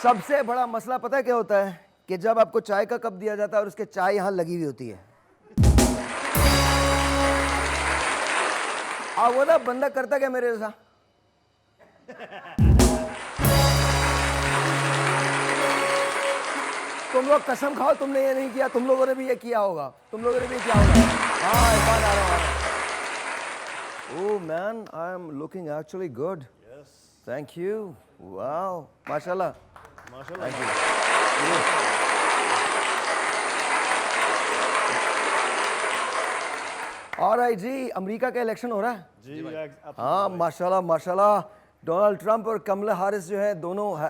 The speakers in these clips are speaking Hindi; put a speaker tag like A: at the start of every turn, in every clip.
A: सबसे बड़ा मसला पता है क्या होता है कि जब आपको चाय का कप दिया जाता है और उसके चाय यहां लगी हुई होती है, वो ना बंदा करता क्या मेरे जैसा, तुम लोग कसम खाओ तुमने ये नहीं किया, तुम लोगों ने भी ये किया होगा, तुम लोगों ने भी किया होगा। हाँ इरफान आ रहा है। Oh man, I am looking actually good.
B: Yes.
A: Thank you. Wow. Mashallah.
B: Mashallah.
A: Thank you. और आई जी, अमेरिका का इलेक्शन हो रहा है
B: जी
A: हाँ माशाल्लाह माशाल्लाह। डोनाल्ड ट्रंप और कमला हारिस जो है दोनों है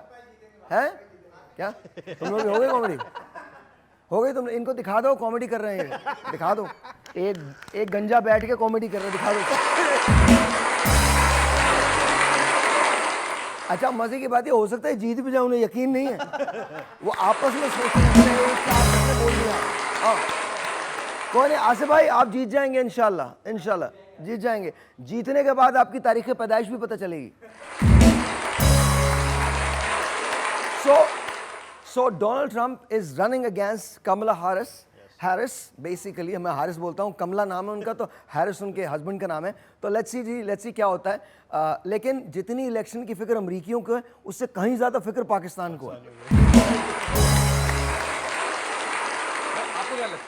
A: क्या तुम लोग हो गए कॉमेडी हो गई तुम इनको दिखा दो कॉमेडी कर रहे हैं दिखा दो एक गंजा बैठ के कॉमेडी कर रहे हैं दिखा दो। अच्छा मजे की बात ये हो सकता है जीत भी जाए उन्हें यकीन नहीं है वो आपस में सोच रहे हैं बोल दिया। कौन है आसिफ भाई आप जीत जाएंगे इंशाल्लाह इंशाल्लाह जीत जाएंगे। जीतने के बाद आपकी तारीख पैदाइश भी पता चलेगी। So Donald Trump is running against Kamala Harris. Harris basically मैं हारिस बोलता हूँ, कमला नाम है उनका तो हैरिस उनके हस्बैंड का नाम है। तो लेट्स सी क्या होता है। लेकिन जितनी इलेक्शन की फिक्र अमरीकियों को है उससे कहीं ज़्यादा फिक्र पाकिस्तान को है।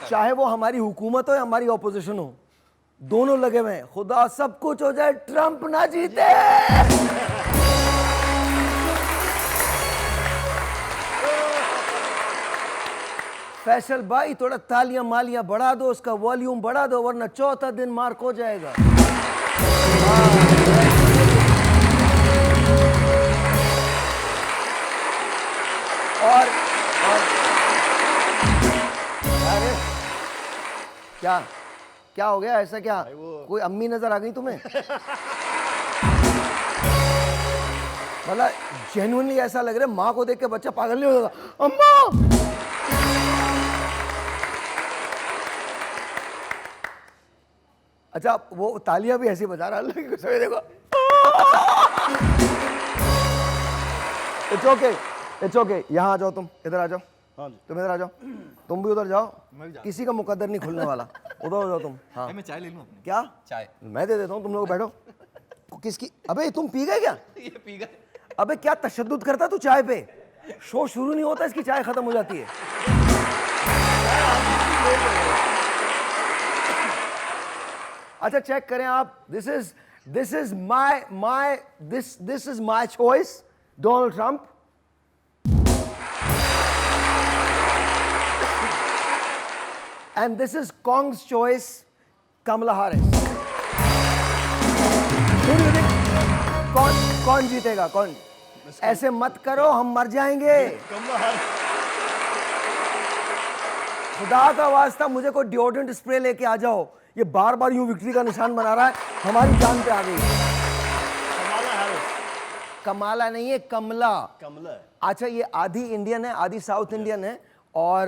A: चाहे वो हमारी हुकूमत हो या हमारी ऑपोजिशन हो, दोनों लगे हुए हैं खुदा सब कुछ हो जाए ट्रंप ना जीते। फैसल भाई थोड़ा तालियां मालियां बढ़ा दो, उसका वॉल्यूम बढ़ा दो वरना चौथा दिन मार्क हो जाएगा। और अरे क्या हो गया ऐसा क्या कोई अम्मी नजर आ गई तुम्हें? मतलब जेन्युइनली ऐसा लग रहा है माँ को देख के बच्चा पागल नहीं होगा। अम्मा अच्छा वो तालियां भी ऐसी बजा रहा है देखो। इट्स ओके यहाँ आ जाओ तुम इधर आ जाओ।
B: हाँ जी
A: तुम इधर आ जाओ तुम भी उधर जाओ किसी का मुकद्दर नहीं खुलने वाला उधर हो जाओ तुम। हाँ
C: मैं चाय ले लूं अपनी?
A: क्या
C: चाय
A: मैं दे देता हूँ तुम लोग बैठो। किसकी अबे तुम पी गए क्या?
C: ये पी गए।
A: अबे क्या तशद्दुद करता तू चाय पे? शो शुरू नहीं होता इसकी चाय खत्म हो जाती है। अच्छा चेक करें आप this is my choice Donald Trump and this is Kong's choice Kamala Harris। कौन जीतेगा कौन? ऐसे मत करो हम मर जाएंगे। खुदा का वास्ता मुझे कोई डिओड्रेंट स्प्रे लेके आ जाओ, ये बार बार यूं विक्ट्री का निशान बना रहा है, हमारी जान पे आ गई। कमाला नहीं है कमला। अच्छा ये आधी इंडियन है आधी साउथ इंडियन है और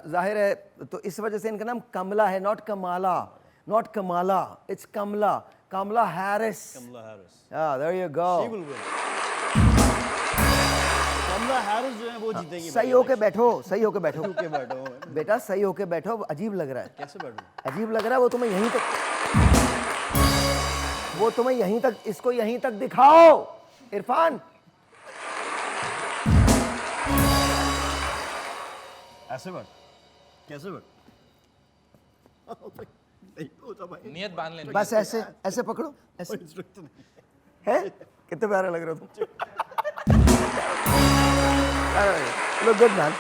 A: जाहिर है तो इस वजह से इनका नाम कमला है, not Kamala it's Kamala Harris. There you go.
B: Kamala Harris जो है वो जीतेंगी।
A: सही होके बैठो बेटा सही होके बैठो। अजीब लग रहा है।
B: कैसे बैठूं?
A: अजीब लग रहा है वो तुम्हें यहीं तक इसको यहीं तक दिखाओ इरफान।
B: ऐसे बैठ कैसे बैठ?
C: नियत बांध लेनी।
A: बस ऐसे पकड़ो ऐसे है। कितने प्यारे लग रहे हो तुम। You look good man,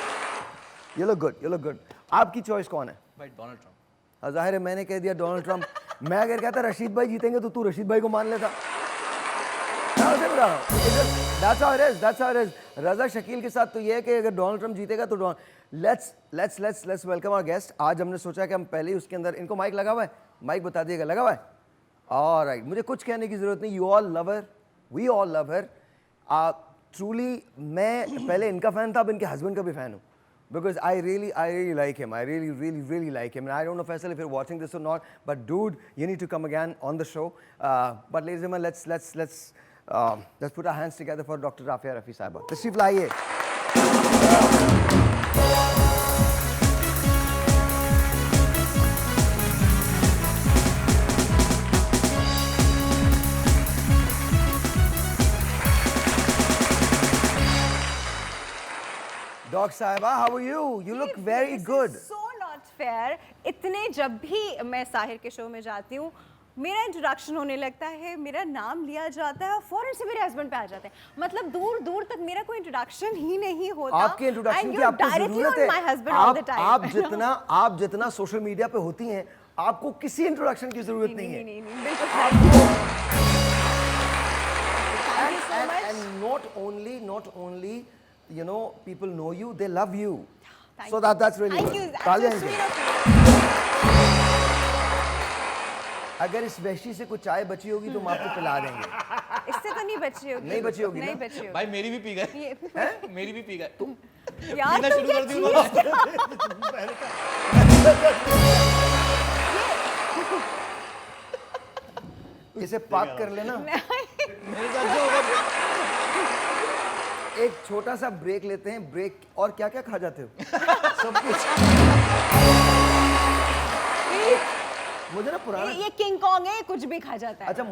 A: you look good। आपकी चॉइस कौन है?
C: भाई डोनाल्ड ट्रंप।
A: जाहिर है मैंने कह दिया डोनाल्ड ट्रंप। मैं अगर कहता रशीद भाई जीतेंगे तो तू रशीद भाई को मान लेता। That's how it is। रजा शकील के साथ तो ये है कि अगर डोनाल्ड ट्रंप जीतेगा तो let's welcome our guest। आज हमने सोचा कि हम पहले ही उसके अंदर इनको माइक लगा हुआ है, माइक बता दिएगा लगा हुआ है। ऑलराइट मुझे कुछ कहने की जरूरत नहीं। You all love her, we all love her. Truly मैं पहले इनका फैन था अब इनके हस्बैंड का भी फैन हूँ because I really like him। I really like him and I don't know Faisal if you're watching this or not but dude you need to come again on the show। But ladies and gentlemen let's put our hands together for Dr. Rafia Rafi Sahaba। तशरीफ लाइए। डॉग साहिबा, how are you? You look very good.
D: So not fair. इतने जब भी मैं साहिर के शो में जाती हूँ, मेरा इंट्रोडक्शन होने लगता है, मेरा नाम लिया जाता है, फौरन से मेरे हस्बैंड पे आ जाते हैं. मतलब दूर दूर तक मेरा कोई इंट्रोडक्शन ही नहीं होता.
A: आपके इंट्रोडक्शन की आपको जरूरत है. आप जितना सोशल मीडिया पे होती हैं, आपको किसी इंट्रोडक्शन की जरूरत नहीं है.
D: नहीं बिल्कुल.
A: And not only, you know, people know you, they love you.
D: Thank
A: So
D: you.
A: that's really
D: Thank
A: good.
D: you.
A: तालियां
D: That's so
A: इनके.
D: sweet of you.
A: अगर इस वैशी से कुछ चाय बची होगी तो हम आपको पिला देंगे.
D: इससे तो नहीं बची होगी.
A: नहीं बची होगी
D: नहीं
A: ना?
D: बची होगी.
C: भाई मेरी भी पी गए.
D: ये
C: मेरी भी पी गए.
D: यार
C: पीना
D: तुम
C: शुरू
D: क्या
C: कर दी
D: चीज़
A: इसे पाक कर लेना.
B: मेरे साथ जो होगा
A: एक छोटा सा ब्रेक लेते हैं. ब्रेक और क्या क्या खा जाते हो?
B: सब कुछ.
A: मुझे ना पुराना
D: ये किंग कॉन्ग है, कुछ भी खा जाता है.
A: अच्छा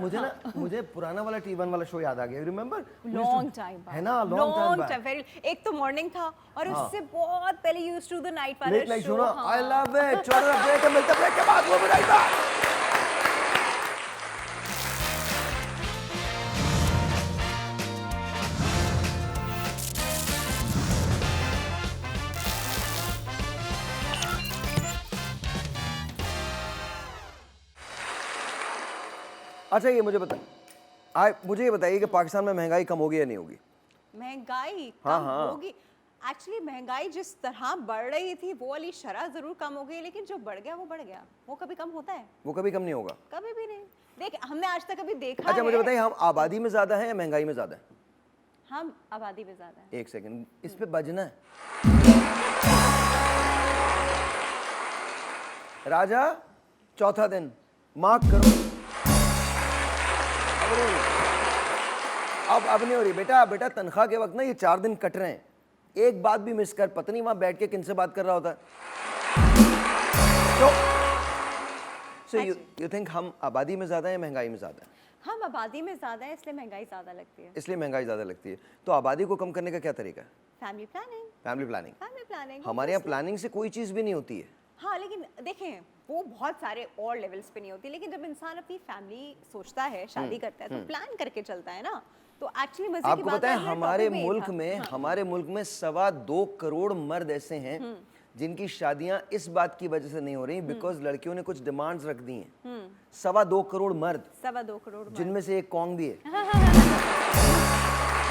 A: मुझे पुराना वाला T1 वाला शो याद आ गया. रिमेंबर?
D: लॉन्ग टाइम
A: है ना, लॉन्ग टाइम
D: वेरी. एक तो मॉर्निंग था और उससे बहुत पहले यूज्ड टू द नाइट वाला
A: लेट नाइट
D: शो.
A: शो ना. I love it. छोटा ब्रेक मिलता है, ब्रेक के बाद वो भी राइट बैक. अच्छा ये मुझे ये बताइए कि पाकिस्तान में महंगाई कम होगी या नहीं होगी?
D: महंगाई
A: हाँ,
D: कम
A: हाँ.
D: होगी. एक्चुअली महंगाई जिस तरह बढ़ रही थी वो वाली शरह जरूर कम हो गई, लेकिन जो बढ़ गया वो बढ़ गया. वो कभी कम होता है?
A: वो कभी कम नहीं होगा.
D: कभी भी नहीं. देख हमने आज तक कभी देखा
A: अच्छा मुझे
D: है.
A: बताइए, हम आबादी में ज्यादा है या महंगाई में ज्यादा है?
D: हम आबादी में ज्यादा है.
A: एक सेकंड, इस पे बजना है. राजा, चौथा दिन मार्क करो. अब नहीं हो रही बेटा तनख्वाह के वक्त ना ये 4 दिन कट रहे हैं. एक बात भी मिस कर, पता नहीं वहां बैठ के किनसे बात कर रहा होता है. So you think हम आबादी में ज्यादा है या महंगाई में ज्यादा है?
D: हम आबादी में ज्यादा है, इसलिए महंगाई ज्यादा लगती है.
A: इसलिए महंगाई ज्यादा लगती है. तो आबादी को कम करने का क्या तरीका है?
D: Family planning.
A: Family planning.
D: Family planning
A: हमारे यहाँ प्लानिंग से कोई चीज भी नहीं होती है.
D: हाँ, लेकिन देखें वो बहुत सारे और लेवल्स पे नहीं होती, लेकिन जब इंसान अपनी फैमिली सोचता है, शादी करता है, तो प्लान करके चलता है ना. तो एक्चुअली मजे की
A: आपको
D: बात
A: पता है
D: ये
A: हमारे
D: topic में ये
A: मुल्क
D: था.
A: में
D: हाँ.
A: हमारे मुल्क में 2.25 करोड़ मर्द ऐसे हैं जिनकी शादियां इस बात की वजह से नहीं हो रही बिकॉज लड़कियों ने कुछ डिमांड्स रख दी हैं. 2.25 करोड़ मर्द,
D: 2.25 करोड़.
A: जिनमें से एक कौन भी है.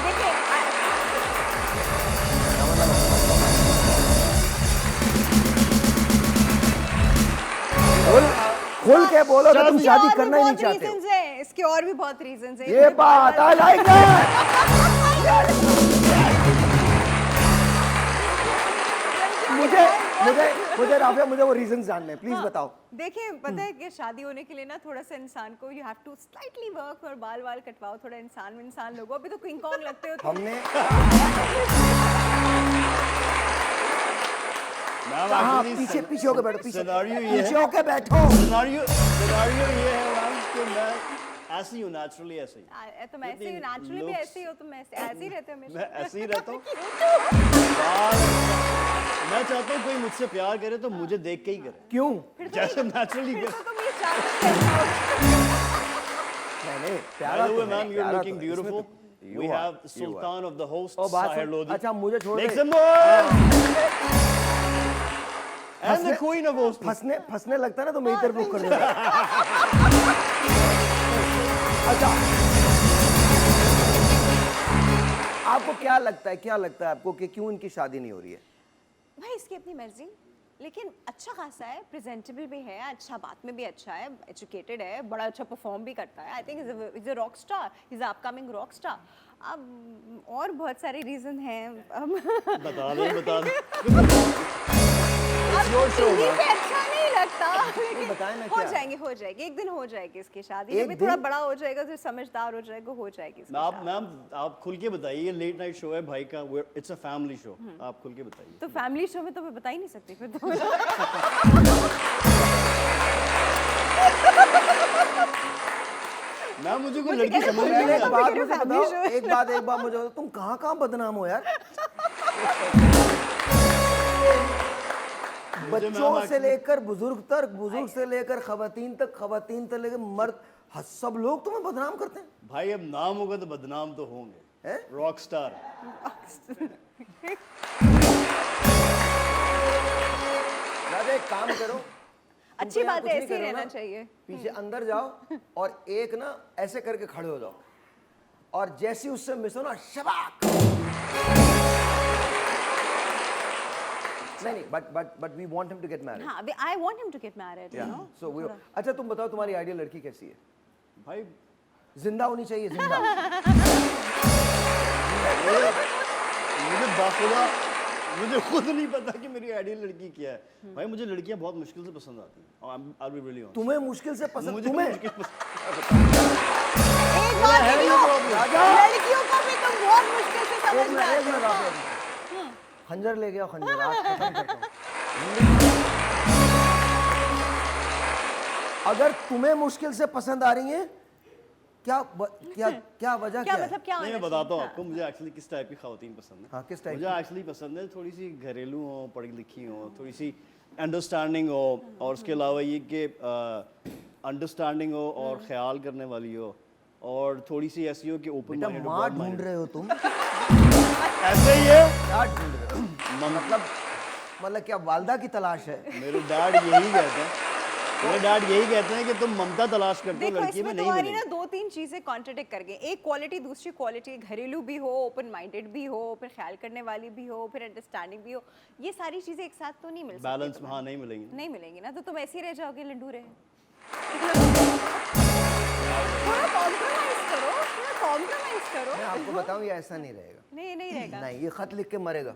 D: देखिए
A: खोल के बोलो कि तुम
D: इसके
A: शादी
D: और भी
A: करना ही नहीं
D: बहुत
A: चाहते हो.
D: reasons हैं, इसके और भी बहुत रीजंस हैं.
A: ये बात आई लाइक दैट. मुझे राफिया, मुझे वो रीजंस जानने हैं, प्लीज बताओ.
D: देखिए पता है कि शादी होने के लिए ना थोड़ा सा इंसान को you have to slightly work और बाल कटवाओ, थोड़ा इंसान लोगो. अभी तो किंग कॉन्ग लगते हो.
A: हमने
B: मैम
A: हाँ,
B: एक्चुअली
A: पीछे होके बैठो.
B: सिनेरियो ये
A: पीछे
B: है.
A: होके बैठो.
B: सिनेरियो ये है मैम कि मैं ऐसे ही हूँ, नेचुरली ऐसे ही.
D: तो मैं ऐसे ही नेचुरली भी ऐसे ही हो, तुम ऐसे ही रहते हो हमेशा.
B: मैं ऐसे ही रहता हूँ. मैं चाहता हूँ कोई मुझसे प्यार करे तो मुझे देख के ही करे,
A: क्यों?
D: फिर तो
B: जैसे
D: नहीं-
B: नेचुरली
D: फिर
B: करे.
D: तो तुम ये चाहते हो.
A: नहीं,
B: By
A: प्यारा
B: the
A: तो
B: way,
A: है,
B: ma'am, you're
A: प्यारा
B: looking
A: तो है. इसमें
B: beautiful.
A: तो- you
B: We
A: are,
B: have
A: you are.
B: Sultan of the host,
A: ओ, बात
B: Sahir
A: सुन.
B: Lodi.
A: अच्छा मुझे छोड़
B: Make
A: they.
B: some noise! And the queen of hosts.
A: फंसने लगता है ना तो मेरी तरफ रुख कर देता. अच्छा आपको क्या लगता है आपको कि क्यों इनकी शादी नहीं हो रही है?
D: भाई इसकी अपनी मर्जी, लेकिन अच्छा खासा है, प्रेजेंटेबल भी है, अच्छा बात में भी अच्छा है, एजुकेटेड है, बड़ा अच्छा परफॉर्म भी करता है. I think is a rock star, is upcoming rock star. अब और बहुत सारे रीजन हैं.
B: बता दे.
D: अब टीवी पे अच्छा नहीं लगता, लेकिन
A: बताएं ना
D: हो
A: क्या?
D: जाएगी, एक दिन हो जाएगी इसकी शादी.
A: एक
D: जब भी थोड़ा
A: दिन?
D: बड़ा हो जाएगा, जो समझदार हो जाएगा, हो जाएगी इसकी शादी.
B: मैम आप खुल के बताइए, लेट नाइट शो है भाई का, इट्स अ फैमिली शो. आप खुल के बताइए.
D: तो फैमिली शो में तो मैं बता ही नहीं सकती फिर तो.
B: मैम मुझे कोई
D: मुझे
B: लड़की
D: कहना
B: समझ
D: पड़ेगा
B: नहीं
A: एक
D: तो
B: आ
A: बात
D: मेरे
A: मुझे
D: family
A: बताओ,
D: show है।
A: एक बात मुझे बताओ, तुम कहाँ बदनाम हो यार? बच्चों से लेकर बुजुर्ग तक, बुजुर्ग से लेकर खवातीन तक, खवातीन से लेकर मर्द, सब लोग तुम्हें बदनाम करते हैं।
B: भाई अब नाम होगा तो बदनाम तो होंगे।
A: हैं?
B: Rock star.
A: राजा एक काम करो,
D: अच्छी
A: तुमको यहाँ
D: बात
A: कुछ
D: है,
A: नहीं
D: ऐसे ही
A: करना
D: रहना
A: ना,
D: चाहिए।
A: पीछे अंदर जाओ और एक ना ऐसे करके खड़े हो जाओ और जैसी उससे मिस हो ना शबाक। नहीं, but we want him to get married.
D: हाँ, I want him to get married, you know.
A: So we, अच्छा तुम बताओ तुम्हारी आइडियल लड़की कैसी है?
B: भाई
A: जिंदा होनी चाहिए, जिंदा।
B: मुझे बाखुदा, मुझे खुद नहीं पता कि मेरी आइडियल लड़की क्या है। भाई मुझे लड़कियां बहुत मुश्किल से पसंद आती हैं। I'll be really honest।
A: तुम्हें मुश्किल से पसंद,
B: मुझे
A: तुम्हें
B: मुश्किल पसंद।
D: एक बात
B: है
D: देखो,
B: ये problem।
D: लड़कियों को भी तुम बहुत मुश्किल से
A: एक
D: समझ
A: मिनट,
D: में
A: एक मिनट,
D: आते हो।
A: एक मिनट। खंजर ले गया, खंजर आज खत्म करता हूं। अगर तुम्हें मुश्किल से पसंद आ रही है, क्या क्या वजह क्या है?
D: मतलब क्या
B: नहीं, मैं
D: होना
B: बताता हूँ
D: चाहिए?
B: आपको मुझे एक्चुअली किस टाइप की खवातीन पसंद है।
A: हाँ, किस टाइप
B: मुझे एक्चुअली पसंद है थोड़ी सी घरेलू हो, पढ़ी लिखी हो, थोड़ी सी अंडरस्टैंडिंग हो, और उसके अलावा ये कि अंडरस्टैंडिंग हो और ख्याल करने वाली हो, और थोड़ी सी ऐसी हो कि ओपन
A: बेटा
B: माइंडेड।
A: माँ ढूंढ रहे हो तुम?
B: ऐसे ही है।
A: क्या ढूंढ रहे हो? मतलब क्या वालदा की तलाश है?
B: मेरे डैड यही कहते हैं, मेरे डैड यही कहते हैं कि तुम ममता तलाश करते हो,
D: देखो,
B: लड़की में
D: इसमें
B: नहीं
D: तुम्हारी ना
B: मिलेगी।
D: दो तीन चीजें कॉन्ट्रडिक्ट कर गई। एक क्वालिटी दूसरी क्वालिटी, घरेलू भी हो, ओपन माइंडेड भी हो, फिर ख्याल करने वाली भी हो, फिर अंडरस्टैंडिंग भी हो, ये सारी चीजें एक साथ तो नहीं मिल सकती
B: बैलेंस
D: तुम्हें।
B: हाँ नहीं मिलेगी।
D: नहीं मिलेंगी ना, तो तुम ऐसे ही रह जाओगे लंडूरे। थोड़ा कॉम्प्रोमाइज करो, थोड़ा कॉम्प्रोमाइज करो।
A: मैं आपको बताऊं ये ऐसा नहीं रहेगा।
D: नहीं, नहीं रहेगा।
A: नहीं, ये खत लिख के मरेगा।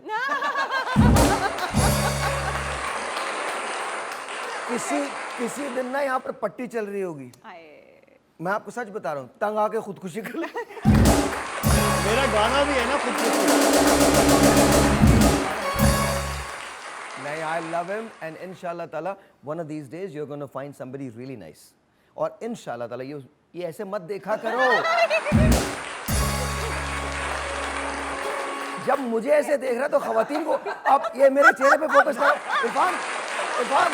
A: किसी दिन ना यहाँ पर पट्टी चल रही होगी।
D: आए,
A: मैं आपको सच बता रहा हूँ, तंग आके खुदकुशी कर ले।
B: मेरा गाना भी है ना खुद।
A: नहीं, I love him and इंशाल्लाह ताला one of these days you're going to find somebody really nice। और इंशाल्लाह ताला ये ऐसे मत देखा करो। जब मुझे ऐसे देख रहा तो खवातीन को, अब ये मेरे चेहरे पे फोकस कर। इरफान, इरफान,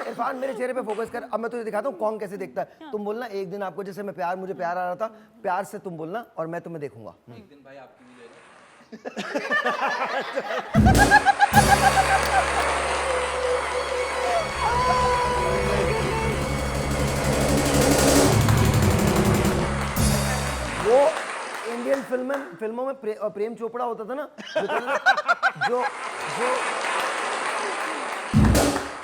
A: इरफान मेरे चेहरे पे फोकस कर। अब मैं तुझे दिखाता हूँ कौन कैसे देखता है। तुम बोलना एक दिन आपको, जैसे मुझे प्यार आ रहा था, प्यार से तुम बोलना और मैं तुम्हें देखूंगा।
C: एक दिन भाई आपकी भी ले लो।
A: वो इंडियन फिल्मों में प्रेम चोपड़ा होता था ना, जो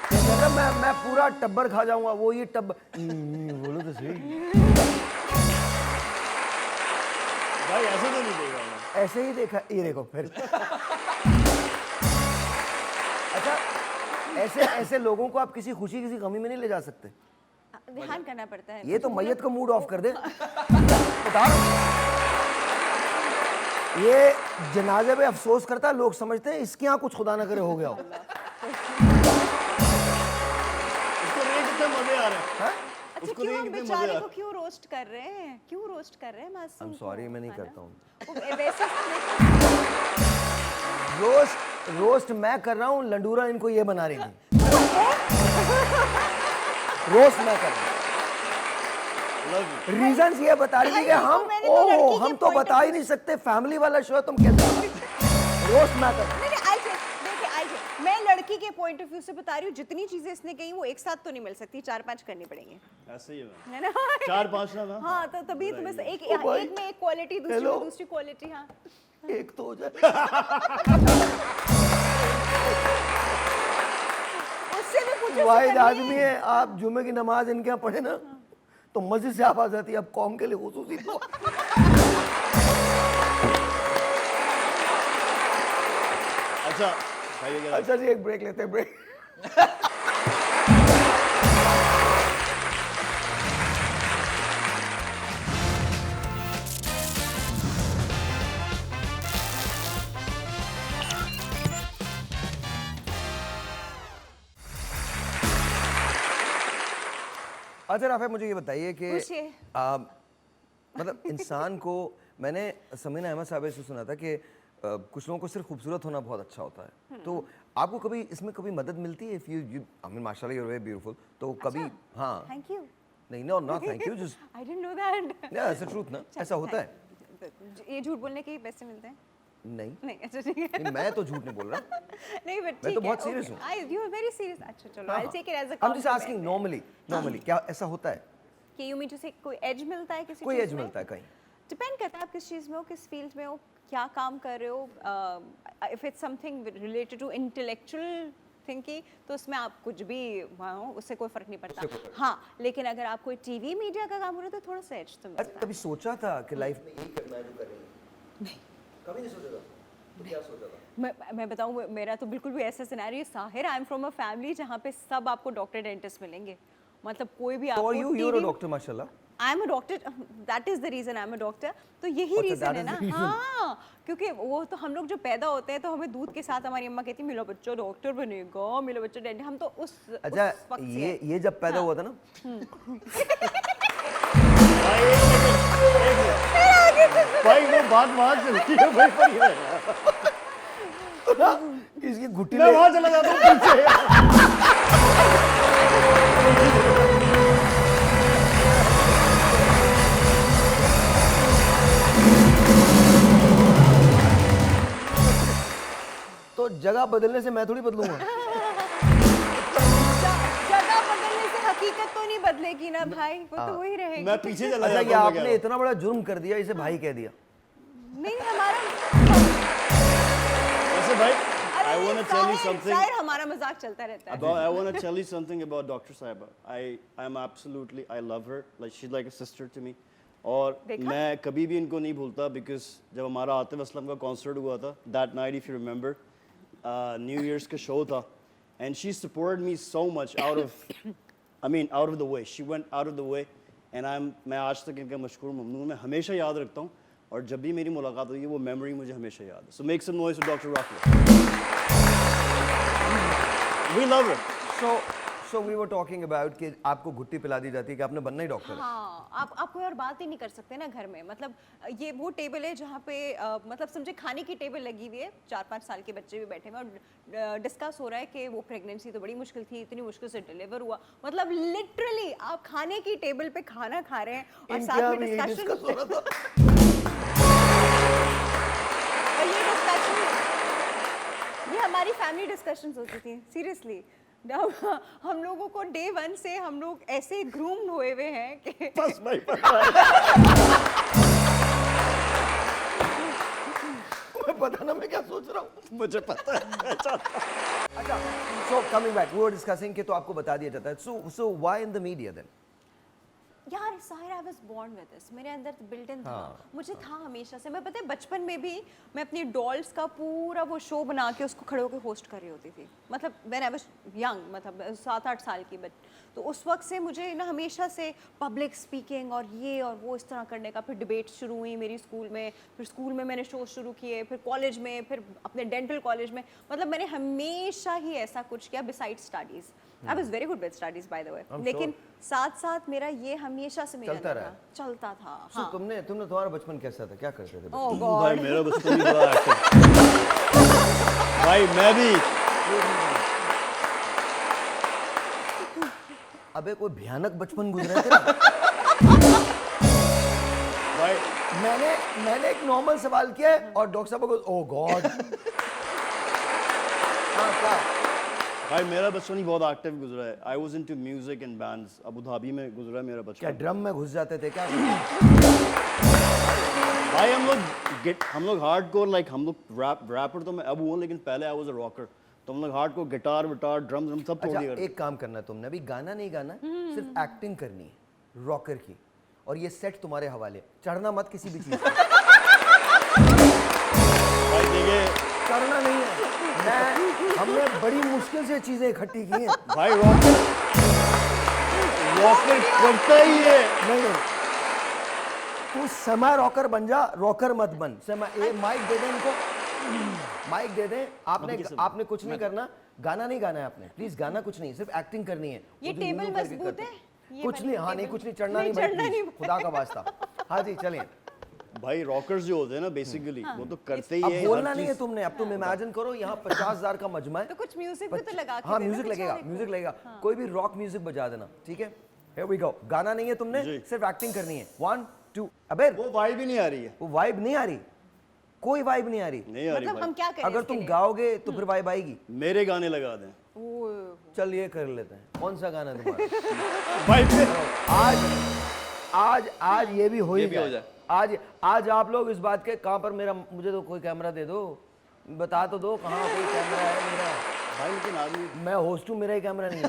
A: कहता था, मैं पूरा टब्बर खा जाऊंगा। वो ये बोलो तो सही।
B: भाई ऐसे तो नहीं देगा मैं।
A: ऐसे ही देखा, ये देखो फिर। अच्छा, ऐसे लोगों को आप किसी खुशी किसी गमी में नहीं ले जा सकते।
D: ध्यान करना पड़ता है।
A: ये तो मैयत का मूड ऑफ कर दे। बता रहा हूं। ये जनाजे पे अफसोस करता है, लोग समझते हैं इसके यहाँ कुछ खुदा न करे हो गया हो।
B: उसको देख कितने मजे आ रहे हैं।
A: हाँ?
D: अच्छा,
B: उसको
D: क्यों
B: देख
D: हम
B: कितने मजे
D: बेचारे
B: आ
D: को
B: रहे
D: क्यों रोस्ट कर रहे हैं? क्यों रोस्ट कर रहे हैं मासूम
A: I'm
D: को?
A: sorry, मैं नहीं
D: है ना?
A: करता हूँ।
D: वैसे
A: रोस्ट मैं कर रहा हूँ, लंडूरा इनको ये बना रही थी। रोस्ट मैं कर रहा हूँ। रीजंस ये बता रही थी कि हम
D: मैंने तो लड़की के
A: हम तो
D: point
A: बता
D: of
A: ही नहीं सकते, फैमिली वाला शो है, तुम कैसे रोस्ट मैं कर रहा हूँ।
D: नहीं, देखिए, मैं लड़की के पॉइंट ऑफ व्यू से बता रही हूँ, जितनी चीजें इसने कही वो एक साथ तो नहीं मिल सकती, 4-5 करनी पड़ेंगी,
B: ऐसे ही है मैं।
D: है ना?
B: 4-5 ना मैं।
D: हाँ, तो तभी तुम्हें एक
A: भाई।
D: में एक क्वालिटी, दूसरी
A: Hello?
D: में दूसरी क्वालिटी। हाँ,
A: एक तो हो जाए।
D: उससे भी कुछ
A: वाहिद आदमी है, आप जुमे की नमाज इनके यहाँ पढ़े ना तो मस्जिद से आवाज आती है। अब कौम के लिए खुसूसी तो
B: अच्छा भाई ये क्या-
A: अच्छा जी, एक ब्रेक लेते हैं, ब्रेक। अच्छा राफे, मुझे ये बताइए कि
D: पूछिए।
A: मतलब इंसान को, मैंने समीना अहमद साहब से सुना था कि कुछ लोगों को सिर्फ खूबसूरत होना बहुत अच्छा होता है, तो आपको कभी इसमें कभी मदद मिलती है? इफ यू आई मीन माशाल्लाह यू आर वेरी ब्यूटीफुल, तो कभी हाँ
D: थैंक यू।
A: नहीं no not thank you just
D: I didn't know that.
A: Yeah it's truth ना, ऐसा होता है।
D: ये झूठ बोलने के ही पैसे मिलते हैं?
A: नहीं
D: नहीं, अच्छा ठीक है।
A: नहीं, मैं तो झूठ नहीं बोल रहा।
D: नहीं बट
A: मैं तो बहुत serious हूँ।
D: You are very serious. अच्छा चलो, I will take it as a
A: I'm just asking normally क्या ऐसा होता है?
D: कि यू मीन टू से कोई एज मिलता है किसी
A: कोई
D: चीज़
A: एज
D: में?
A: मिलता है कहीं?
D: डिपेंड करता है आप किस चीज़ में हो, किस फील्ड में हो, क्या काम कर रहे हो। If it's something related to intellectual thinking तो उसमें आप कुछ भी हो, उससे कोई फर्क नहीं पड़ता। हाँ, लेकिन अगर आप कोई टीवी मीडिया का काम कर रहे हो तो थोड़ा सा एज तो मिलता
A: अच्छा
D: है।
A: कभी सोचा था कि लाइफ में यही करना है जो कर रही है? नहीं कभी नहीं सोचा था? तो क्या सोचा था?
D: मैं बताऊँ, मेरा तो बिल्कुल भी ऐसा scenario Sahir, I am from a family जहाँ पे सब आपको डॉक्टर डेंटिस्ट मिलेंगे, मतलब कोई भी
A: So
D: आपको
A: you're a doctor माशाल्लाह।
D: I am a doctor, that is the reason I am a doctor. तो यही
A: अच्छा,
D: रीजन
A: that
D: है
A: is
D: ना।
A: the reason.
D: हाँ, क्योंकि वो तो हम लोग जो पैदा होते हैं तो हमें दूध के साथ हमारी अम्मा कहती है मेरा बच्चा डॉक्टर बनेगा, मेरा बच्चा डेंटिस्ट। हम तो उस
A: अच्छा
D: वक्त से हैं।
A: ये जब पैदा हुआ था ना,
B: भाई एक मिनट, भाई वो बात वहाँ चलती है भाई, पर ये
A: इसकी घुट्टी
B: मैं
A: ले
B: वहाँ चला जाता हूँ पीछे।
A: तो जगह बदलने से मैं थोड़ी बदलूंगा।
D: जगह बदलने से हकीकत तो नहीं बदलेगी ना भाई, वो तो वही रहेगी।
B: मैं पीछे चला
A: अच्छा ये
B: जाता हूँ।
A: आपने इतना बड़ा जुर्म कर दिया, इसे भाई कह दिया।
D: नहीं हमारा
B: वैसे भाई I want to tell you something.
D: शायद हमारा मजाक चलता रहता है।
B: I want to tell you something about Dr. Saiba. I love her. Like she's like a sister to me. और
D: देखा?
B: मैं कभी भी इनको नहीं भूलता because जब हमारा आतिफ असलम का कॉन्सर्ट हुआ था, that night if you remember, New Year's का शो था, and she supported me so much out of the way. She went out of the way, and मैं आज तक इनका मशकूर ममनून, मैं हमेशा याद रखता हूँ, और जब भी मेरी मुलाकात हुई है वो मेमोरी मुझे हमेशा याद है. So make some noise for Dr. Rafi. We love her.
A: So we were talking about कि आपको घुट्टी पिला दी जाती है कि आपने बनना ही डॉक्टर है।
D: हाँ, आप कोई और बात ही नहीं कर सकते ना घर में। मतलब ये वो टेबल है जहाँ पे मतलब समझे खाने की टेबल लगी हुई है, 4-5 साल के बच्चे भी बैठे हुए हैं और डिस्कस हो रहा है कि वो प्रेगनेंसी तो बड़ी मुश्किल थी, इतनी मुश्किल से डिलीवर हुआ। मतलब लिटरली आप खाने की टेबल पे खाना खा रहे हैं और साथ में डिस्कशन
A: हो रहा था।
D: और ये डिस्कशन, ये हमारी फैमिली डिस्कशंस होती थी सीरियसली। हम लोगों को डे 1 से हम लोग ऐसे ग्रूम्ड हुए हुए हैं कि
B: बस भाई पता है.
A: मैं पता ना मैं क्या सोच रहा हूँ।
B: मुझे पता है.
A: अच्छा so coming back we were discussing कि तो आपको बता दिया जाता है। So why in the media then?
D: यार Sahir, I was born with this, मेरे अंदर बिल्ट इन था। मुझे था हमेशा से। मैं पता है बचपन में भी मैं अपनी डॉल्स का पूरा वो शो बना के उसको खड़े होकर होस्ट कर रही होती थी। मतलब व्हेन आई वाज यंग, मतलब 7-8 साल की बच, तो उस वक्त से मुझे ना हमेशा से पब्लिक स्पीकिंग और ये और वो इस तरह करने का। फिर डिबेट शुरू हुई मेरी स्कूल में, फिर स्कूल में मैंने शो शुरू किए, फिर कॉलेज में, फिर अपने डेंटल कॉलेज में। मतलब मैंने हमेशा ही ऐसा कुछ किया beside studies. I was very good with studies by the way, लेकिन साथ साथ मेरा ये हमेशा से मेरे
A: चलता
D: अंदर
A: रहा।
D: था, चलता था।
A: So तुमने तुम्हारा बचपन कैसा था, क्या करते थे?
D: ओह
B: भाई
D: गॉड,
B: मेरा बचपन भी बड़ा एक्टिव. भाई मैं भी.
A: अबे कोई भयानक बचपन गुजरा है तेरा?
B: भाई
A: मैंने एक नॉर्मल सवाल किया है और डॉक्टर साहब को ओह गॉड। हाँ क्या?
B: भाई मेरा बचपन ही बहुत एक्टिव गुजरा है. I was into music and bands. Abu Dhabi में गुजरा है मेरा
A: क्या
B: बचपन.
A: ड्रम में घुस जाते थे क्या?
B: भाई हम लोग हार्डकोर, लाइक हम लोग रैपर तो मैं अब हुआ, लेकिन पहले आई वाज अ रॉकर. तो हम लोग हार्डकोर गिटार विटार ड्रम सब तोड़
A: अच्छा
B: दिया.
A: एक काम करना है तुमने, अभी गाना नहीं गाना है, सिर्फ एक्टिंग करनी है रॉकर की, और ये सेट तुम्हारे हवाले। चढ़ना मत किसी भी चीज पे।
B: भाई देखिए
A: चढ़ना नहीं है। हमने बड़ी मुश्किल से चीजें इकट्ठी की हैं।
B: भाई रॉकर करता ही है.
A: नहीं तू सेमा रॉकर बन जा, रॉकर मत बन। सेमा ए माइक दे दे इनको, माइक दे दे। आपने कुछ नहीं करना, गाना नहीं गाना है आपने, प्लीज गाना कुछ नहीं, सिर्फ एक्टिंग करनी है।
D: ये
A: वो तो
D: टेबल
A: यूं करके
D: मजबूत
A: करते
D: है?
A: हैं।
D: ये
A: कुछ
D: वाली
A: नहीं, हाँ नहीं
D: टेबल?
A: कुछ नहीं, चढ़ना
D: नहीं,
A: नहीं भाई,
D: चढ़ना नहीं
A: please, खुदा का वास्ता। हाँ जी चलिए,
B: भाई रॉकर्स जो होते हैं ना बेसिकली वो तो करते ही
A: अब
B: है
A: बोलना
B: हर
A: नहीं है
B: चीज़।
A: तुमने, अब तुम इमेजिन करो यहाँ 50,000 का मजमा है।
D: तो कुछ म्यूजिक भी तो लगा के
A: हाँ
D: देना
A: म्यूजिक लगेगा,
D: बेचारे को।
A: म्यूजिक लगेगा, कोई भी रॉक म्यूजिक बजा देना, ठीक है? Here we go. गाना नहीं है तुमने,
B: जी।
A: सिर्फ एक्टिंग करनी है। 1 2 अबे
B: वो वाइब ही नहीं आ रही है,
A: वो वाइब नहीं आ रही, कोई वाइब नहीं आ रही।
B: नहीं आ रही
D: मतलब हम
B: भाई।
D: क्या करें
A: अगर
D: इसके
A: तुम
D: लिए?
A: गाओगे तो फिर वाइब आएगी।
B: मेरे गाने लगा दें
D: ओह,
A: चल ये कर लेते हैं, कौन सा गाना है तुम्हारा?
B: भाई पे
A: आज आज आज ये भी हो ही
C: ये भी हो
A: जाए। आज आज आप लोग इस बात के कहाँ पर मेरा, मुझे तो कोई कैमरा दे दो, बता तो दो कहाँ कोई कैमरा है मेरा।
B: भाई लेकिन आदमी
A: मैं होस्ट हूँ, मेरा ही कैमरा नहीं है।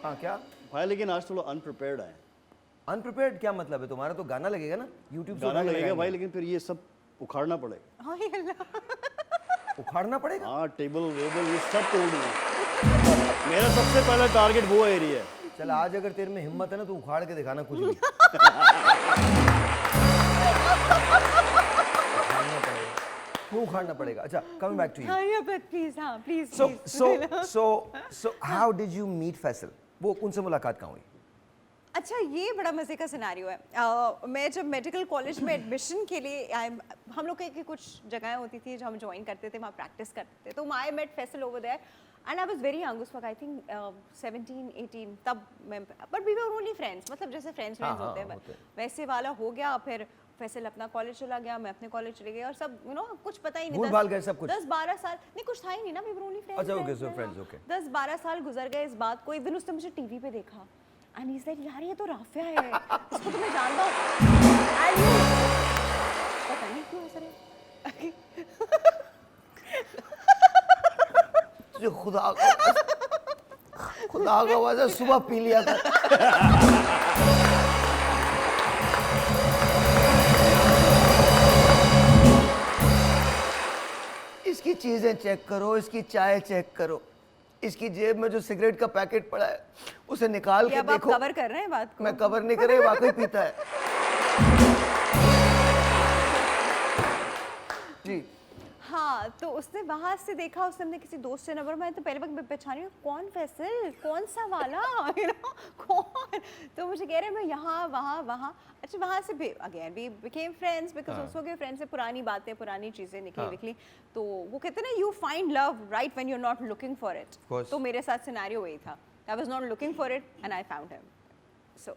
A: हाँ क्या
B: भाई लेकिन आज थोड़ा अनप्रिपेयर्ड है।
A: अनप्रिपेयर्ड क्या मतलब है तुम्हारा? तो गाना लगेगा ना यूट्यूब
B: गाना लगेगा भाई लेकिन फिर ये सब उखाड़ना पड़ेगा।
D: हाय अल्लाह।
A: उखाड़ना पड़ेगा।
B: हाँ टेबल वेबल ये सब तोड़ दूंगा। मेरा सबसे पहला टारगेट वो एरिया है।
A: चल आज अगर तेरे में हिम्मत है ना तो उखाड़ के दिखाना कुछ भी। उखाड़ना पड़ेगा। अच्छा कमिंग बैक टू यू।
D: हाँ या बट प्लीज, हाँ please
A: So how did you meet Faisal? वो उनसे मुलाकात कहाँ हुई?
D: अच्छा ये बड़ा मज़े का सिनारियो है। मैं जब मेडिकल कॉलेज में एडमिशन के लिए हम लोग की कुछ जगहें होती थी जो हम ज्वाइन करते थे, वहाँ प्रैक्टिस करते थे, तो I met Faisal over there and I was very young उस वक्त, आई थिंक 17 18 तब मैं, but we were only friends, मतलब जैसे फ्रेंड्स
A: हाँ,
D: होते
A: हाँ,
D: हैं वैसे वाला हो गया। फिर फैसल अपना कॉलेज चला गया, मैं अपने कॉलेज चले गई और सब यू नो कुछ पता ही नहीं,
A: भूल भाल गए सब कुछ।
D: 10-12 साल नहीं, कुछ था ही नहीं ना, वी वर ओनली फ्रेंड्स।
A: अच्छा, okay, so friends, okay.
D: 10-12 साल गुजर गए इस बात को। एक दिन उसने मुझे टीवी पे देखा एंड ही सेड यार ये तो राफिया है, इसको तो मैं जानता हूँ। And you- पता नहीं क्यों हंस रहे।
A: तुझे खुदा का वजह सुबह पी लिया था। इसकी चीजें चेक करो, इसकी चाय चेक करो, इसकी जेब में जो सिगरेट का पैकेट पड़ा है उसे निकाल
D: ये
A: के
D: अब आप
A: देखो।
D: कवर कर रहे हैं बात को।
A: मैं कवर नहीं कर रही, वाकई पीता है। जी
D: हाँ तो उसने वहां से देखा, उसने अपने किसी दोस्त से नंबर, मैं तो पहले वक्त पहचानी कौन फैसल, कौन सा वाला यू नो कौन, तो मुझे कह रहे मैं यहाँ वहाँ वहाँ। अच्छा वहाँ से भी again we became friends because उसको के फ्रेंड्स से पुरानी बातें पुरानी चीज़ें निकली तो वो कहते हैं ना you find love right when you are not looking for it.
A: course.
D: तो मेरे साथ सिनेरियो वही था, I was not looking for it and I found him. So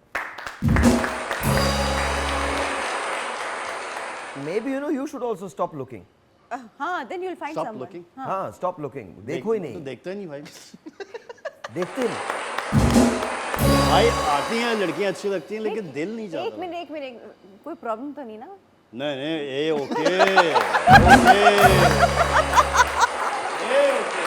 A: maybe you know you should also stop looking.
D: हाँ then you will find
B: Stop
D: someone.
B: looking?
A: हाँ stop looking, देखो ही
B: तो
A: नहीं,
B: देखता ही नहीं भाई।
A: देखते नहीं।
B: भाई आती हैं लड़कियां अच्छी लगती हैं लेकिन दिल नहीं
D: एक
B: चाहता।
D: मिनट कोई प्रॉब्लम तो नहीं ना?
B: नहीं नहीं ए ओके ओके ए ओके।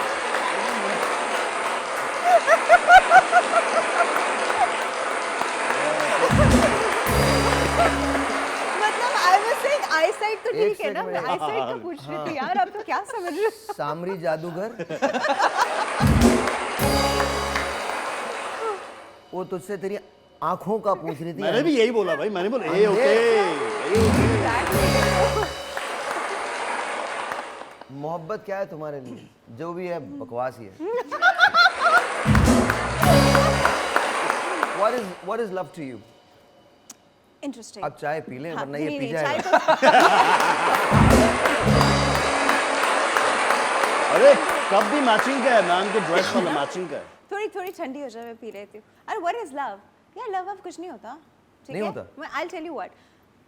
D: मतलब आई वाज सेइंग आईसाइट तो ठीक है ना,
A: second
D: मैं
A: में-
D: आईसाइट तो पूछ रही थी यार, आप तो क्या समझ रहे हो?
A: सामरी जादूगर वो तुझसे तेरी आंखों का पूछ रही थी।
B: मैंने भी यही बोला भाई, मैंने बोला ए ओके ए ओके।
A: मोहब्बत क्या है तुम्हारे लिए? जो भी है बकवास ही है। What is love to you?
D: Interesting.
A: अब चाय पी लें वरना ये
D: नहीं,
A: पी
D: नहीं,
A: जाएगा।
D: चाय तो
B: अरे कब भी मैचिंग का है, मैम के ड्रेस वाला मैचिंग का है।
D: थोड़ी थोड़ी ठंडी हो जाए मैं पी लेती हूँ। अरे व्हाट इज लव? यार लव अब कुछ नहीं होता, ठीक
A: नहीं
D: है?
A: होता?
D: मैं I tell you what,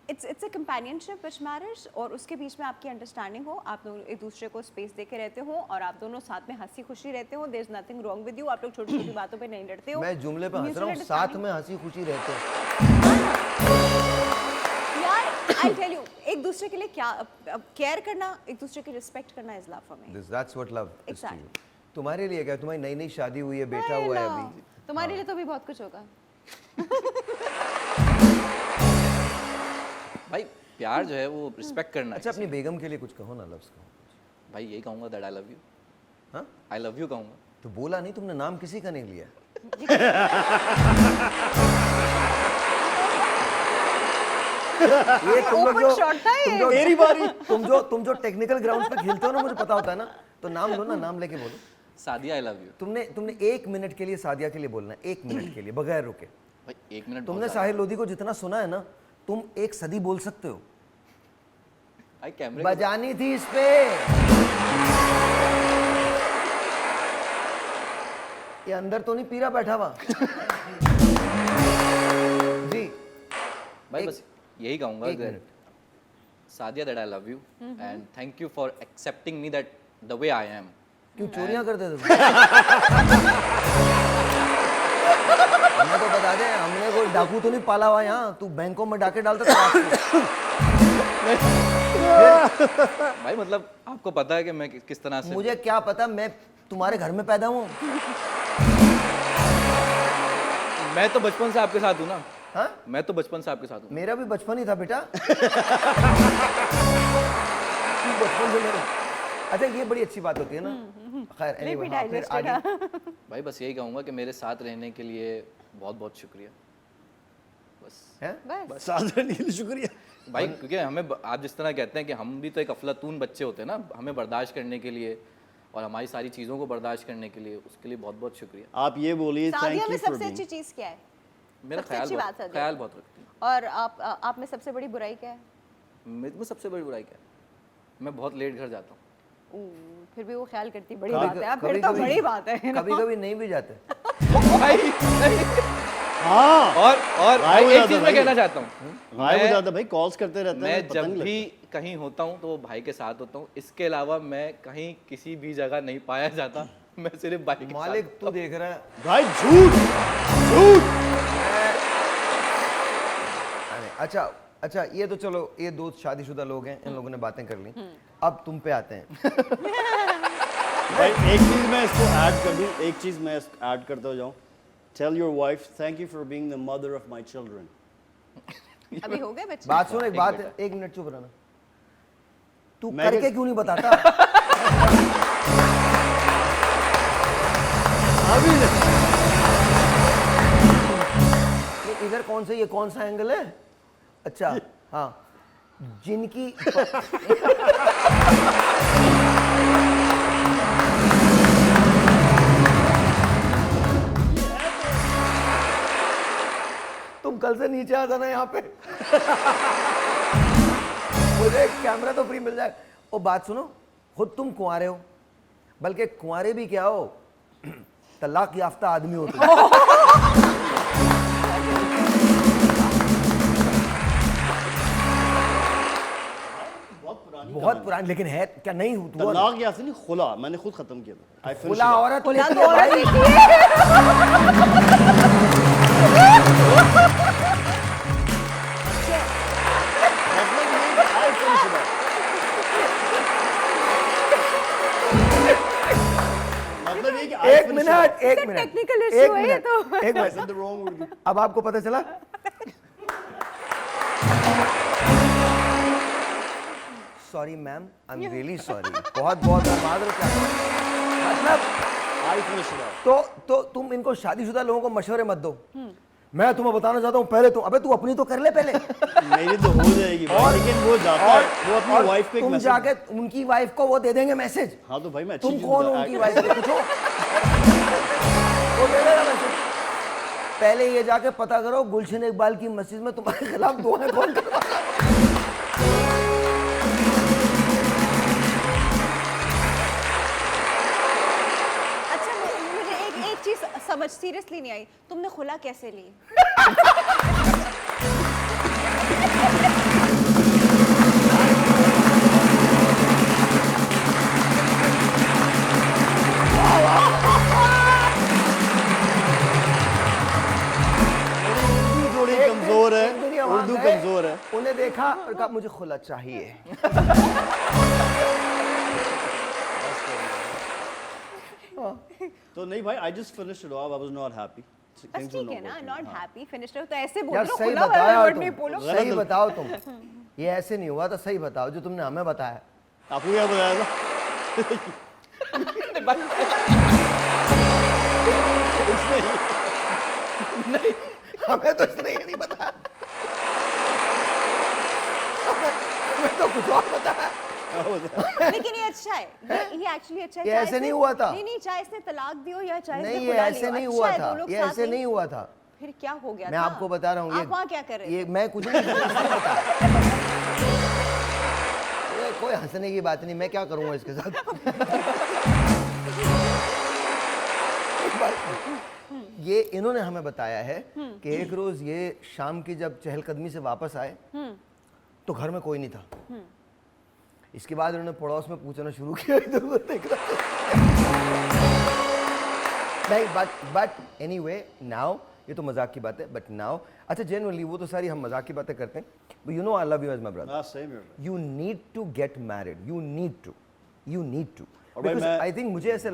D: it's a companionship which marriage, और उसके बीच में आपकी अंडरस्टैंडिंग हो, आप दोनों एक दूसरे को स्पेस दे के रहते हो और आप दोनों साथ में हंसी खुशी रहते हो, there is nothing wrong with you, आप लोग छोटी छोटी बातों पे नहीं लड़ते हो।
A: मैं जुमले पे हंस रहा हूँ,
D: Mutual
A: साथ
D: understanding-
A: में हंसी खुशी रहते हैं।
D: यार आई टेल यू, एक दूसरे के लिए क्या केयर करना, एक दूसरे की रिस्पेक्ट करना is love for me.
A: That's what love is to you.
D: Exactly.
A: तुम्हारे लिए क्या? तुम्हारी नई नई शादी हुई है, बेटा हुआ है अभी।
D: तुम्हारे लिए तो भी बहुत कुछ होगा।
C: भाई प्यार जो है वो रिस्पेक्ट करना
A: अच्छा
C: है।
A: अपनी बेगम के लिए कुछ कहो ना, लफ्ज़ कहो।
C: भाई यही कहूँगा दैट आई लव यू,
A: हाँ
C: आई लव यू कहूँगा।
A: तो बोला नहीं तुमने, नाम किसी का नहीं लिया। ये तुम लोग
D: Open shot था ये।
B: मेरी बारी।
A: तुम जो टेक्निकल ग्राउंड पे खेलते हो ना, मुझे पता होता है ना, तो नाम लो ना, नाम लेके बोलो।
C: सादिया आई लव यू।
A: तुमने 1 मिनट के लिए सादिया के लिए बोलना है, 1 मिनट के लिए बगैर रुके।
C: भाई 1 मिनट
A: तुमने साहिर लोधी को जितना सुना है ना, तुम 1 सदी बोल सकते हो।
C: भाई कैमरे
A: बजानी थी इस पे। ये अंदर तो नहीं पीरा बैठा हुआ। जी
C: भाई
A: एक-
C: बस यही कहूंगा
A: एक
C: कि
A: minute.
C: Sadia that I love you and thank you for accepting me that the way I am.
A: क्यों चोरियां करते थे? हमें तो बता दे, हमने कोई डाकू तो नहीं पाला हुआ यहाँ। तू बैंकों में डाके डालता था रात को।
C: भाई मतलब आपको पता है कि मैं किस तरह से
A: मुझे क्या पता, मैं तुम्हारे घर में पैदा हूँ।
C: मैं तो बचपन से आपके साथ हूँ ना।
A: हाँ,
C: मैं तो बचपन से आपके साथ हूँ।
A: मेरा भी बचपन ही था बेटा। तू बचपन से मेरे। अच्छा, ये बड़ी अच्छी बात होती है ना। खैर anyway, हाँ, फिर आगे।
C: भाई बस यही कहूंगा कि मेरे साथ रहने के लिए बहुत बहुत शुक्रिया। बस
A: हैं?
D: बस
B: साधारण नहीं, शुक्रिया।
C: भाई क्योंकि हमें आप जिस तरह कहते हैं कि हम भी तो एक अफलातून बच्चे होते हैं ना, हमें बर्दाश्त करने के लिए और हमारी सारी चीज़ों को बर्दाश्त करने के लिए, उसके लिए बहुत बहुत शुक्रिया।
B: आप ये बोलिए
D: सादिया
B: थैंक
D: में
B: यू फॉर
D: सबसे अच्छी
B: बीइंग।
D: चीज क्या है?
C: मेरा
D: सबसे अच्छी बात है
C: ख्याल बहुत रखती हूँ।
D: और आप में सबसे बड़ी बुराई क्या है?
C: मेरे में सबसे बड़ी बुराई क्या है? मैं बहुत लेट घर जाता हूँ।
D: फिर भी वो ख्याल करती, बड़ी
B: कभी-
D: बात है। फिर तो
A: कभी-कभी-
D: बड़ी बात है ना?
A: कभी-कभी नहीं भी जाते।
C: भाई
B: हाँ
C: और
B: गायब हो
C: एक
B: जाता
C: चीज़ मैं
B: भाई।
C: कहना चाहता हूँ,
B: गायब हो
C: मैं-
B: जाता भाई, कॉल्स करते रहते हैं,
C: मैं
B: पता नहीं
C: जब
B: लगता।
C: भी कहीं होता हूँ तो वो भाई के साथ होता हूँ। इसके अलावा मैं कहीं किसी भी जगह नहीं पाया जाता। मैं सिर्फ भाई के साथ
A: मालिक तू देख रहा है।
B: भाई झूठ झूठ।
A: अरे, अच्छा ये तो चलो, ये 2 शादीशुदा लोग हैं, इन लोगों ने बातें कर ली। अब तुम पे आते हैं।
B: भाई एक चीज मैं इसको ऐड कर दूं, एक चीज मैं ऐड करता जाऊं। Tell your wife thank you for being the mother of my children.
D: अभी हो गए बच्चे?
A: बात सुन, एक
C: एक
A: बात
C: मिनट।
A: है, 1 मिनट चुप रहना। तू
B: मैं
A: करके
B: क्या-
A: क्यों नहीं बताता? ये इधर कौन से, ये कौन सा एंगल है? अच्छा हाँ, जिनकी तुम कल से नीचे आ जाना यहाँ पे। मुझे एक कैमरा तो फ्री मिल जाए। ओ बात सुनो, खुद तुम कुंवारे हो, बल्कि कुंवारे भी क्या हो, तलाक याफ्ता आदमी हो तुम। बहुत पुरानी, लेकिन है क्या नहीं हुआ?
B: तलाक या फिर नहीं, खुला मैंने खुद खत्म किया था। I finished
A: खुला
B: it off.
A: औरत
D: खुला
A: लेती
D: तो
A: है
D: औरत
A: भाई।
D: लेती है।
B: मतलब ये कि I finished it off. मतलब ये कि I
A: एक
B: finished it
A: मिनट,
B: off.
A: एक मिनट,
D: technical
A: एक
D: issue है ये
A: मिनट,
D: तो।
A: एक
B: I
A: minute.
B: said the wrong word.
A: अब आपको पता चला? Sorry ma'am, I am really sorry. बहुत बहुत मादर क्या मतलब।
B: I finished it off.
A: तो तुम इनको शादीशुदा लोगों को मशवरे मत दो। मैं तुम्हें बताना चाहता हूँ, पहले तुम, अबे तू अपनी तो कर ले पहले।
B: मेरी तो हो जाएगी भाई, लेकिन वो जाता है, वो अपनी वाइफ को एक
A: तुम
B: मैसेज।
A: जाके उनकी वाइफ को वो दे देंगे मैसेज।
B: हाँ तो भाई मैं अच्छी
A: तुम
B: चीज़
A: कौन हो
B: बता-
A: उनकी वाइफ को पूछो। वो दे देगा मैसेज। पहले ये जाके पता करो गुलशन इकबाल की मस्जिद में तुम्हारे खिलाफ दुआएं कौन करवा रहा है।
D: अच्छा मुझे एक चीज समझ सीरियसली नहीं आई, तुमने खुला कैसे ली?
B: उर्दू थोड़ी
A: एक
B: कमजोर
A: दिन-
B: है,
A: एक दिन ये वहाँ
B: उर्दू
A: गए,
B: कमजोर है।
A: उन्हें देखा और कहा मुझे खुला चाहिए।
B: तो नहीं भाई, I just finished it off. I was not happy.
D: बस
B: Things were
D: ठीक है
B: not
D: ना,
B: working.
D: नॉट
B: हाँ।
D: हैप्पी फिनिश्ड तो ऐसे बोल
A: यार
D: लो,
A: सही
D: खुला वाला
A: बताया
D: वर्ड नहीं
A: तुम,
D: बोलो।
A: सही बताओ तुम। ये ऐसे नहीं हुआ, तो सही बताओ जो तुमने हमें बताया।
B: आपको क्या बताया था?
A: हमें तो इसने ये नहीं बताया। हमें तो कुछ और बताया।
D: लेकिन ये अच्छा है, ये एक्चुअली अच्छा है।
A: ये
D: चाहे
A: ऐसे नहीं
D: इसने-
A: हुआ था।
D: नहीं चाहे इसने तलाक दियो या चाहे
A: नहीं,
D: इसने
A: ये
D: खुला
A: ऐसे
D: लियो,
A: नहीं
D: अच्छा
A: हुआ
D: है,
A: था,
D: दो लोग
A: ये
D: साथ
A: ऐसे नहीं हुआ था।
D: फिर क्या हो गया
A: मैं
D: था?
A: आपको बता रहा हूँ
D: आप वहाँ क्या कर रहे
A: ये मैं कुछ नहीं कर रहा, इसने बताया। ये कोई हंसने की बात नहीं, मैं क्या करूँगा इसके साथ। ये इन्होंने हमें बताया है कि एक रोज ये शाम की जब चहलकदमी से वापस आए तो घर में कोई नहीं था। इसके बाद उन्होंने पड़ोस में पूछना शुरू किया, इधर उधर देख रहा था। नहीं, बट एनीवे नाउ, ये तो मजाक की बात है, बट नाउ अच्छा जेन्युइनली वो तो सारी हम मजाक की बातें करते हैं, but you know I love you as my brother.
B: हाँ सही में।
A: You need to get married, you need to
B: और भाई मैं-
A: आई थिंक मुझे ऐसे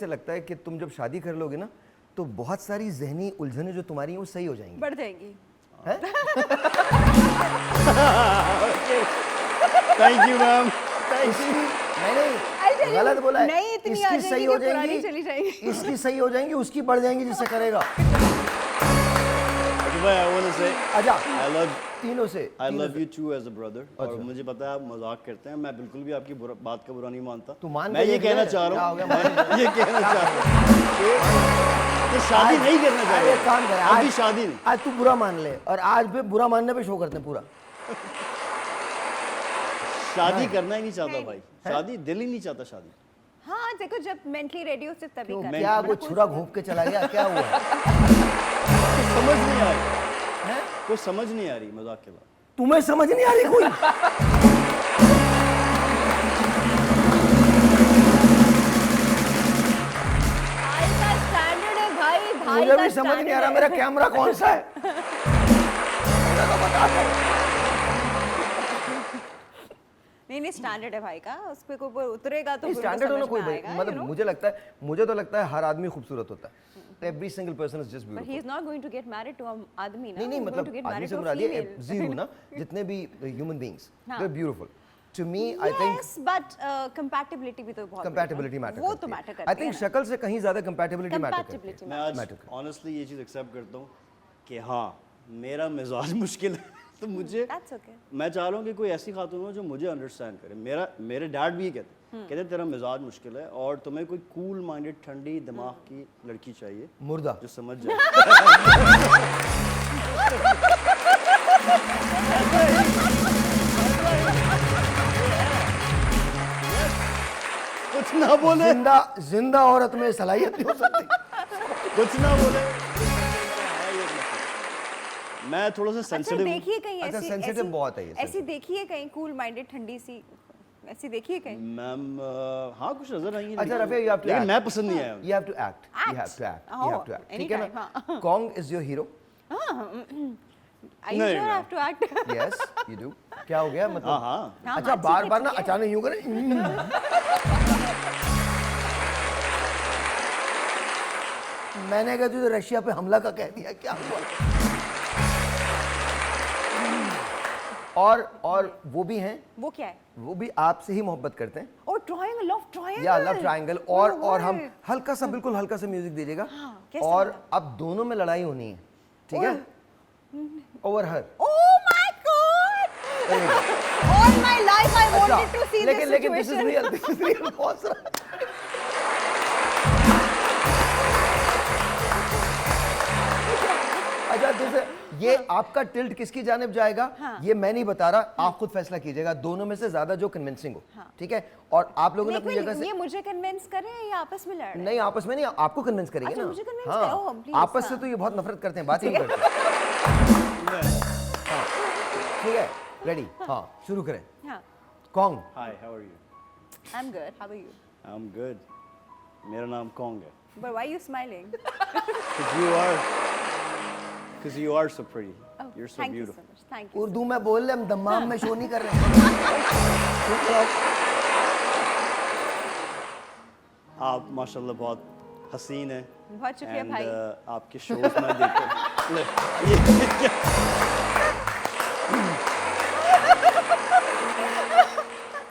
A: लगता है कि तुम जब शादी कर लोगे ना तो बहुत सारी जहनी उलझने जो तुम्हारी हैं वो सही हो जाएंगी।
D: बढ़ जाएंगी।
A: हैं?
B: Thank you ma'am.
D: I'll tell
A: नहीं
D: you,
A: गलत बोला है।
D: नहीं इतनी आ
A: इसकी
D: जाएगी
A: सही
D: कि
A: हो
D: पुरानी
A: जाएंगी,
D: चली जाएगी।
A: इसकी सही हो जाएंगी, उसकी बढ़ जाएंगी जिससे करेगा।
B: भाई आई वांट टू से
A: अच्छा
B: आई लव
A: तीनों से
B: you too as a brother. और मुझे पता है आप मजाक करते हैं, मैं बिल्कुल भी आपकी बात का बुरा नहीं मानता।
A: तू मान
B: मैं
A: के
B: ये
A: देख
B: कहना
A: ले,
B: चाह
A: क्या
B: रहा
A: हो गया,
B: हूँ, मैं ये कहना चाह रहा हूँ कि शादी नहीं करना
A: आज
B: चाहिए।
A: एक काम कर,
B: अभी शादी नहीं।
A: आज तू बुरा मान ले और आज पे बुरा मानने पे शो करते हैं पूरा।
B: शादी करना ही नहीं चाहता भाई, शादी दिल ही नहीं चाहता शादी।
D: हाँ देखो जब मेंटली रेडी हो सिर्फ तभी
A: क्यों,
D: करना
A: क्या
D: है।
A: वो छुरा घूप के चला गया, क्या हुआ?
B: समझ नहीं आ रही,
A: हैं?
B: कोई समझ नहीं आ रही मजाक के बाद।
A: तुम्हें समझ नहीं आ रही कोई?
D: भाई का स्टैंडर्ड है भाई, भाई
A: मुझे
D: का
A: भी समझ नहीं आ रहा
D: standard
A: मेरा
D: है।
A: कैमरा कौन सा है।
D: नहीं स्टैंडर्ड है भाई का, उस पे कोई उतरेगा तो फिर
A: स्टैंडर्ड
D: तो
A: होना
D: समझ
A: कोई
D: में
A: भाई,
D: आएगा, you
A: मतलब
D: know?
A: मुझे तो लगता है हर आदमी खूबसूरत होता है। Every single person is just
D: But he
A: beautiful.
D: is not going to get married to a आदमी ना,
A: नहीं
D: he's going to
A: मतलब
D: get
A: आदमी
D: married
A: से
D: to a
A: मुराद ये
D: female.
A: जीरो ना, जितने भी ह्यूमन बीइंग्स
D: हाँ।
A: They are beautiful to me. I think
D: Yes, but compatibility भी तो बहुत
A: कंपैटिबिलिटी मैटर
D: वो तो मैटर करती है।
A: आई थिंक शक्ल से कहीं ज्यादा कंपैटिबिलिटी मैटर करती है।
D: Compatibility
B: मैं आज
A: Matter करता
B: ऑनेस्टली ये चीज़ एक्सेप्ट करता हूँ कि हाँ मेरा मिजाज मुश्किल है तो मुझे
D: That's okay.
B: मैं चाह रहा हूँ कि कोई ऐसी खातून हो जो मुझे अंडरस्टैंड करे। मेरे डैड भी ये कहते तेरा मिजाज मुश्किल है और तुम्हें कोई कूल माइंडेड ठंडी दिमाग की लड़की चाहिए
A: मुर्दा
B: जो समझ जाए। कुछ ना बोले,
A: जिंदा औरत में सलाहियत नहीं हो सकती।
B: कुछ ना बोले। मैं थोड़ा सा
D: अच्छा
B: सेंसिटिव हूँ।
D: देखिए कहीं
A: अच्छा,
D: ऐसी
A: sensitive
D: ऐसी-
A: बहुत है ये,
D: ऐसी देखिए कहीं कूल माइंडेड ठंडी सी, ऐसी देखिए कहीं।
B: मैम हाँ कुछ नजर आई है,
A: अच्छा,
B: लेकिन-
A: रफी, you have to
B: लेकिन
A: act.
B: मैं पसंद नहीं आया।
A: You have to act. You
D: Act?
A: have to act.
D: Oh,
A: You have to act. ठीक है
D: anytime,
A: ना?
D: हाँ.
A: Kong is your hero.
D: Are you
B: नहीं,
D: sure I
B: नहीं।
D: have to act?
A: Yes, you do. क्या हो गया
B: हाँ
A: मतलब?
B: हाँ
D: हाँ,
A: अच्छा
D: हाँ,
A: बार
D: ठीक
A: बार
D: है,
A: ना
D: ठीक है।
A: अचानक यूं करें। मैंने कहा तुझे रशिया पे हमला का कह दिया, क्या हुआ? और वो भी हैं,
D: वो क्या है?
A: वो भी आपसे ही मोहब्बत करते हैं।
D: और ट्रायंगल, लव ट्रायंगल।
A: या लव ट्रायंगल और हम हल्का सा बिल्कुल हल्का सा म्यूजिक दीजिएगा
D: कैसा
A: और
D: वाला?
A: अब दोनों में लड़ाई होनी है, ठीक है? Over her.
D: Oh my God! All my life I wanted to see this
A: लेकिन this is
D: situation.
A: Real, this is real बहुत सारा। अच्छा जैसे ये आपका टिल्ट किसकी जानिब जाएगा ये मैं नहीं बता रहा, आप खुद फैसला कीजिएगा, दोनों में से ज्यादा जो कन्विंसिंग हो, ठीक है? और आप लोगों ने अपनी जगह से
D: ये मुझे कन्विंस कर रहे हैं या आपस में लड़ रहे हैं?
A: नहीं आपस में नहीं, आपको कन्विंस करेंगे
D: अच्छा,
A: ना।
D: मुझे convince
A: हाँ,
D: करो, please,
A: आपस से
D: हाँ।
A: तो ये बहुत नफरत करते हैं, बात ही नहीं करते। हाँ, ठीक है, रेडी? हाँ, शुरू करें।
D: हाँ,
A: Kong,
B: hi how are you?
D: I'm good. How are you?
B: I am good. मेरा नाम कॉन्ग है।
D: But why are you smiling?
B: Because you are so pretty.
D: Oh,
B: You're so
D: thank you
B: beautiful.
D: so much. Thank you.
A: Urdu में बोल ले, हम दमाम में शो नहीं कर रहे हैं।
B: आप माशाल्लाह बहुत हसीन हैं।
D: बहुत शुक्रिया
B: And,
D: भाई।
B: आपके शोज में देखकर ले, ये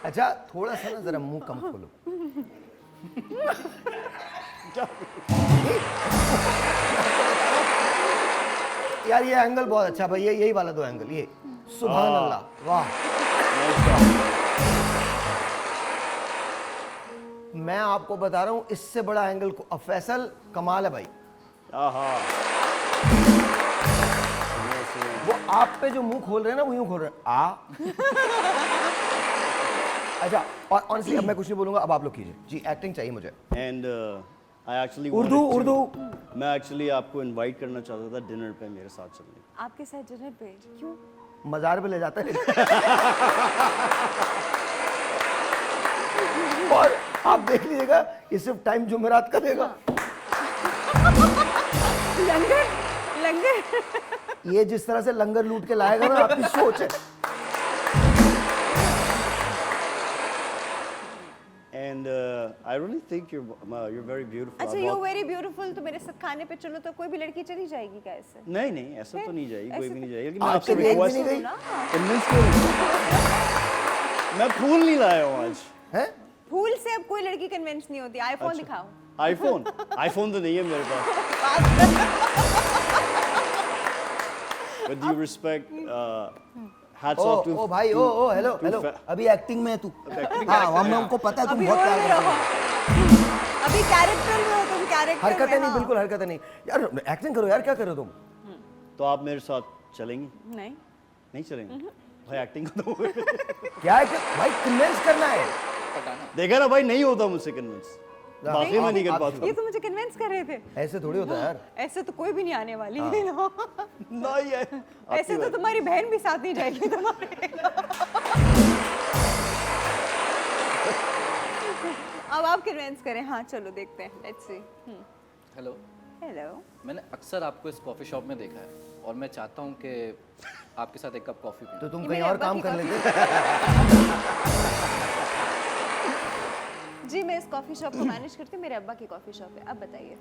A: अच्छा थोड़ा सा ना जरा मुंह कम खोलो। यार ये एंगल बहुत अच्छा भाई, ये यही वाला दो एंगल, ये सुभान अल्लाह, वाह। मैं आपको बता रहा हूँ इससे बड़ा एंगल को, अब फैसल कमाल है भाई।
B: आहा
A: वो आप पे जो मुंह खोल रहे हैं ना वो यूं खोल रहे हैं आ अच्छा और ऑनेस्टली अब मैं कुछ नहीं बोलूंगा अब आप लोग कीजिए जी एक्टिंग चाहिए मुझे
B: एंड आई एक्चुअली
A: उर्दू
B: मैं एक्चुअली आपको इनवाइट करना चाहता था डिनर पे मेरे साथ चलने।
D: आपके साथ डिनर पे क्यों?
A: मजार पे ले जाता है और आप देख लीजिएगा ये सिर्फ टाइम जुमेरात का देगा
D: लंगर लंगर
A: ये जिस तरह से लंगर लूट के लाएगा ना आपकी सोच है
B: and I really think you're very beautiful।
D: अच्छा यू वेरी ब्यूटीफुल, तो मेरे साथ खाने पे चलो तो कोई भी लड़की चली जाएगी क्या ऐसे?
B: नहीं नहीं ऐसा तो नहीं जाएगी, कोई
D: ऐसे
B: भी
D: तो-
B: नहीं जाएगी, लेकिन मैं
A: आपसे
B: आपसे
A: देख भी
B: रिक्वेस्ट
A: नहीं गई
D: ना
B: कन्विंस मैं फूल नहीं लाया हूँ आज।
A: हैं
D: फूल से अब कोई लड़की कन्विंस नहीं होती। आईफोन दिखाओ।
B: आईफोन तो नहीं है मेरे पास। With due respect, hats off to
A: ओ भाई ओ हेलो हेलो अभी एक्टिंग में है तू हाँ हमको पता है तुम
D: अभी
A: बहुत
D: रोल
A: प्यार
D: में
A: करते
D: रहो।
A: हो
D: अभी कैरेक्टर में हो तुम, कैरेक्टर में।
A: हरकतें नहीं
D: हाँ।
A: बिल्कुल हरकतें नहीं यार एक्टिंग करो यार क्या कर रहे हो तुम
B: तो आप मेरे साथ चलेंगे?
D: नहीं
B: नहीं चलेंगे भाई, एक्टिंग कर दो।
A: क्या है कि भाई कन्विंस करना है
B: देखा ना भाई, नहीं होता मुझसे कन्विंस, बाकी मैं नहीं कर पाता।
D: ये तो मुझे कन्विंस कर रहे थे।
A: ऐसे थोड़ी होता है यार
D: ऐसे तो कोई भी नहीं आने वाली
A: हाँ।
D: है ना।
B: नहीं है
D: ऐसे तो तुम्हारी बहन भी साथ नहीं जाएगी तुम्हारे। अब आप कन्विंस करें। हाँ चलो देखते हैं, लेट्स सी।
C: Hello,
D: hello.
C: मैंने अक्सर आपको इस कॉफ़ी शॉप में देखा है और मैं चाहता हूँ कि आपके साथ एक कप कॉफ़ी पीऊँ।
A: तो तुम
D: ये
A: कहीं
D: मेरे
A: और
D: अब्बा
A: काम
D: की
A: कर
D: कॉफी।
A: लेते
D: जी मैं इस कॉफी शॉप को मैनेज करती हूँ, मेरे अब्बा की कॉफी शॉप है। अब बताइए।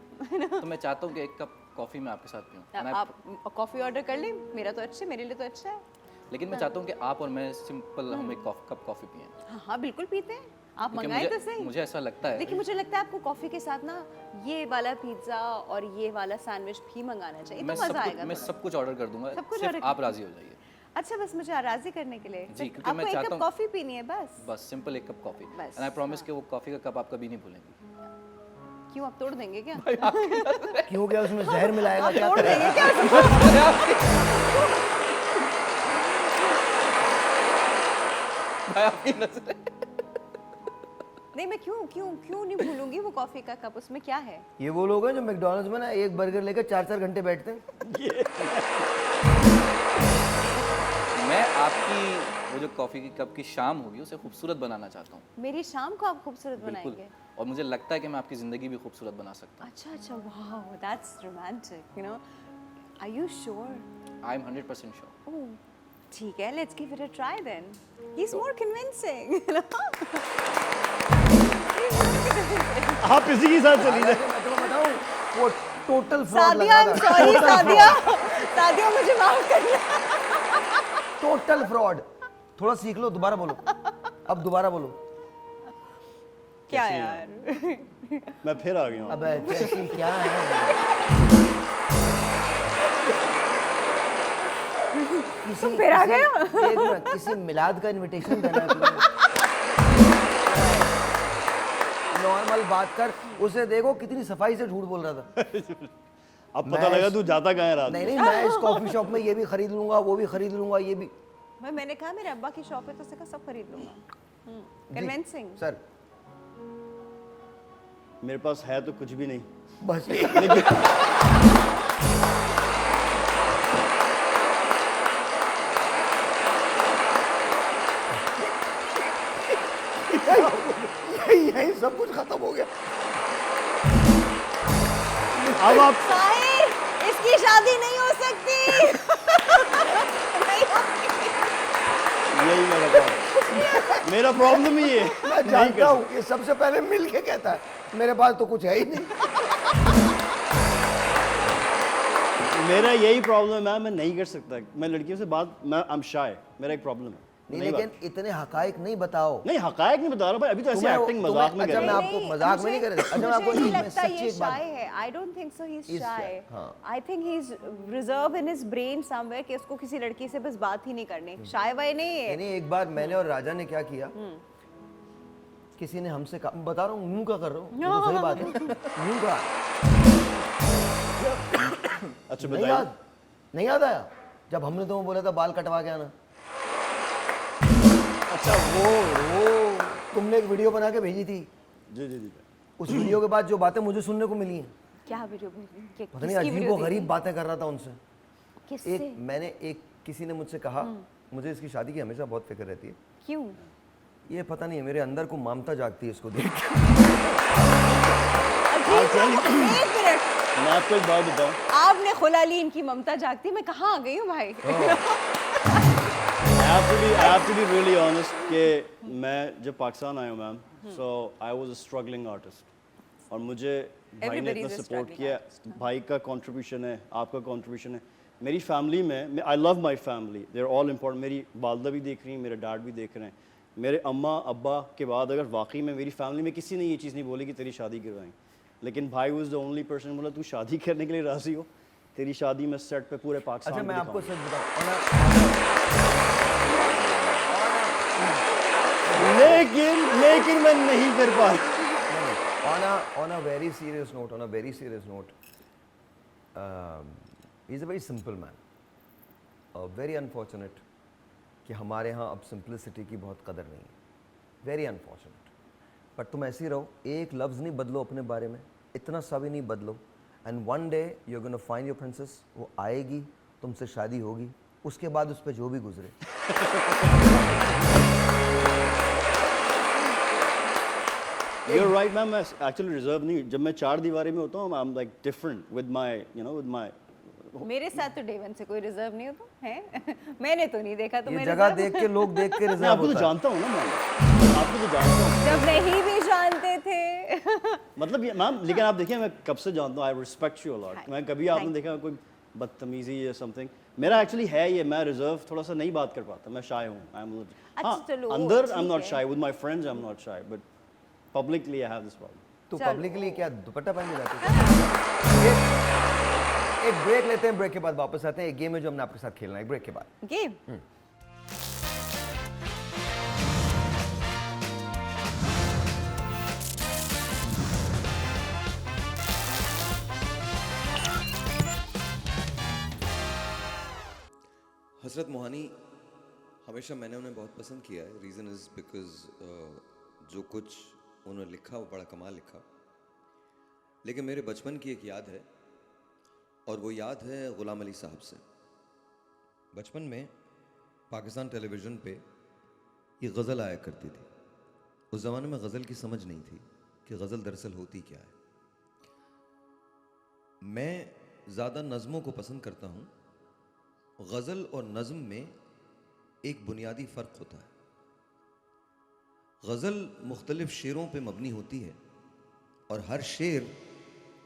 C: तो मैं चाहता हूँ कि एक कप कॉफ़ी मैं आपके साथ पीऊँ। And I-
D: आप कॉफी ऑर्डर कर लें, मेरा तो अच्छा है, मेरे लिए तो अच्छा है।
C: लेकिन मैं चाहता हूँ कि आप और मैं सिंपल हम एक कप कॉफ़ी पिएं।
D: हाँ हाँ बिल्कुल पीते हैं, आप
C: क्योंकि
D: मंगाए तो
C: मुझे
D: सही।
C: मुझे ऐसा लगता है
D: देखिए मुझे लगता है आपको कॉफी के साथ ना ये वाला पिज्जा और ये वाला सैंडविच भी मंगाना चाहिए,
C: मैं
D: तो मजा आएगा
C: मैं
D: थोड़ा।
C: सब कुछ ऑर्डर कर दूंगा,
D: सब कुछ
C: सिर्फ
D: order
C: आप राजी हो जाइए।
D: अच्छा बस मुझे राजी करने के लिए
C: जी, क्योंकि
D: आपको
C: मैं
D: एक
C: चाहता
D: कप
C: हूँ-
D: कॉफी पीनी है बस।
C: बस सिंपल एक कप कॉफ़ी
D: बस,
C: एंड आई प्रॉमिस कि वो कॉफ़ी का कप आप कभी नहीं भूलेंगे।
D: क्यों आप तोड़ देंगे क्या?
A: क्यों क्या उसमें जहर मिलाएगा
D: आप
A: क्या
D: तोड़
A: करेगा?
D: देंगे क्या?
C: भाई आपकी नजर
D: नहीं मैं क्यों क्यों क्यों नहीं भूलूंगी वो कॉफी का कप, उसमें क्या है?
A: ये वो लोग हैं जो मैकडॉनल्ड्स में ना एक बर्गर लेकर 4-4 घंटे बैठते हैं
C: मैं आपकी वो जो कॉफ़ी की कप की शाम होगी उसे खूबसूरत बनाना चाहता हूँ।
D: मेरी शाम को आप खूबसूरत
C: बिल्कुल,
D: बनाएंगे।
C: और मुझे लगता है कि मैं आपकी ज़िंदगी भी खूबसूरत बना सकता
D: अच्छा अच्छा, wow that's romantic, you know. Are you sure?
C: हूँ। I am 100% sure.
D: ओह ठीक है, let's give it a try then. He is more convincing, you know.
B: आप इसी के साथ चली जाए।
A: मैं तुम्हें बताऊं वो टोटल फ्रॉड
D: सादिया,
A: लगा
D: आई एम
A: था
D: सॉरी सादिया। सादिया मुझे माफ करना।
A: टोटल फ्रॉड थोड़ा सीख लो दोबारा बोलो अब दोबारा बोलो
D: क्या यार?
B: मैं फिर आ गया हूँ।
A: अबे जैसी क्या है किसी
D: फिर आ गया?
A: एक मिनट, किसी मिलाद का इनविटेशन देना है नॉर्मल बात कर उसे देखो कितनी सफाई से झूठ बोल रहा था
B: अब पता लगा तू जाता कहाँ है रात
A: नहीं
B: में।
A: नहीं मैं इस कॉफी शॉप में ये भी खरीद लूंगा वो भी खरीद लूंगा ये भी
D: मैंने कहा मेरे अब्बा की शॉप है तो उसने कहा सब खरीद लूंगा। कन्विंसिंग।
A: सर
B: मेरे पास है तो कुछ भी नहीं।
A: बस यही सब कुछ खत्म हो गया
B: अब आप
D: साहिर, इसकी शादी नहीं हो सकती। नहीं होगी।
B: यही मेरा प्रॉब्लम ही है।
A: मैं जानता हूँ ये सबसे पहले मिल के कहता है मेरे पास तो कुछ है ही नहीं
B: मेरा यही प्रॉब्लम है, मैं नहीं कर सकता। मैं लड़कियों से बात, मैं आई एम शाय, मेरा एक प्रॉब्लम है।
A: नहीं
B: नहीं
A: लेकिन
B: बात-
A: इतने हकाइक नहीं बताओ
B: नहीं हकायक नहीं बता रहा भाई, अभी तो ऐसे
A: तुम्हें-
B: एक्टिंग
A: तुम्हें-
B: मजाक में
A: अच्छा,
B: कर
A: मैं
B: रहा हूँ।
A: आपको मजाक में नहीं कर रहा। अच्छा, मैं आपको
D: मुझे नहीं
A: मैं
D: लगता
A: सच्ची
D: ये
A: एक बात-
D: शाय है। I don't think so he is
A: He's
D: shy.
A: shy, हाँ।
D: I think he is reserve in his brain somewhere कि उसको किसी लड़की से बस बात ही नहीं करनी। शाय वाय नहीं है।
A: नहीं एक बार मैंने और राजा ने क्या किया किसी ने हमसे कहा, बता रहा हूँ यूं का कर रहा हूँ ये तो सही बात है यूं का
B: अच्छा
A: नहीं
B: बताइए।
A: याद, नहीं याद आया जब हमने तुम्हें बोला था बाल कटवा के आना?
B: अच्छा वो
A: तुमने एक वीडियो बना के भेजी थी,
B: जी जी जी।
A: उस वीडियो के बाद जो बातें मुझे सुनने को मिली हैं,
D: क्या वीडियो भेजी?
A: पता नहीं,
D: किसकी
A: अजीब
D: वीडियो
A: व गरीब बातें कर रहा था उनसे।
D: किससे?
A: किसी ने मुझसे कहा, मुझे इसकी शादी की हमेशा बहुत फिक्र रहती है,
D: क्यों?
A: ये पता नहीं है, मेरे अंदर को ममता जागती है इसको देख के।
D: एक मिनट,
B: मैं आपको एक बात बताऊं,
D: आपने खुला ली इनकी ममता जागती, मैं कहाँ आ गई हूँ भाई?
B: I have to be really honest कि मैं जब पाकिस्तान आया हूँ ma'am, so I was a struggling artist और मुझे भाई ने
D: Everybody
B: इतना
D: is a
B: सपोर्ट
D: struggling
B: किया, भाई का कंट्रीब्यूशन है, आपका कंट्रीब्यूशन है, मेरी फैमिली में I love my family, they are all important, मेरी वालदा भी देख रही हैं, मेरे डैड भी देख रहे हैं, मेरे अम्मा अब्बा के बाद अगर वाकई में मेरी फैमिली में किसी ने ये चीज़ नहीं बोली कि तेरी शादी करवाएं, लेकिन भाई वाज द ओनली पर्सन बोला तू शादी करने के लिए राज़ी हो, तेरी शादी में सेट पे पूरे पाकिस्तान
A: अच्छा
B: में
A: मैं आपको
B: दिखाऊंगा।
A: सच बताऊं,
B: लेकिन मैं नहीं कर पाया।
A: on a very serious note, he's a very simple man, very unfortunate कि हमारे यहाँ अब सिंपलिसिटी की बहुत कदर नहीं है, वेरी अनफॉर्चुनेट। बट तुम ऐसे ही रहो, एक लफ्ज़ नहीं बदलो अपने बारे में, इतना सा भी नहीं बदलो, and one day you are gonna find your princess, वो आएगी, तुमसे शादी होगी, उसके बाद उस पर जो भी गुजरे।
B: You're right, मैम, मैं एक्चुअली रिजर्व नहीं, जब मैं चार दीवारी में होता हूँ, I am like different with my with my
D: मेरे साथ तो डेवन से कोई रिजर्व नहीं होता है। मैंने तो नहीं देखा
A: ये
D: तुम्हें
A: जगह
D: reserve।
A: देख के लोग देख के
B: मैं
A: रिजर्व
B: आपको तो
A: होता है।
B: जानता हूँ ना मैम, आपको तो जानता हूँ,
D: जब नहीं भी जानते थे।
B: मतलब ये मैम, लेकिन आप देखिए मैं कब से जानता हूँ, I respect you a lot,
D: Thank
B: मैं
D: you.
B: कभी आपने
D: Thank
B: देखा कोई बदतमीजी या समथिंग, मेरा एक्चुअली है ये, मैं रिजर्व थोड़ा सा नहीं बात कर पाता, मैं शाय हूँ, आई एम
D: अच्छा, चलो,
B: अंदर आई एम
D: ठीक
B: नॉट
D: है।
B: Shy, with my friends I am not shy, but publicly I have this problem.
A: तू
D: चलो।
A: पब्लिकली क्या दुपट्टा पहन के जाती है? एक ब्रेक लेते हैं, ब्रेक के बाद वापस आते हैं, एक गेम है जो हमने आपके साथ खेलना है, एक ब्रेक के बाद।
D: गेम।
E: हसरत मोहानी हमेशा मैंने उन्हें बहुत पसंद किया है। रीज़न इज़ बिकॉज जो कुछ उन्होंने लिखा वो बड़ा कमाल लिखा। लेकिन मेरे बचपन की एक याद है, और वो याद है ग़ुलाम अली साहब से। बचपन में पाकिस्तान टेलीविज़न पे ये गज़ल आया करती थी। उस ज़माने में गज़ल की समझ नहीं थी कि गज़ल दरअसल होती क्या है। मैं ज़्यादा नज़मों को पसंद करता हूँ। गज़ल और नज़म में एक बुनियादी फ़र्क होता है। गज़ल मुख्तलिफ़ शेरों पे मबनी होती है और हर शेर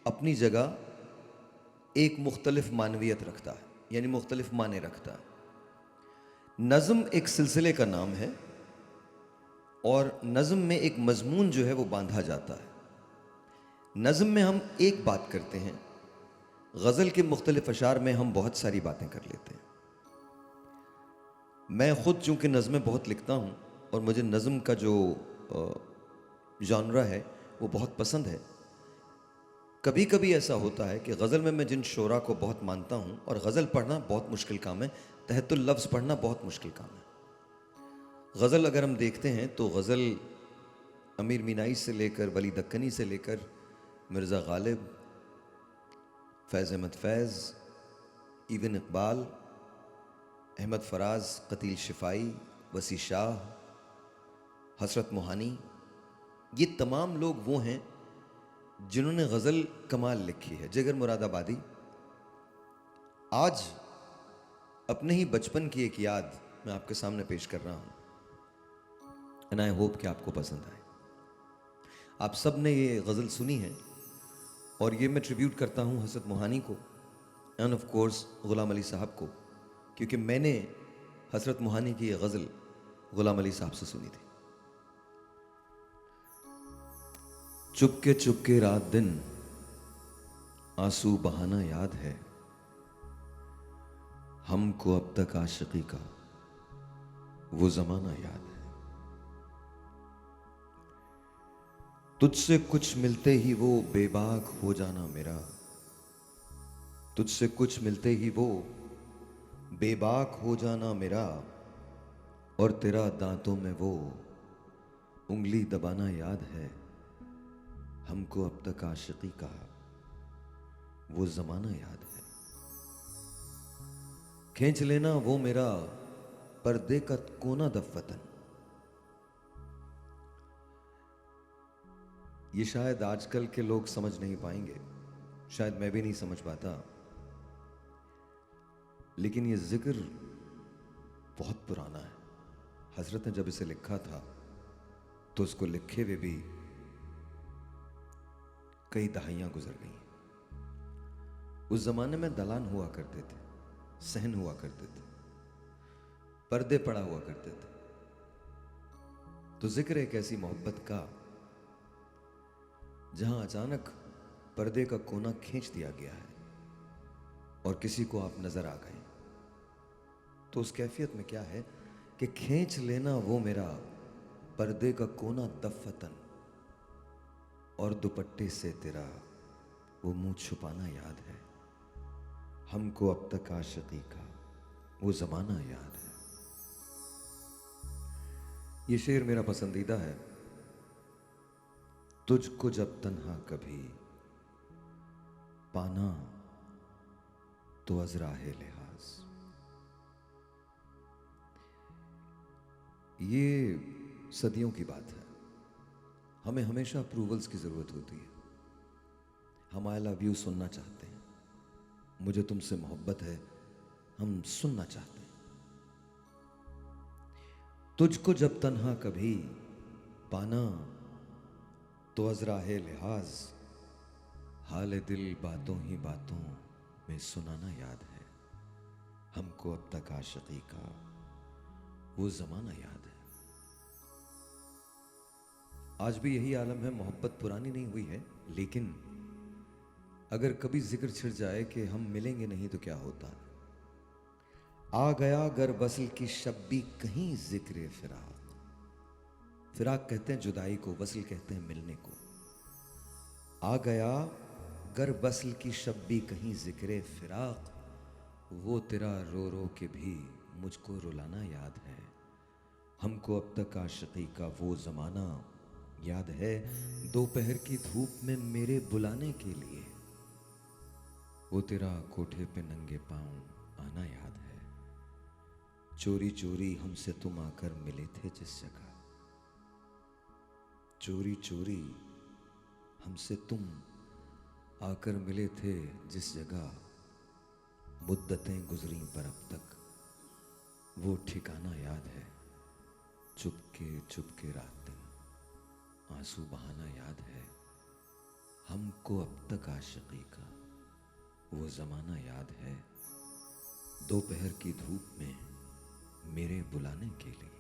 E: अपनी जगह एक मुख्तलिफ़ मानवियत रखता है, यानी मुख्तलिफ़ माने रखता है। नज़म एक सिलसिले का नाम है और नज़म में एक मज़मून जो है वो बांधा जाता है। नज़म में हम एक बात करते हैं, गज़ल के मुख्तलिफ़ अशार में हम बहुत सारी बातें कर लेते हैं। मैं ख़ुद चूँकि नज़में बहुत लिखता हूँ और मुझे नज़म का जो जॉनरा है वो बहुत पसंद है, कभी कभी ऐसा होता है कि गज़ल में मैं जिन शोरा को बहुत मानता हूँ, और गज़ल पढ़ना बहुत मुश्किल काम है, तहतुल लफ्ज़ पढ़ना बहुत मुश्किल काम है। गज़ल अगर हम देखते हैं तो गज़ल अमीर मीनाई से लेकर वली दक्कनी से लेकर मिर्ज़ा गालिब, फैज़ अहमद फैज़, इब्न इकबाल, अहमद फराज, कतील शिफाई, वसी शाह, हसरत मोहानी, ये तमाम लोग वो हैं जिन्होंने गज़ल कमाल लिखी है। जिगर मुरादाबादी आज अपने ही बचपन की एक याद मैं आपके सामने पेश कर रहा हूँ, एंड आई होप कि आपको पसंद आए। आप सब ने ये गज़ल सुनी है और ये मैं ट्रिब्यूट करता हूँ हसरत मोहानी को end of course Ghulam Ali साहब को, क्योंकि मैंने हसरत मोहानी की ये गज़ल ग़ुलाम अली साहब से सुनी थी। चुपके रात दिन आंसू बहाना याद है, हमको अब तक आशिकी का वो ज़माना याद है। तुझसे कुछ मिलते ही वो बेबाक हो जाना मेरा, तुझसे कुछ मिलते ही वो बेबाक हो जाना मेरा, और तेरा दांतों में वो उंगली दबाना याद है। हमको अब तक आशिकी का वो जमाना याद है। खींच लेना वो मेरा पर्दे का कोना दफवतन। ये शायद आजकल के लोग समझ नहीं पाएंगे, शायद मैं भी नहीं समझ पाता, लेकिन ये जिक्र बहुत पुराना है। हजरत ने जब इसे लिखा था तो उसको लिखे हुए भी कई दहाइयां गुजर गई। उस जमाने में दलान हुआ करते थे, सहन हुआ करते थे, पर्दे पड़ा हुआ करते थे। तो जिक्र एक ऐसी मोहब्बत का जहां अचानक पर्दे का कोना खींच दिया गया है और किसी को आप नजर आ गए। तो उस कैफियत में क्या है कि खींच लेना वो मेरा पर्दे का कोना दफतन, और दुपट्टे से तेरा वो मुंह छुपाना याद है। हमको अब तक आशिकी का वो जमाना याद है। ये शेर मेरा पसंदीदा है। तुझको जब तन्हा कभी पाना तो अजराहे लिहाज। ये सदियों की बात है। हमें हमेशा अप्रूवल्स की जरूरत होती है। हम आई लव यू सुनना चाहते हैं, मुझे तुमसे मोहब्बत है हम सुनना चाहते हैं। तुझको जब तन्हा कभी पाना तो अजराहे लिहाज, हाल दिल बातों ही बातों में सुनाना याद है। हमको अब तक आशिकी का वो जमाना याद है। आज भी यही आलम है, मोहब्बत पुरानी नहीं हुई है, लेकिन अगर कभी जिक्र छिड़ जाए कि हम मिलेंगे नहीं तो क्या होता। आ गया गर वसल की शब्बी कहीं जिक्र फिराक। फिराक कहते हैं जुदाई को, वसल कहते हैं मिलने को। आ गया गर वसल की शब्बी कहीं जिक्र फिराक, वो तेरा रो रो के भी मुझको रुलाना याद है। हमको अब तक आशिकी का वो जमाना याद है। दोपहर की धूप में मेरे बुलाने के लिए वो तेरा कोठे पे नंगे पांव आना याद है। चोरी चोरी हमसे तुम आकर मिले थे जिस जगह, चोरी चोरी हमसे तुम आकर मिले थे जिस जगह। मुद्दतें गुजरी पर अब तक वो ठिकाना याद है। चुपके रात दिन आंसू बहाना याद है। हमको अब तक आशिकी का वो जमाना याद है। दोपहर की धूप में मेरे बुलाने के लिए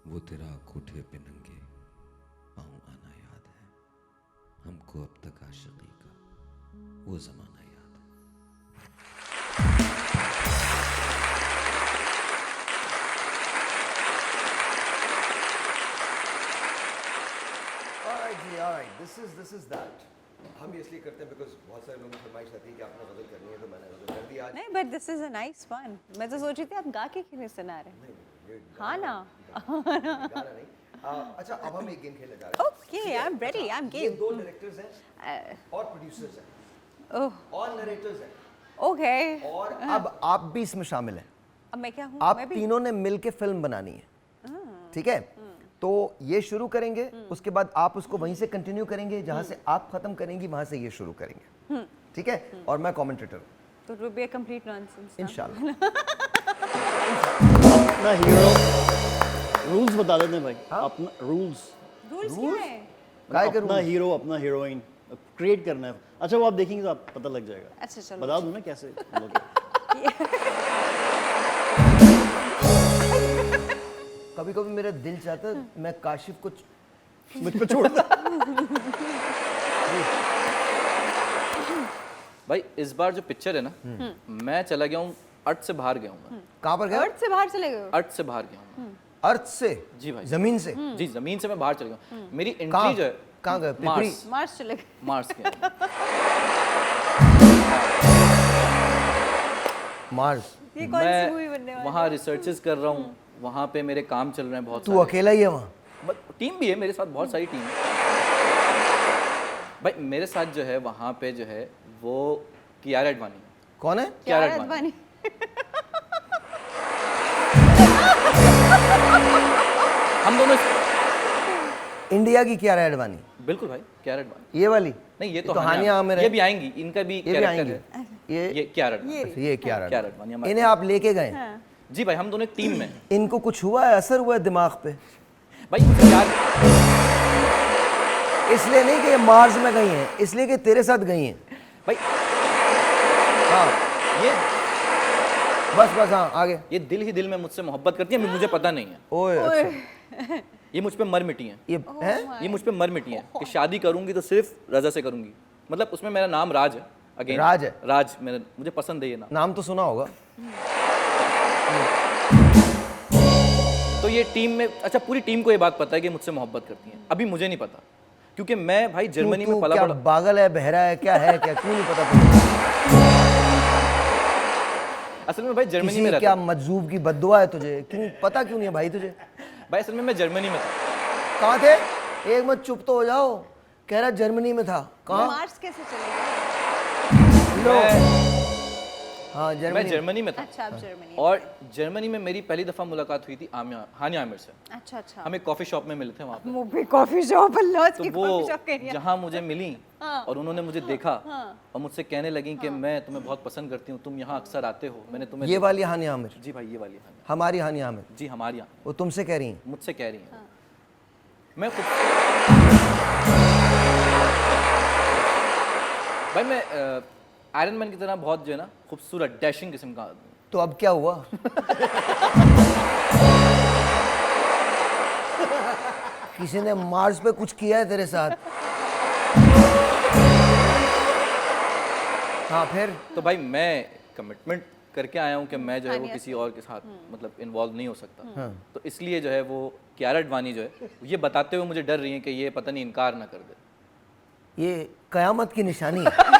E: वो तेरा कोठे पे नंगे पांव आना याद है। हमको अब तक आशिकी का वो जमाना याद है।
A: Alright, this is that. हम ये इसलिए करते हैं बिकॉज बहुत सारे लोगों की फरमाइश आती है कि आपने गजल करनी है, तो मैंने गजल कर दी आज।
D: नहीं, but this is a nice one. मैं तो सोच रही थी आप गा के क्यों नहीं सुना रहे।
A: नहीं, ये
D: हाँ ना।
A: गाना नहीं। अच्छा, अब हम एक गेम खेलने जा रहे हैं।
D: Okay, I am ready, I am
A: ये
D: गेम।
A: दो डायरेक्टर्स हैं और प्रोड्यूसर्स हैं
D: ओह,
A: और नरेटर्स हैं,
D: ओके।
A: और अब आप भी इसमें शामिल हैं।
D: अब मैं क्या हूँ?
A: आप
D: मैं भी
A: तीनों ने मिलके फिल्म बनानी है, ठीक है? तो ये शुरू करेंगे, उसके बाद आप उसको वहीं से कंटिन्यू करेंगे, जहां से आप खत्म करेंगी वहां से ये शुरू करेंगे, ठीक है? और मैं कमेंटेटर हूँ,
D: तो it will be a complete nonsense.
A: इंशाल्लाह।
B: अपना हीरो रूल्स बता देते हैं भाई। अपना रूल्स
D: रूल्स क्या है?
A: काय के
B: अपना
A: rules?
B: हीरो अपना हीरोइन क्रिएट करना है। अच्छा, वो आप देखेंगे तो आप पता लग जाएगा।
D: अच्छा, चलो।
B: बता दूं ना कैसे हम लोग।
A: कभी कभी मेरा दिल चाहता है मैं काशिफ को
B: मुझ पे छोड़ दे।
C: भाई इस बार जो पिक्चर है ना, मैं चला गया हूँ, अर्थ से बाहर गया हूँ मैं।
A: कहाँ पर गया?
D: अर्थ से बाहर चले गए हो?
C: अर्थ से बाहर गया हूँ।
A: अर्थ से?
C: जी भाई।
A: जमीन से?
C: जी, जमीन से मैं बाहर चल गया हूँ। मेरी
A: कहाँ?
C: एंट्री जो है
A: कहाँ गए?
C: मार्स।
D: मार्स चले गए।
C: मार्स के
A: मार्स।
D: ये कौन सी मूवी बनने
C: मैं
D: वाली
C: वहाँ रिसर्चेस कर रहा हूँ, वहाँ पे मेरे काम चल रहे हैं बहुत
A: तू अकेला ही है वहाँ?
C: टीम भी है मेरे साथ, बहुत सारी टीम है भाई मेरे साथ। जो है वहाँ पे जो है वो कियारा एडवानी है।
A: कौन है?
C: कियारा
D: कियारा
C: एडवानी। हम दोनों
A: इंडिया की कियारा एडवानी?
C: बिल्कुल भाई, कियारा एडवानी।
A: ये वाली?
C: नहीं ये तो
A: हानिया आमिर है।
C: ये भी आएंगी, इनका भी
A: ये भी
C: कैरेक्टर
A: आएंगी?
C: है।
A: ये
C: ये कियारा एडवानी।
A: अच्छा, ये कियारा
C: कियारा एडवानी हमारे
A: इन्हें आप लेके गए?
C: जी भाई, हम दोनों एक टीम में हैं।
A: इनको कुछ हुआ है, असर हुआ है दिमाग पे?
C: भाई मुझे याद
A: इसलिए नहीं कि ये मार्स में गई हैं, इसलिए कि तेरे साथ गई हैं।
C: भाई
A: हाँ
C: ये
A: बस हाँ आगे।
C: ये दिल ही दिल में मुझसे मोहब्बत करती है, मुझे पता नहीं है।
A: ओए अच्छा,
C: ये मुझ पे मर मिटी हैं।
A: ये है?
C: ये मुझ पे मर मिटी हैं कि शादी करूंगी तो सिर्फ रजा से करूंगी। मतलब उसमें मेरा नाम राज है। अगेन
A: राज है?
C: राज मेरा, मुझे पसंद है ये नाम।
A: नाम तो सुना होगा।
C: तो ये टीम में, अच्छा पूरी टीम को ये बात पता है कि मुझसे मोहब्बत करती हैं। अभी मुझे नहीं पता, क्योंकि मैं भाई जर्मनी में पला
A: क्या
C: बड़ा।
A: पागल है, बहरा है, क्या है, क्या क्यों नहीं पता तुझे?
C: असल में भाई जर्मनी
A: किसी
C: में रहता
A: क्या
C: था।
A: मजजूब की बद्दुआ है तुझे? क्यों पता क्यों नहीं है भाई तुझे?
C: भाई असल में मैं जर्मनी में था।
A: कहाँ थे? एक मत चुप तो हो जाओ। कह रहा जर्मनी में था। कहाँ?
D: मार्स कैसे चलेगा?
A: लो
C: मैं
A: हाँ
C: मैं जर्मनी में था।
D: अच्छा, आप जर्मनी।
C: और जर्मनी में मेरी पहली दफ़ा मुलाकात हुई थी हानिया आमिर से।
D: अच्छा अच्छा।
C: हम एक कॉफ़ी शॉप में मिले थे वहाँ पे।
D: मूवी कॉफी शॉप, अल्लाह
C: तो
D: की
C: वो
D: कॉफी शॉप कह रही है।
C: जहाँ मुझे मिली
D: हाँ।
C: और उन्होंने मुझे देखा और मुझसे कहने लगी कि मैं तुम्हें बहुत पसंद करती हूँ, तुम यहाँ अक्सर आते हो, मैंने तुम्हें
A: ये वाली हानिया आमिर?
C: जी भाई ये वाली हानिया।
A: हमारी हानिया आमिर?
C: जी हमारी यहाँ
A: वो तुमसे कह रही हैं?
C: मुझसे कह रही हैं। मैं खुद भाई मैं आयरन मैन की तरह बहुत जो है ना खूबसूरत डैशिंग किस्म का आदमी।
A: तो अब क्या हुआ? किसी ने मार्स पे कुछ किया है तेरे साथ? हाँ फिर?
C: तो भाई मैं कमिटमेंट करके आया हूँ कि मैं जो है वो किसी और के साथ मतलब इन्वॉल्व नहीं हो सकता। तो इसलिए जो है वो कियारा एडवानी जो है ये बताते हुए मुझे डर रही है कि ये पता नहीं इनकार ना कर दे।
A: ये कयामत की निशानी है।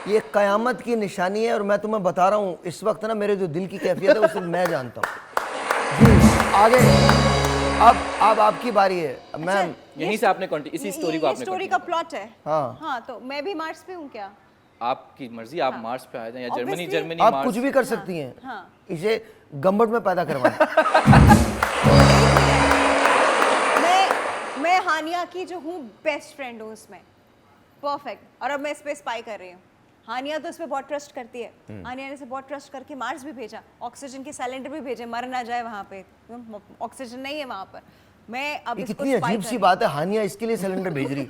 A: ये कयामत की निशानी है और मैं तुम्हें बता रहा हूँ इस वक्त ना मेरे जो दिल की कैफियत है वो सिर्फ मैं जानता हूँ। जी आगे। अब आपकी बारी है मैम।
C: यहीं से आपने इसी स्टोरी को आपने
D: स्टोरी का प्लॉट है।
A: हाँ।
D: हाँ, तो मैं भी मार्स पे हूँ क्या?
C: आपकी मर्जी, आप मार्स पे आ जाएं या जर्मनी
D: Obviously,
C: जर्मनी
A: आप
C: मार्स।
A: कुछ भी कर सकती हैं।
D: हाँ।
A: इसे गंबट में पैदा करवाएं।
D: मैं हानिया की जो हूँ बेस्ट फ्रेंड हूँ उसमें, परफेक्ट। और अब मैं इस पे स्पाई कर रही हूँ। हानिया तो इस पे बहुत ट्रस्ट करती है। हानिया ने इसे बहुत ट्रस्ट करके मार्स भी भेजा, ऑक्सीजन के सिलेंडर भी भेजे, मर ना जाए वहाँ पे, ऑक्सीजन नहीं है वहाँ पर। मैं अब
A: ये
D: इसको
A: कितनी
D: spy
A: अजीब
D: कर
A: सी
D: रही
A: बात है, हानिया इसके लिए सिलेंडर भेज रही।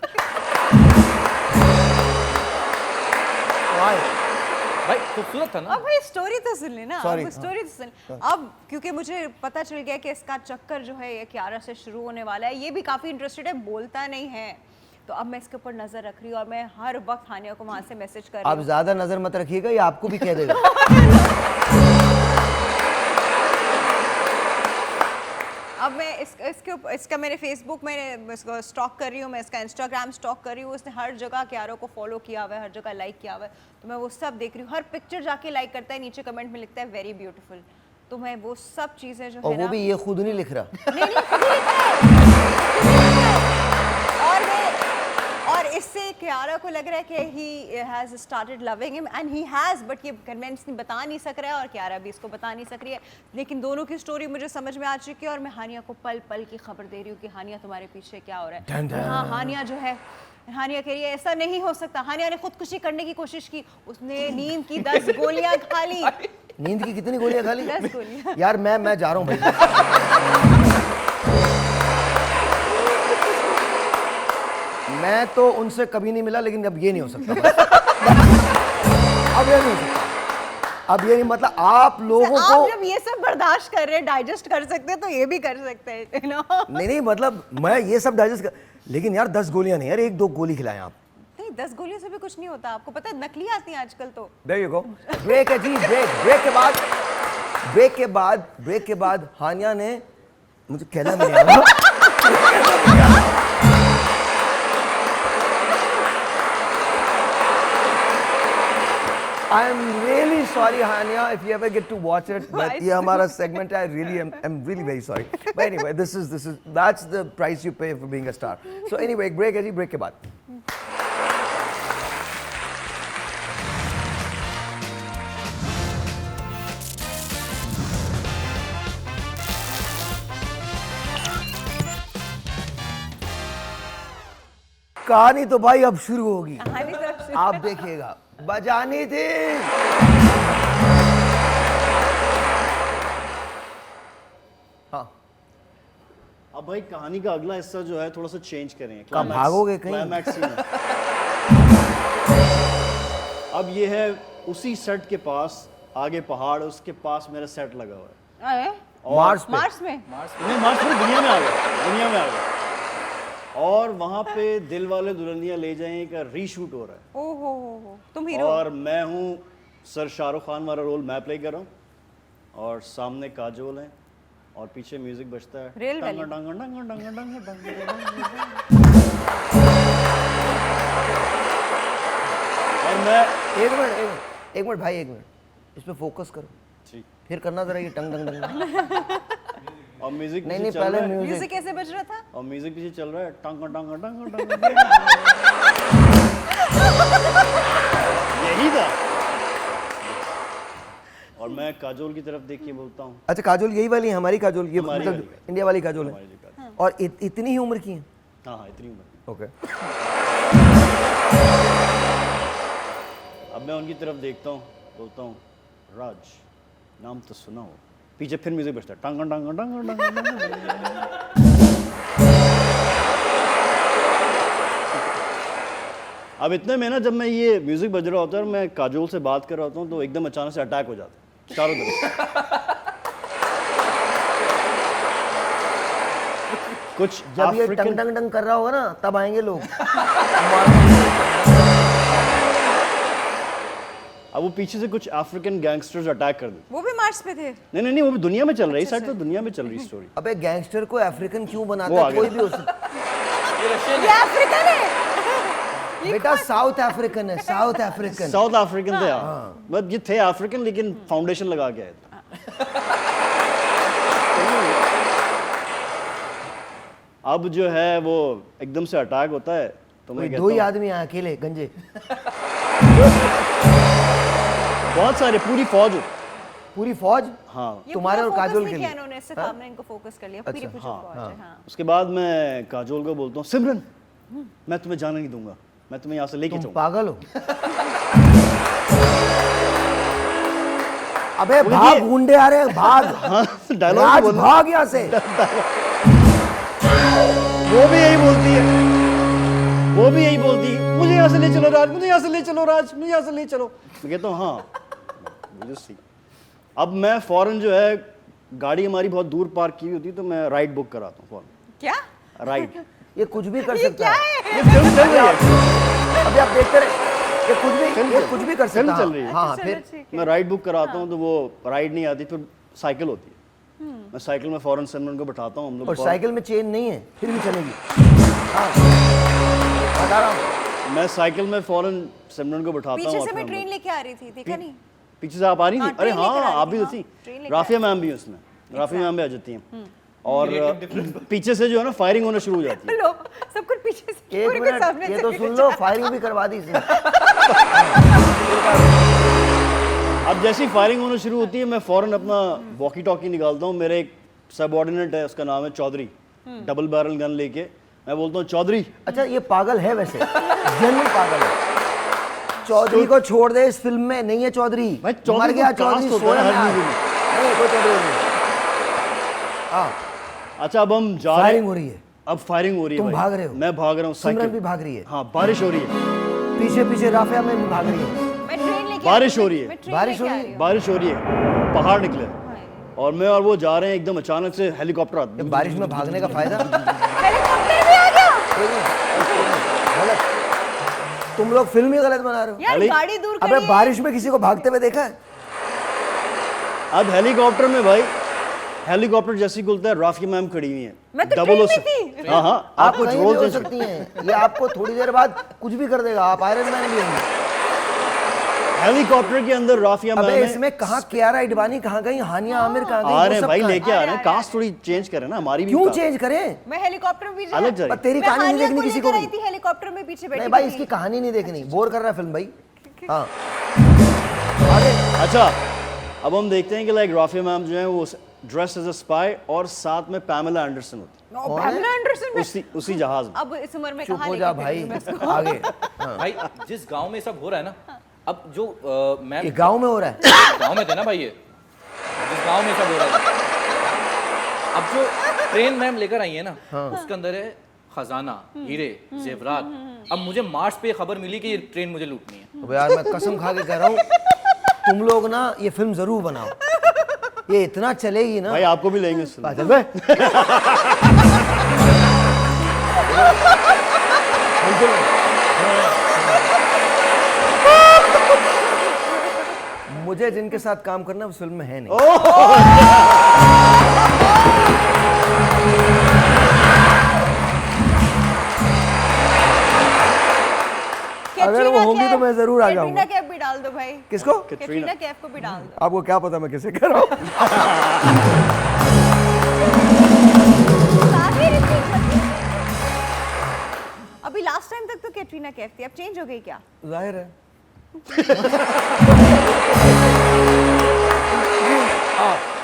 A: Why?
C: भाई खूबसूरत था ना।
D: अब भाई स्टोरी तो सुन लेना।
A: Sorry,
D: अब स्टोरी तो सुन। अब क्योंकि मुझे पता चल गया कि इसका चक्कर जो है ये कियारा से शुरू होने वाला है, ये भी काफी इंटरेस्टेड है, बोलता नहीं है, तो अब मैं इसके ऊपर नजर रख रही हूँ और मैं हर वक्त हानिया को वहां से मैसेज कर रही
A: आप
D: हूँ।
A: ज्यादा नजर मत रखिएगा, ये आपको भी कह देगा।
D: अब मैं इसका मेरे फेसबुक में इसको स्टॉक कर रही हूँ, मैं इसका इंस्टाग्राम स्टॉक कर रही हूँ। उसने हर जगह कियारा को फॉलो किया हुआ है, हर जगह लाइक किया हुआ है, तो मैं वो सब देख रही हूँ। हर पिक्चर जाके लाइक करता है, नीचे कमेंट में लिखता है वेरी ब्यूटीफुल। तो मैं वो सब चीज़ें जो
A: और
D: है
A: वो
D: ना,
A: भी ये खुद नहीं लिख रहा।
D: नहीं नहीं खुद ही लिखता है। और इससे कियारा को लग रहा है कि he has started loving him and he has, but ये कन्विंसली बता नहीं सक रहा है और कियारा भी इसको बता नहीं सक रही है। लेकिन दोनों की स्टोरी मुझे समझ में आ चुकी है और मैं हानिया को पल पल की खबर दे रही हूँ कि हानिया तुम्हारे पीछे क्या हो रहा है।
A: डन।
D: हाँ, हानिया जो है, हानिया कह रही है ऐसा नहीं हो सकता। हानिया ने खुदकुशी करने की कोशिश की, उसने नींद की 10 गोलियां खा ली।
A: नींद की कितनी गोलियां खा ली?
D: 10 गोलियां।
A: यार मैं जा रहा हूँ भाई। मैं तो उनसे कभी नहीं मिला, लेकिन अब ये नहीं हो सकता। अब ये नहीं हो सकता। अब ये नहीं, मतलब आप लोगों
D: आप
A: को
D: जब ये सब बर्दाश्त कर रहे हैं, डाइजेस्ट कर सकते हैं, तो ये भी कर सकते हैं, you know?
A: नहीं मतलब मैं ये सब डाइजेस्ट कर, लेकिन यार 10 गोलियां नहीं यार, 1-2 गोली खिलाएं आप।
D: नहीं, 10 गोलियों से भी कुछ नहीं होता। आपको पता है नकली आती हैं आजकल तो।
A: There you go. ब्रेक है जी, ब्रेक के बाद हानिया ने मुझे कहना नहीं आ रहा। I am really sorry, Hania, if you ever get to watch it. But ये हमारा segment है. I really am really very sorry. But anyway, that's the price you pay for being a star. So anyway, एक break है जी. Break के बाद. कहानी तो भाई अब शुरू होगी.
D: कहानी तो अब शुरू-
A: आप देखिएगा. बजानी थी. हाँ.
B: अब भाई कहानी का अगला हिस्सा जो है थोड़ा सा चेंज करें.
A: कब भागोगे कहीं?
B: क्लाइमैक्स सीन है. अब ये है उसी सेट के पास, आगे पहाड़, उसके पास मेरा सेट लगा हुआ है.
D: अरे,
A: मार्स पे.
D: मार्स में
B: नहीं, मार्स पूरी दुनिया में आ गया, दुनिया में आ गया. और वहाँ पे दिल वाले दुल्हनिया ले जाएं का रीशूट हो रहा है.
D: ओहो, तुम हीरो.
B: और मैं हूँ सर शाहरुख खान वाला रोल मैं प्ले कर रहा हूँ, और सामने काजोल है, और पीछे म्यूजिक बजता है.
D: रेल वाली.
B: डंग, डंग, डंग, डंग, डंग, डंग, डंग, डंग. और मैं
A: एक मिनट भाई, एक मिनट. इस पे फोकस करो.
B: जी.
A: फिर करना जरा ये टंग टंग टंग.
B: और म्यूजिक
A: नहीं
B: पीछे
A: नहीं,
B: चल
A: पहले
B: रहा है,
A: म्यूजिक.
D: म्यूजिक कैसे बज रहा था?
B: और म्यूजिक पीछे चल रहा है. टंग टंग टंग टंग. यही था. और मैं काजोल की तरफ देख के बोलता हूँ.
A: अच्छा, काजोल यही वाली है हमारी काजोल? ये
B: हमारी
A: मतलब
B: वाली.
A: इंडिया वाली काजोल है.
B: हमारी जो काजोल.
A: और इतनी ही उम्र की है?
B: हाँ हाँ, इतनी उम्र.
A: ओके.
B: अब मैं उनकी तरफ देखता हूँ, बोलता हूँ, राज नाम तो सुना हो. पीछे फिर म्यूजिक बजता है. टंग टंग टंग टंग टंग. अब इतने में ना, जब मैं ये म्यूजिक बज रहा होता है और मैं काजोल से बात कर रहा होता हूँ, तो एकदम अचानक से अटैक हो जाता है चारों तरफ. कुछ
A: जब ये
B: African-
A: टंग टंग टंग कर रहा होगा ना, तब आएंगे लोग.
B: अब वो पीछे से कुछ अफ्रीकन गैंगस्टर्स अटैक कर देते.
D: वो भी मार्स पे थे.
B: नहीं नहीं नहीं, वो भी दुनिया में चल रही है. साइड तो दुनिया में चल रही स्टोरी.
A: अबे गैंगस्टर को अफ्रीकन क्यों बनाते
B: वो आ
A: हैं?
B: गया.
A: कोई भी हो सकता.
D: ये अफ्रीकन है.
A: बेटा साउथ अफ्रीकन है, साउथ अफ्रीकन.
B: साउथ अफ्रीकन थे यार. बट ये थे अफ्रीकन, लेकिन फाउंडेशन लगा के आए थे. अब जो है वो एकदम से अटैक होता है, तो मैं
A: दो ही
B: कहता हूँ,
A: आदमी हैं अकेले गंजे.
B: बहुत सारे, पूरी फौज.
A: पूरी फौज.
B: हाँ.
D: ये
A: तुम्हारे
D: पूरा
A: और काजोल
D: focus
A: के
D: नहीं किया
A: लिए.
D: इन्होंने, सिर्फ आपने इनको फोकस कर लिया. पूरी पूरी फौज है. हाँ.
B: उसके बाद मैं काजोल को बोलता हूँ, सिमरन मैं तुम्हें जाने नहीं दूंगा, मैं तुम्हें यहाँ से लेके
A: तुम
B: जाऊंगा.
A: पागल हो? अबे
B: वो
A: भाग,
B: ये-
A: गुंडे आ रहे हैं, भाग.
B: हाँ, डायलॉग
A: राज
B: बोल.
A: भाग यहाँ से.
B: वो भी यही बोलती है, वो भी यही बोलती है, मुझे यहाँ से ले चलो राज, मुझे यहाँ से ले चलो राज, मुझे यहाँ से ले चलो. मैं कहता हूँ हाँ मुझे सी. अब मैं फौरन जो है, गाड़ी हमारी बहुत दूर पार्क की हुई होती, तो मैं राइड बुक कराता हूँ फौरन.
D: क्या?
B: राइड.
A: ये कुछ भी कर
D: ये
A: सकता
D: क्या
A: है.
D: है?
B: ये फिल्म चल रही है.
A: अभी आप देखते रहे. ये कुछ भी कर सकता
B: फिल्म
A: है.
B: चल रही है.
A: हाँ,
D: चलो,
A: फिर
D: ठीक है.
B: मैं राइड बुक कराता हूँ, तो वो राइड नहीं आती, फिर साइकिल होती है. मैं साइकिल में फौरन सिमरन को बैठाता हूँ, हम लोग
A: और
B: फौरन-
A: साइकिल में चेन नहीं है, फिर भी चलेगी. हाँ, बता रहा हूँ.
B: मैं साइकिल में फौरन सिमरन को बैठाता हूँ.
D: पीछे
B: और
D: से
B: फिर
D: मैं
B: हम
D: ट्रेन
B: लोग-
D: लेके आ रही थी, देखा नहीं?
B: पीछे से आप आ रही थी?
D: हाँ,
B: अरे
D: ट्रेन लेकर आ
B: हाँ,
D: रही
B: आप भी
D: थी,
B: तो थी.
D: हाँ, ट्रेन लेकर
B: राफिया
D: आ
B: मैम भी है उसमें. राफिया मैम भी आ जाती हैं. और पीछे से जो है ना, फायरिंग होना शुरू हो जाती है.
D: लो, सब कुछ पीछे से,
A: एक
D: पूरे के सामने
A: मिनट, ये
D: से
A: तो
D: लेके
A: सुन लो, फायरिंग भी करवा दी इसने.
B: अब जैसे ही फायरिंग होना शुरू होती है, मैं फौरन अपना वॉकी टॉकी निकालता हूँ. मेरे एक सबऑर्डिनेट है, उसका नाम है चौधरी. डबल बैरल गन लेके मैं बोलता हूँ, चौधरी.
A: अच्छा, ये पागल है वैसे, जेन्युइन पागल है. चौधरी को छोड़ दे इस फिल्म में. नहीं है चौधरी.
B: भाई, चौधरी
A: मर गया
B: को cast
A: चौधरी,
B: होता
A: सोया
B: है हर
A: नहीं.
B: movie में.
A: नहीं, कोई चौधरी नहीं. हाँ,
B: अच्छा, अब हम जा रहे
A: फायरिंग हो रही है.
B: अब फायरिंग हो रही है
A: तुम
B: भाई.
A: भाग रहे हो.
B: मैं भाग रहा हूँ.
A: सिमरन
B: साइकिल
A: भी भाग रही है.
B: हाँ, बारिश हो रही है.
A: पीछे पीछे राफिया में भी भाग रही है.
D: मैं ट्रेन लेके
B: बारिश
D: आ
B: हो
D: रही
B: रही है.
D: हूँ, मैं ट्रेन
A: बारिश
D: लेके
A: हो
D: आ
A: रही
D: रही हूँ.
B: बारिश हो रही है. पहाड़ निकले. और मैं और वो जा रहे हैं, एकदम अचानक से हेलीकॉप्टर आता
A: जब बारिश में भागने का फायदा.
D: हेलीकॉप्टर भी आ गया.
A: गलत. तुम लोग फिल्म ही गलत बना रहे हो.
D: यार गाड़ी दूर
A: अबे
D: करिए.
A: बारिश में किसी को भागते हुए देखा है?
B: अब हेलीकॉप्टर में भाई, हेलीकॉप्टर जैसी खुलता है, राफिया मैम खड़ी हुई है.
D: मैं तो
B: डबल
D: ट्रेन में थी.
B: हाँ हाँ,
A: आप
B: आप कुछ
A: कहीं भी
B: रोल
A: हो
B: चेंज
A: सकती हैं. ये आपको थोड़ी देर बाद कुछ भी कर देगा. आप आयरन मैन भी होंगे.
B: हेलीकॉप्टर के अंदर राफिया मैम
A: अबे
B: है।
A: इसमें कहाँ कियारा आडवाणी कहाँ गई, हानिया आमिर कहाँ गई,
B: आ
A: वो
B: रहे हैं
A: सब
B: भाई,
A: कहाँ
B: लेके
A: हैं?
B: आ रहे हैं। कास्ट थोड़ी चेंज करें ना, हमारी भी
A: क्यों
B: कास्ट
A: चेंज करें?
D: मैं हेलीकॉप्टर में पीछे
B: अलग जा रही
A: पर तेरी
D: मैं
A: कहानी नहीं
D: हानिया
A: देखनी
D: को
A: किसी को
D: लेकर
A: भी।
D: आई थी, हेलीकॉप्टर में पीछे बैठी
A: नहीं भाई
D: थी।
A: इसकी कहानी नहीं देखनी, बोर कर रहा है फिल्म भाई। हाँ
B: अच्छा, अब हम देखते हैं कि लाइक राफिया मैम जो है वो ड्रेस एज अ स्पाई और साथ में पैमेला एंडरसन होती
D: ओ, पैमेला एंडरसन
B: है
D: में-
B: उसी जहाज में।
D: अब इस उम्र में
A: चुप
D: कहाँ
A: हो
D: लेके
A: जा
D: फिर
A: भाई,
D: रही हूँ मैं इसको?
A: आगे।
C: भाई जिस गांव में सब हो रहा है ना, अब जो मैम
A: ये गांव में हो रहा है।
C: गांव में थे ना भाई, ये जिस गांव में सब हो रहा है, अब जो ट्रेन मैम लेकर आई है ना, उसके अंदर है खजाना, हीरे, जेवरात। अब मुझे मार्च पे खबर मिली कि ये ट्रेन मुझे लूटनी है।
A: अब यार मैं कसम खा के कह रहा हूँ, तुम लोग ना ये फिल्म जरूर बनाओ, ये इतना चलेगी ना।
B: भाई आपको भी लेंगे इस फिल्म में।
A: चल बे। बिल्कुल। मुझे जिनके साथ काम करना उस फिल्म में है नहीं। अगर वो
D: कैटरीना
A: होंगी तो
D: कैफ-
A: मैं जरूर आ
D: कैटरीना
A: जाऊंगा।
D: कैफ भी डाल दो भाई,
A: किसको?
D: कैटरीना कैफ को भी डाल दो।
A: आपको क्या पता मैं किसे कर रहा हूँ?
D: सारी repeat मत कीजिए। अभी लास्ट टाइम तक तो कैटरीना कैफ थी, अब चेंज हो गई क्या?
A: जाहिर है।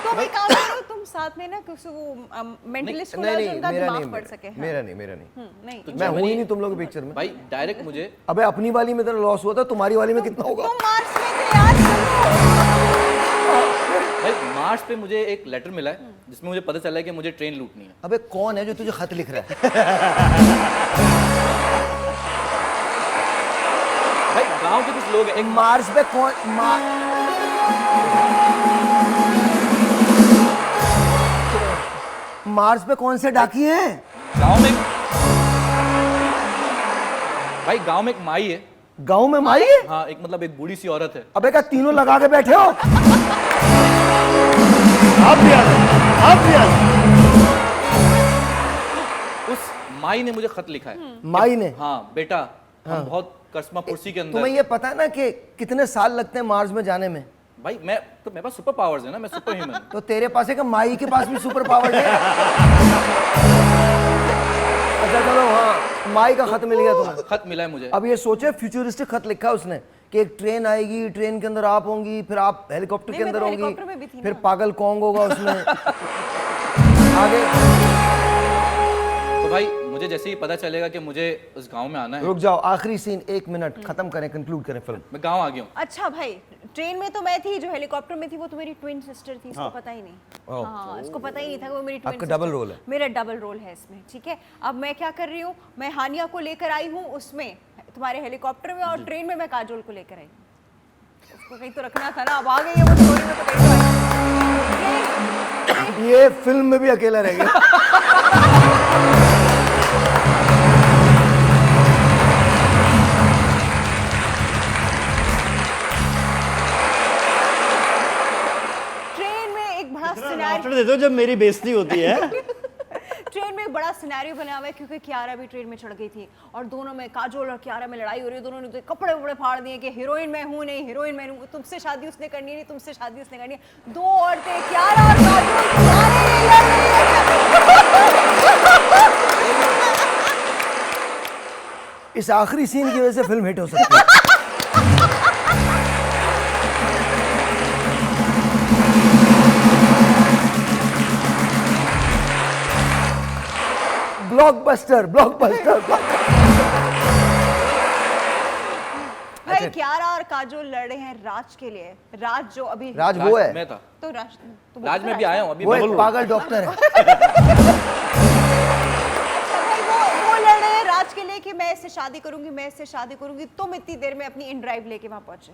D: तो अभी काम करो तुम साथ में ना, किसी वो मेंटलिस्ट को
A: नहीं
D: लाओ जो
A: नहीं
D: उनका
A: मेरा
D: दिमाग
A: नहीं,
D: पढ़ सके। हाँ।
A: मेरा नहीं, मेरा नहीं।
D: नहीं
A: मैं हूँ ही नहीं तुम लोग के पिक्चर में।
C: भाई डायरेक्ट मुझे
A: अबे अपनी वाली में तेरा लॉस हुआ था, तुम्हारी वाली में कितना होगा?
D: तुम मार्च में थे यार, सुनो।
C: भाई मार्च पे मुझे एक लेटर मिला है जिसमें मुझे पता चला है कि मुझे ट्रेन लूटनी है।
A: अबे कौन है जो तुझे खत लिख रहा है?
C: भाई गांव के कुछ लोग हैं, एक
A: मार्च पे कौन मार्च पे कौन से डाकी हैं?
C: गांव में भाई गांव में एक माई है।
A: गांव में माई है?
C: हाँ, एक मतलब एक बूढ़ी सी औरत है।
A: अबे क्या तीनों लगा के बैठे हो?
B: आप भी आ जाओ, आप भी आ जाओ।
C: उस माई ने मुझे खत लिखा है।
A: माई ने?
C: हाँ बेटा, हम बहुत कस्मा पुरसी के अंदर।
A: तुम्हें ये पता है ना कि कितने साल लगते हैं मार्च में जाने में?
C: भाई मैं तो मेरे पास सुपर पावर्स है ना, मैं सुपर ह्यूमन।
A: तो तेरे पास है कि माई के पास भी सुपर पावर है? अच्छा चलो, हाँ माई का खत मिल गया तुम्हें।
C: खत मिला है मुझे।
A: अब ये सोचे फ्यूचरिस्टिक खत लिखा है उसने कि एक ट्रेन आएगी, ट्रेन के अंदर आप होंगी, फिर आप हेलीकॉप्टर
D: नहीं,
A: के
D: मैं
A: अंदर
D: तो
A: होंगी,
D: हेलीकॉप्टर में भी थी
A: फिर
D: ना।
A: पागल कौन होगा उसमें। आगे
C: तो भाई मुझे जैसे ही पता चलेगा कि मुझे उस गांव में आना है,
A: रुक जाओ, आखिरी सीन 1 मिनट, खत्म करें, कंक्लूड करें फिल्म।
C: मैं गांव आ गया हूँ।
D: अच्छा भाई, ट्रेन में तो मैं थी, जो हेलीकॉप्टर में थी वो तो मेरी ट्विन सिस्टर थी, इसको पता ही नहीं। हाँ, इसको पता ही नहीं था कि वो मेरी ट्विन
A: आपका double role है।
D: मेरा डबल रोल है इसमें, ठीक है। अब मैं क्या कर रही हूँ, मैं हानिया को लेकर आई हूँ उसमें, तुम्हारे हेलीकॉप्टर में, और ट्रेन में मैं काजोल को लेकर आई हूँ। उसको कहीं तो रखना था ना, अब आ गई है वो स्टोरी में, तो कहीं तो आई।
A: ये फिल्म में भी अकेला रह गया।
D: ट्रेन में एक बड़ा
B: आफ्टर
D: सिनेरियो,
B: दे दो जब मेरी बेइज्जती होती है।
D: ट्रेन में एक बड़ा सिनेरियो बना हुआ है, क्योंकि कियारा भी ट्रेन में चढ़ गई थी और दोनों में, काजोल और कियारा में लड़ाई हो रही है। दोनों ने तो कपड़े वपड़े फाड़ दिए कि हीरोइन मैं हूँ, नहीं हीरोइन मैं हूँ, तुमसे शादी उसने करनी है, नहीं तुमसे शादी उसने करनी है। दो औरतें, कियारा और काजोल, तुम्हारे लिए लड़ रही है।
A: इस आखिरी सीन की वजह से फिल्म हिट हो सकती है। Blockbuster, blockbuster.
D: भाई कियारा और काजोल लड़ रहे हैं राज के लिए, राज जो अभी
A: राज वो है,
C: मैं था।
D: तो राज, तो
C: राज में भी आया हूँ अभी।
A: वो
C: मैं
A: एक पागल डॉक्टर है।
D: भाई वो लड़ रहे हैं राज के लिए कि मैं इससे शादी करूंगी, मैं इससे शादी करूंगी। तुम इतनी देर में अपनी इन ड्राइव लेके वहां पहुंचे।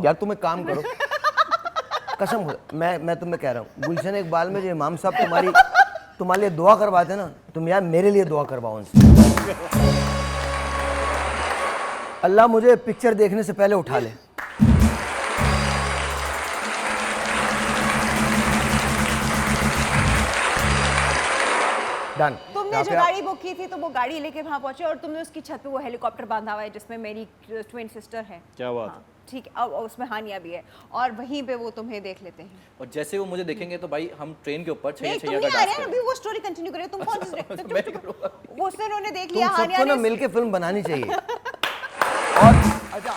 A: यार तुम एक काम करो, कसम खुदा, मैं तुम्हें कह रहा हूँ, गुलशन इकबाल में जो इमाम साहब तुम्हारे लिए दुआ करवाते ना, तुम यार मेरे लिए दुआ करवाओ उनसे। अल्लाह मुझे पिक्चर देखने से पहले उठा ले। डन।
D: तुमने जो गाड़ी बुक की थी तो वो गाड़ी लेके वहां पहुंचे, और तुमने उसकी छत पे वो हेलीकॉप्टर बांधा हुआ है जिसमें मेरी ट्विन सिस्टर है।
B: क्या बात है।
D: ठीक है, अब उसमें हानिया भी है और वहीं पे वो तुम्हें देख लेते हैं।
C: और जैसे वो मुझे देखेंगे तो भाई हम ट्रेन के ऊपर
D: नहीं
C: छैया
D: तुम
C: छैया
D: नहीं
C: का
D: आ रहे
C: डांस
D: हैं,
C: करेंगे।
D: अभी वो स्टोरी कंटिन्यू करें। तुम कौन सी
C: मैं करूँगा।
D: वो उसने उन्होंने देख
A: तुम
D: लिया, हानिया
A: सबको ना
D: ने
A: मिलके फिल्म बनानी चाहिए। और अच्छा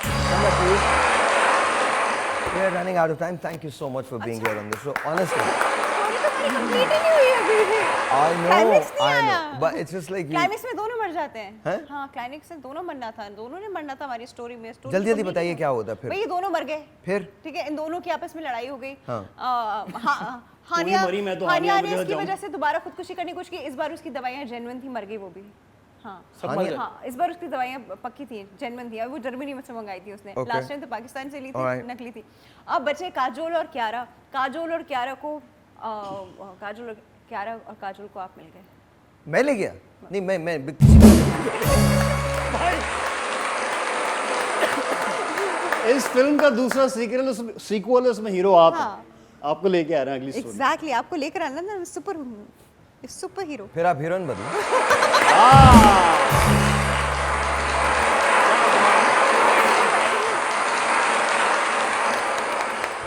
A: we are running out of time. Thank you so much for being here on the show. Honestly,
D: story तो हमारी कंप्लीट ही नहीं हुई है अभी भी।
A: I know,
D: क्लाइमेक्स नहीं
A: I
D: आया।
A: know, but it's just like you.
D: Climax में दोनों मर जाते हैं।
A: हैं?
D: हाँ क्लाइमेक्स में दोनों मरना था, दोनों ने मरना था हमारी स्टोरी में। स्टोरी
A: जल्दी जल्दी
D: complete
A: बताइए
D: नहीं
A: क्या
D: हुई।
A: होता है फिर?
D: भाई ये दोनों मर गए।
A: फिर?
D: ठीक है, इन दोनों की आपस में लड़ाई हो गई।
A: हाँ।
D: हानिया
B: मरी, मैं तो
D: हानिया
B: हानिया
D: ने
B: की
D: इसकी
B: वजह
D: वजह से दोबारा खुदकुशी करने की कोशिश की। इस बार उसकी दवाइयाँ जेन्युइन थी, मर गई वो भी। हाँ
C: सब मर गए।
D: हाँ, इस बार उसकी दवाइयाँ पक्की थी, जेन्युइन थी। वो जर्मनी में से मंगाई थी उसने।
A: Okay.
D: लास्ट टाइम तो पाकिस्तान से ली थी,
A: Alright.
D: नकली थी। अब बचे काजोल और क्यारा। काजोल और क्यारा को काजोल और क्यारा और काजोल को आप मिल गए।
A: मैं ले गया? नहीं मैं
B: इस फिल्म का दूसरा सीक्वल है, उसमें हीरो आप
D: हाँ।
B: आपको लेके आ रहे हैं अगली स्टोरी।
D: एग्जैक्टली आपको लेकर आना ना, सुपर हीरो।
A: फिर आप हीरोइन बदलो।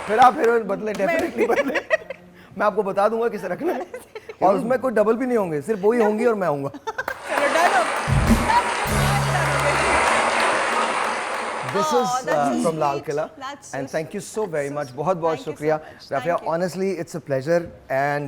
A: फिर आप हीरोइन बदले, डेफिनेटली बदले। मैं आपको बता दूंगा किसे रखना है और उसमें कोई डबल भी नहीं होंगे, सिर्फ वही होंगी और मैं आऊंगा।
D: चलो done.
A: This is
D: that's
A: from Lal
D: sweet.
A: Killa,
D: That's so
A: and thank you so
D: sweet.
A: very
D: That's
A: much.
D: so
A: बहुत बहुत
D: thank you so
A: शुक्रिया
D: much.
A: Rafia.
D: Thank you.
A: Honestly, it's a pleasure, and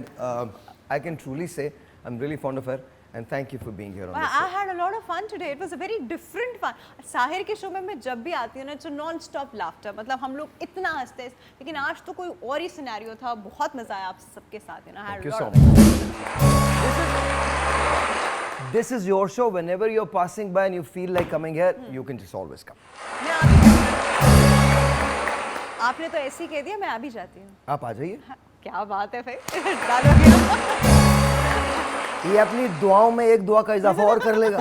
A: I can truly say I'm really fond of her, and thank you for being here on the
D: I
A: show.
D: had a lot of fun today. It was a very different fun. Sahir के शो में मैं जब भी आती हूँ ना, it's a non-stop laughter. मतलब हम लोग इतना हंसते हैं, लेकिन आज तो कोई और ही सिनेरियो था। बहुत मजा आया आप सबके साथ, you know. I had
A: Thank
D: a
A: you
D: lot
A: so
D: of
A: much. This is your show. Whenever you're passing by and you feel like coming here, you can just always come.
D: मैं आ भी आपने तो ऐसे ही कह दिया, मैं आ भी जाती हूँ।
A: आप आ जाइए।
D: हाँ, क्या बात है भाई। डालोगे ना?
A: ये अपनी दुआओं में एक दुआ का इजाफा और कर लेगा।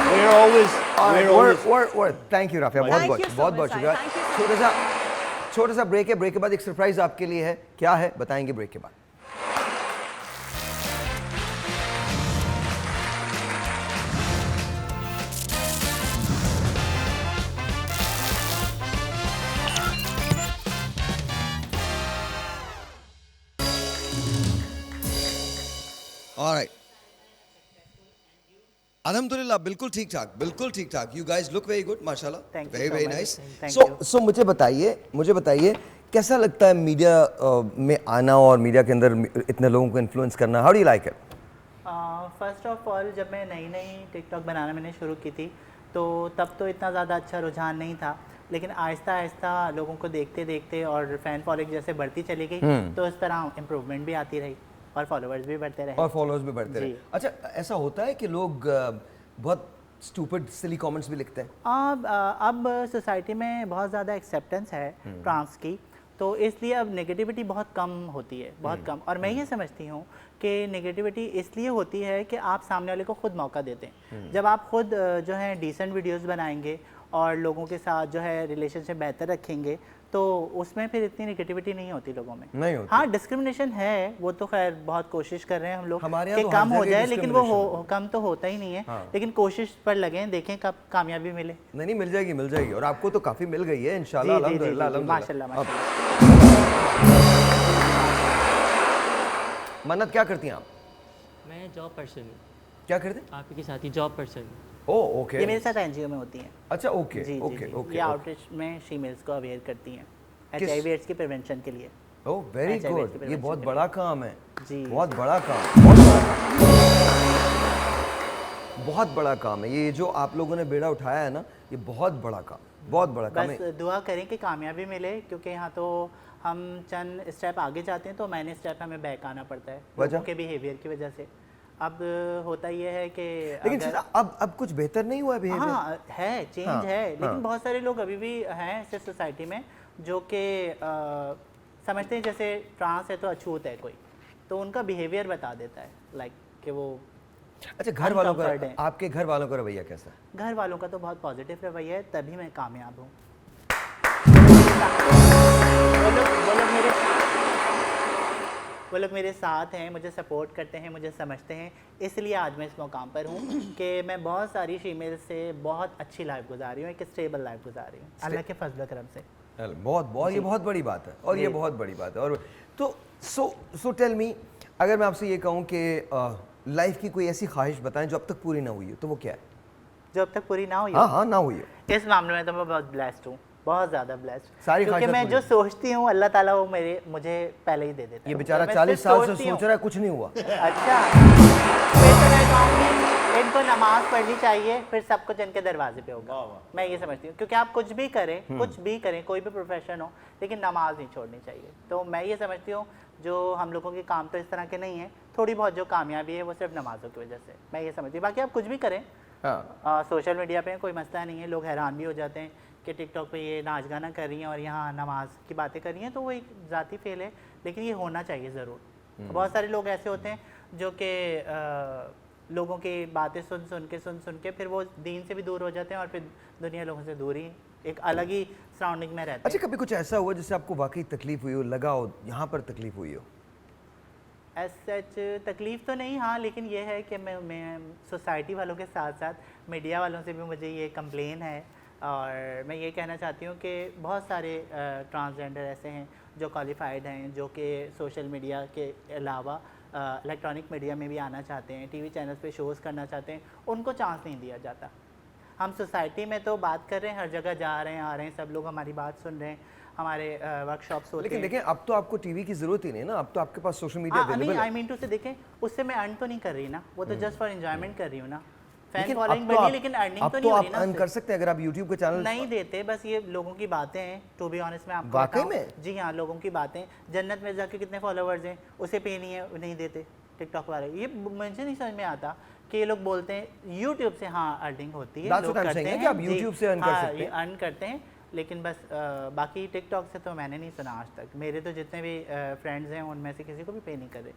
B: We're always
A: Word. Thank you, Rafia.
D: Thank you so
A: बहुत
D: much,
A: शुक्रिया।
D: Thank you so
A: छोटा सा ब्रेक है। ब्रेक के बाद एक सरप्राइज आपके लिए है। क्या है बताएंगे ब्रेक के बाद।
E: Alright. Alhamdulillah, बिल्कुल ठीक ठाक. You guys look very good, mashallah.
F: Thank you
E: Very
F: so
E: very
F: much.
E: nice.
F: Thank
A: So
F: you.
A: मुझे बताइए कैसा लगता है मीडिया में आना और मीडिया के अंदर इतने लोगों को इन्फ्लुएंस करना? How do you like it?
F: First of all जब मैं नई टिकटॉक बनाना मैंने शुरू की थी तो तब तो इतना ज़्यादा अच्छा रुझान नहीं था, लेकिन आहिस्ता आहिस्ता लोगों को देखते देखते और फैन फॉलोइंग जैसे बढ़ती चली गई तो इस तरह इम्प्रूवमेंट भी आती रही और फॉलोअर्स भी बढ़ते रहे।
A: और फॉलोअर्स भी बढ़ते रहे।
F: जी।
A: अच्छा, ऐसा होता है कि लोग बहुत स्टूपिड सिली कमेंट्स भी लिखते हैं?
F: अब सोसाइटी में बहुत ज़्यादा एक्सेप्टेंस है ट्रांस की, तो इसलिए अब नेगेटिविटी बहुत कम होती है, बहुत कम। और मैं ये समझती हूँ कि नेगेटिविटी इसलिए होती है कि आप सामने वाले को खुद मौका देते हैं। जब आप खुद जो है डिसेंट वीडियोस बनाएंगे और लोगों के साथ जो है रिलेशनशिप बेहतर रखेंगे तो उसमें फिर इतनी नेगेटिविटी नहीं होती लोगों में।
A: नहीं होती।
F: हाँ, डिस्क्रिमिनेशन है, वो तो खैर बहुत कोशिश कर रहे हैं हम लोग
A: हमारे यहाँ
F: कि
A: तो
F: कम
A: हर
F: हो
A: जगह
F: जाए, लेकिन वो
A: discrimination
F: कम तो होता ही नहीं है।
A: हाँ।
F: लेकिन कोशिश पर लगें, देखें कब कामयाबी मिले।
A: नहीं, मिल जाएगी और आपको तो काफी मिल गई है इंशाल्लाह।
F: जी, जी, जी,
A: अल्हम्दुलिल्लाह,
F: जी,
A: अल्हम्दुलिल्लाह।
F: माशाल्लाह,
A: मन्नत क्या करती हैं आप?
G: मैं जॉब पर्सन हूँ,
A: क्या करते हैं?
G: आप ही के साथ ही जॉब पर्सन।
A: Oh okay.
F: ये मेरे साथ एनजीओ में होती हैं।
A: अच्छा ओके
F: जी
A: ओके
F: जी जी,
A: ओके।
F: ये आउटरीच में फीमेल्स को अवेयर करती हैं HIV एड्स की प्रिवेंशन के लिए।
A: Oh very
F: HIV
A: good.
F: की
A: ये
F: prevention
A: बहुत
F: के
A: बड़ा काम है।
F: जी।
A: बहुत बड़ा काम, बहुत बड़ा काम। बहुत बड़ा काम है ये जो आप लोगों ने बेड़ा उठाया है ना, ये बहुत बड़ा काम, बहुत बड़ा काम
F: बस
A: है।
F: दुआ करें कि कामयाबी मिले, क्योंकि यहाँ तो हम चंद स्टेप आगे जाते हैं तो मैंने स्टेप हमें बैक आना पड़ता है
A: वजह?
F: लोगों के बिहेवियर की वजह से। अब होता ये है कि
A: लेकिन
F: अगर-
A: अब कुछ बेहतर नहीं हुआ है बिहेवियर?
F: हाँ है, चेंज
A: हाँ,
F: है, लेकिन
A: हाँ।
F: बहुत सारे लोग अभी भी हैं ऐसे सोसाइटी में जो कि समझते हैं जैसे ट्रांस है तो अछूत है कोई, तो उनका बिहेवियर बता देता है लाइक कि वो।
A: अच्छा, घर वालों
F: uncomfort
A: का,
F: है।
A: आपके घर वालों का रवैया कैसा है?
F: घर वालों का तो बहुत पॉजिटिव रवैया है, तभी मैं कामयाब हूँ। वो लोग वो लोग मेरे साथ हैं, मुझे सपोर्ट करते हैं, मुझे समझते हैं, इसलिए आज मैं इस मुकाम पर हूँ कि मैं बहुत सारी फीमेल से बहुत अच्छी लाइफ गुजारी हूँ, एक स्टेबल लाइफ गुजारी हूँ अल्लाह के फजल करम से।
A: बहुत बहुत ये बहुत बड़ी बात है और ये बहुत बड़ी बात है। और तो सो टेल मी, अगर मैं आपसे ये कहूँ कि लाइफ की कोई ऐसी ख्वाहिश बताएं जो अब तक पूरी ना हुई हो, तो वो क्या है?
F: जो अब तक पूरी ना हुई हो?
A: हाँ हाँ, ना हुई हो।
F: इस मामले में तो मैं बहुत ब्लेस्ड हूँ, बहुत ज़्यादा ब्लेस्ड,
A: सारी
F: क्योंकि
A: ख्वाहिशात
F: मैं
A: पूरी
F: जो सोचती हूँ अल्लाह ताला वो मुझे पहले ही दे देता है।
A: ये बेचारा
F: मैं
A: 40
F: सिर्फ
A: साल से
F: सोचती हूँ।
A: सोच रहा है, कुछ नहीं हुआ।
F: अच्छा, मैं तो मैं कहूँगी इनको नमाज पढ़नी चाहिए, फिर सब कुछ इनके दरवाजे पे होगा। मैं ये समझती हूँ, क्योंकि आप कुछ भी करें, कोई भी प्रोफेशन हो, लेकिन नमाज नहीं छोड़नी चाहिए। तो मैं ये समझती हूँ जो हम लोगों के काम तो इस तरह के नहीं है, थोड़ी बहुत जो कामयाबी है वो सिर्फ नमाजों की वजह से, मैं ये समझती हूँ। बाकी आप कुछ भी करें, सोशल मीडिया पे कोई मसला नहीं है, लोग हैरान भी हो जाते हैं कि टिकटॉक पे ये नाच गाना कर रही हैं और यहाँ नमाज की बातें कर रही हैं, तो वो एक ज़ाती फेल है, लेकिन ये होना चाहिए ज़रूर। बहुत सारे लोग ऐसे होते हैं जो कि लोगों की बातें सुन के फिर वो दीन से भी दूर हो जाते हैं और फिर दुनिया लोगों से दूर ही एक अलग ही सराउंडिंग में रहते हैं।
A: अच्छा, कभी कुछ ऐसा हुआ जिससे आपको वाकई तकलीफ हुई हो, लगा हो यहाँ पर तकलीफ हुई हो?
F: एज सच तकलीफ़ तो नहीं, हाँ, लेकिन ये है कि मैं सोसाइटी वालों के साथ साथ मीडिया वालों से भी मुझे ये कंप्लेन है, और मैं ये कहना चाहती हूँ कि बहुत सारे ट्रांसजेंडर ऐसे हैं जो क्वालिफाइड हैं, जो कि सोशल मीडिया के अलावा इलेक्ट्रॉनिक मीडिया में भी आना चाहते हैं, टीवी चैनल्स पे शोज़ करना चाहते हैं, उनको चांस नहीं दिया जाता। हम सोसाइटी में तो बात कर रहे हैं, हर जगह जा रहे हैं, आ रहे हैं, सब लोग हमारी बात सुन रहे हैं, हमारे वर्कशॉप्स होते
A: लेकिन
F: हैं।
A: देखें, अब तो आपको टीवी की जरूरत ही नहीं है ना, अब तो आपके पास सोशल मीडिया अवेलेबल
F: आई
A: है।
F: मीन टू से देखें, उससे मैं अर्न तो नहीं कर रही ना, वो तो जस्ट फॉर एंजॉयमेंट कर रही हूँ ना, फैन
A: लेकिन
F: फॉलोइंग
A: अब तो
F: बढ़ी,
A: आप-
F: लेकिन अर्निंग
A: अब
F: तो
A: तो
F: नहीं हो
A: आप
F: रही ना
A: अर्न
F: उससे।
A: कर सकते हैं अगर आप यूट्यूब के चैनल
F: नहीं देते, बस ये लोगों की बातें हैं, टू बी ऑनेस्ट मैं आपको
A: वाकई
F: बताऊं।
A: में?
F: जी हाँ, लोगों की बातें। जन्नत मिर्जा के कितने फॉलोवर्स हैं, उसे पे नहीं है, नहीं देते टिकटॉक वाले। ये मुझे नहीं समझ में आता कि ये लोग बोलते हैं यूट्यूब से हाँ अर्निंग होती है,
A: That's
F: लोग
A: what I'm
F: करते
A: saying है
F: हैं
A: कि आप
F: जी,
A: YouTube से earn कर
F: हाँ,
A: सकते हैं।
F: अर्न करते हैं, लेकिन बस बाकी टिकटॉक से तो मैंने नहीं सुना आज तक। मेरे तो जितने भी फ्रेंड्स हैं उनमें से किसी को भी पे नहीं कर रहे।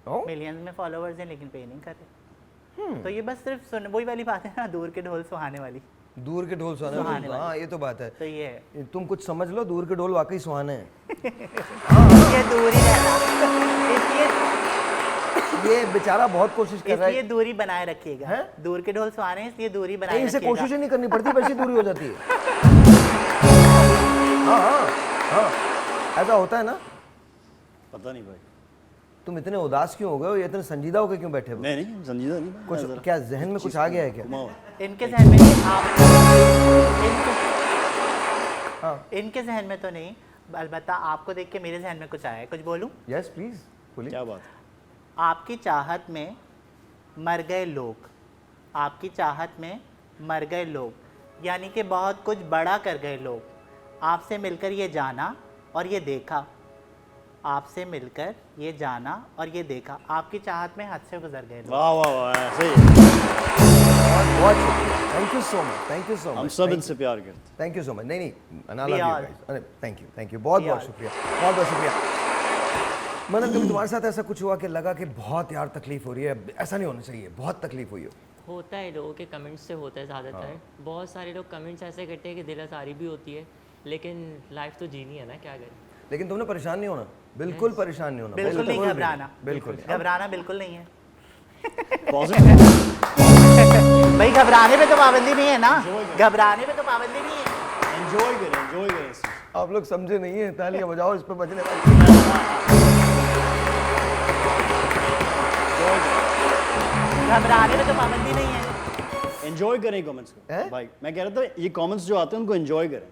A: Oh?
F: मिलियंस में फॉलोवर्स हैं लेकिन पे नहीं कर रहे। तो ये बस सिर्फ वही वाली बात है ना, दूर के ढोल सुहाने वाली।
A: दूर के ढोल सुहाने
F: सुहाने
A: वाले। हाँ, ये तो बात है।
F: तो ये है,
A: तुम कुछ समझ लो, दूर के ढोल वाकई सुहाने हैं।
F: ये दूर ही रहना,
A: ये बेचारा बहुत कोशिश कर रहा
F: इसलिए
A: है।
F: दूरी बनाए रखिएगा।
A: हैं?
F: दूर के ढोल सुहाने हैं, इसलिए दूरी बनाए
A: नहीं, इसे
F: रखिएगा।
A: कोशिश ही नहीं करनी पड़ती, वैसी दूरी हो जाती है। हाँ हाँ हाँ, ऐसा होता है ना।
B: पता नहीं भाई,
A: तुम इतने उदास क्यों हो गए हो, ये इतने संजीदा होकर क्यों बैठे हो?
B: नहीं संजीदा नहीं, मैं
A: कुछ
B: जरा
A: क्या जहन में कुछ आ गया है क्या?
B: घुमा हुआ।
F: इनके जहन में नहीं,
A: हाँ।
F: इनके जहन में तो नहीं, अलबत्ता आपको देख के मेरे जहन में कुछ आया है। कुछ बोलूं?
A: यस प्लीज बोलिए।
B: क्या बात?
F: आपकी चाहत में मर गए लोग, आपकी चाहत में मर गए लोग, यानी कि बहुत कुछ बड़ा कर गए लोग। आपसे मिलकर ये जाना और ये देखा, आपसे मिलकर ये जाना और ये देखा, आपकी चाहत में हद से गुजर गए लोग।
B: वाह वाह वाह, सही है।
A: बहुत शुक्रिया, thank you so much, thank you so
B: हम
A: मच।
B: सब इनसे प्यार करते हैं।
A: Thank you so much. नहीं नहीं, अनाला
F: We
A: भी
F: all.
A: guys. अरे थैंक यू बहुत बहुत
F: all.
A: शुक्रिया, बहुत बहुत शुक्रिया। मदन, कभी तुम्हारे साथ ऐसा कुछ हुआ कि लगा कि बहुत यार तकलीफ हो रही है, ऐसा नहीं होना चाहिए, बहुत तकलीफ हुई हो?
G: होता है, लोगों के कमेंट्स से होता है ज़्यादातर। बहुत सारे लोग कमेंट्स ऐसे करते हैं कि दिल आज़ारी भी होती है, लेकिन लाइफ तो जीनी है ना, क्या करें।
A: लेकिन तुमने परेशान नहीं होना, बिल्कुल परेशान नहीं होना,
F: बिल्कुल नहीं घबराना,
A: बिल्कुल नहीं।
F: घबराना बिल्कुल नहीं है।
B: पॉजिटिव
F: भाई घबराने पे तो पाबंदी नहीं है ना, घबराने पे तो पाबंदी नहीं है।
B: एंजॉय करें इस चीज़ को।
A: आप लोग समझे नहीं है, तालियां बजाओ इस पर बजने वाली।
F: घबराने पे तो पाबंदी नहीं है।
B: एंजॉय करें कमेंट्स को
A: हैं?
B: भाई। मैं कह रहा था ये कमेंट्स जो आते हैं उनको एंजॉय करें,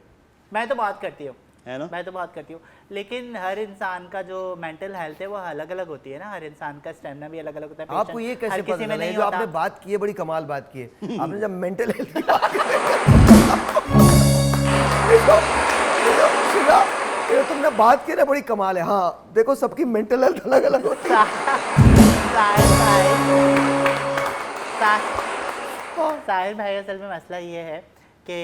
F: मैं तो बात करती हूँ,
B: है ना?
F: मैं तो बात करती हूँ, लेकिन हर इंसान का जो मेंटल हेल्थ है वो अलग अलग होती है ना, हर इंसान का स्टेमिना भी अलग अलग होता है।
A: आपको ये
F: patient
A: कैसे
F: हर
A: पता
F: किसी में
A: चला? ये
F: नहीं
A: जो
F: होता।
A: आपने बात की है, बड़ी कमाल बात की है। आपने जब मेंटल हेल्थ की बात की, शिवा, ये तुमने बात की ना, बड़ी कमाल है। हाँ देखो, सबकी मेंटल हेल्थ अलग अलग होती है।
F: साहिल भाई, असल में मसला ये है कि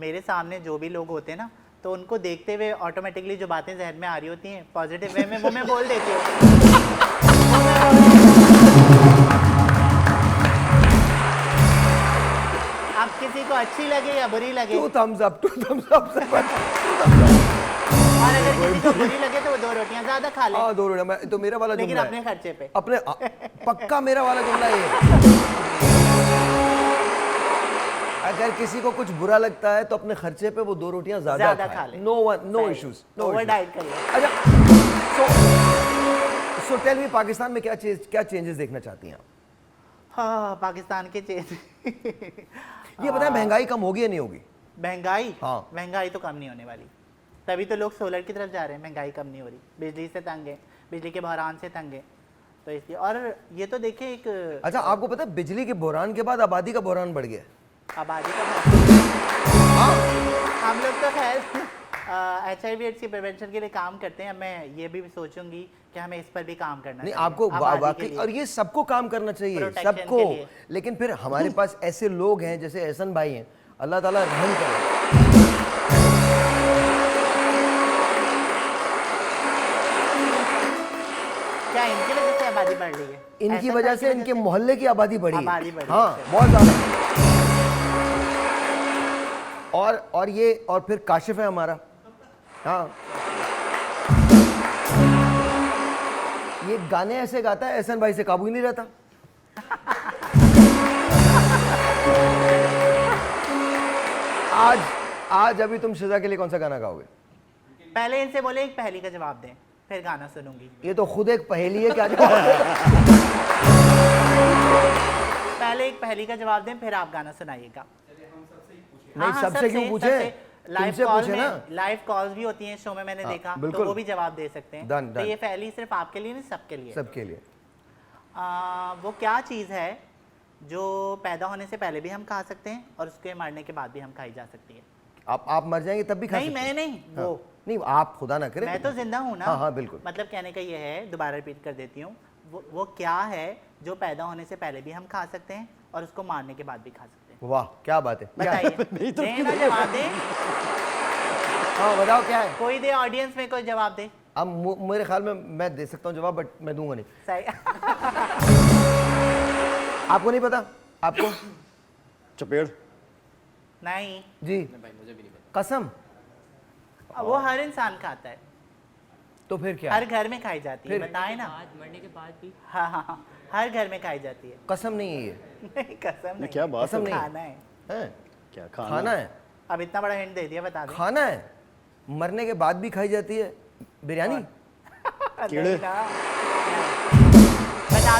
F: मेरे सामने जो भी लोग होते हैं ना, तो उनको देखते हुए ऑटोमेटिकली जो बातें जहन में आ रही होती हैं पॉजिटिव वे में, वो मैं बोल देती हूँ। अब किसी को अच्छी लगे या बुरी लगे,
A: टू थम्स अप से
F: और अगर किसी को बुरी लगे तो वो 2 रोटियां ज़्यादा खा ले,
A: हाँ 2 रोटियां, मैं तो मेरा वाला
F: लेकिन
A: जुमला
F: अपने
A: है
F: खर्चे पे।
A: अपने पक्का मेरा वाला जुमला ये है। अगर किसी को कुछ बुरा लगता है तो अपने खर्चे पे वो 2 रोटियां ज्यादा
F: ज़्यादा
A: खाए।
F: खा ले।
A: No issues, no
F: over diet कर ले।
A: अच्छा, सो टेल मी, पाकिस्तान में क्या चेंजेस देखना चाहती हैं आप?
F: हाँ, पाकिस्तान के चेंज
A: ये बताएं, महंगाई कम होगी या नहीं होगी?
F: महंगाई,
A: हाँ।
F: महंगाई तो कम नहीं होने वाली, तभी तो लोग सोलर की तरफ जा रहे हैं। महंगाई कम नहीं हो रही, बिजली से तंग है, बिजली के बहरान से तंग है, तो इसलिए। और ये तो देखिए एक
A: अच्छा, आपको पता है बिजली के बहरान के बाद आबादी का बहरान बढ़ गया है?
F: आबादी का हम लोग तो खैर HIV एड्स की प्रिवेंशन के लिए काम करते हैं। मैं ये भी सोचूंगी कि हमें इस पर भी काम करना
A: नहीं,
F: चाहिए,
A: आपको
F: आबादी के
A: वाकई,
F: लिए।
A: और ये सबको काम करना चाहिए,
F: Protection
A: सबको।
F: के लिए।
A: लेकिन फिर हमारे पास ऐसे लोग हैं जैसे एहसन भाई हैं, अल्लाह ताला रहम करे।
F: क्या इनकी वजह से आबादी बढ़ रही है?
A: इनकी
F: ऐसा
A: वजह
F: करके
A: से इनके मोहल्ले की आबादी बढ़ी है।
F: आबादी बढ़ी है,
A: हाँ,
F: अच्छा।
A: बहुत ज्यादा। और ये, और फिर काशिफ है हमारा, हाँ, ये गाने ऐसे गाता है, एहसन भाई से काबू ही नहीं रहता। आज अभी तुम शिजा के लिए कौन सा गाना गाओगे?
F: पहले इनसे बोले एक पहेली का जवाब दें, फिर गाना सुनूंगी।
A: ये तो खुद एक पहेली है, क्या
F: पहले एक पहेली का जवाब दें, फिर आप गाना सुनाइएगा।
A: नहीं, सबसे क्यों पूछे?
F: लाइव
A: तुमसे
F: कॉल
A: पूछे
F: में,
A: ना।
F: लाइव कॉल्स भी होती हैं शो में, मैंने देखा, तो
A: बिल्कुल।
F: वो भी जवाब दे सकते हैं।
A: Done,
F: तो
A: done।
F: ये पहेली सिर्फ आपके लिए नहीं, सबके लिए।
A: सबके लिए।
F: वो क्या चीज़ है जो पैदा होने से पहले भी हम खा सकते हैं और उसके मरने के बाद भी हम खाई जा सकती है?
A: आप मर जाएंगे तब भी खा
F: नहीं,
A: सकते
F: मैं
A: हैं।
F: नहीं,
A: हाँ।
F: वो।
A: नहीं, आप खुदा ना करे।
F: मैं तो जिंदा हूँ ना।
A: हाँ हाँ बिल्कुल।
F: मतलब कहने का ये है, दोबारा रिपीट कर देती हूँ, वो क्या है जो पैदा होने से पहले भी हम खा सकते हैं और उसको मारने के बाद भी खा सकते हैं?
A: वाह, क्या बात है। क्या है?
F: बताइए, दें ना जवाब दें,
A: हाँ बताओ क्या है।
F: कोई दे, ऑडियंस में कोई जवाब दे।
A: अब मेरे ख्याल में मैं दे सकता हूँ जवाब, बट मैं दूंगा नहीं।
F: सही।
A: आपको नहीं पता? आपको?
B: चपेड़।
F: नहीं,
A: जी, कसम।
F: वो हर इंसान खाता है,
A: तो फिर क्या
F: हर
A: है?
F: घर में खाई जाती है,
A: फिर?
F: बताए ना।
G: मरने के बाद भी
F: हाँ हाँ हाँ, हर घर में खाई जाती है।
A: कसम नहीं है ये,
F: नहीं, कसम नहीं,
B: क्या बात
A: कसम
B: है?
A: नहीं।
F: खाना है।
A: हैं?
B: क्या
A: खाना है?
F: अब इतना बड़ा हिंट दे दिया, बता दो।
A: खाना है, मरने के बाद भी खाई जाती है। बिरयानी?
B: कीड़े।
F: बता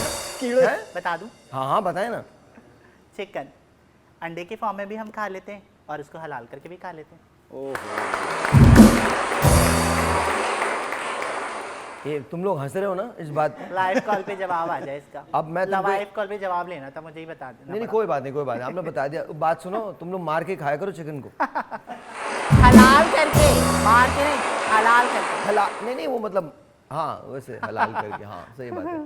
F: दो,
B: कीड़े।
A: हैं?
F: बता दूं,
A: हाँ हाँ बताए ना।
F: चिकन अंडे के फॉर्म में भी हम खा लेते हैं और उसको हलाल करके भी खा लेते हैं।
A: ये तुम लोग हंस रहे हो ना इस बात पे?
F: लाइव कॉल पे जवाब आ जाए इसका।
A: अब मैं तुमको-
F: लाइव कॉल पे जवाब लेना था, मुझे ही बता देना।
A: नहीं नहीं, कोई बात नहीं, कोई बात नहीं, आपने बता दिया। बात सुनो, तुम लोग मार के खाया करो चिकन को।
F: हलाल करके, मार के नहीं, हलाल करके।
A: हलाल नहीं, नहीं वो मतलब, हाँ वैसे हलाल करके, हाँ सही बात है।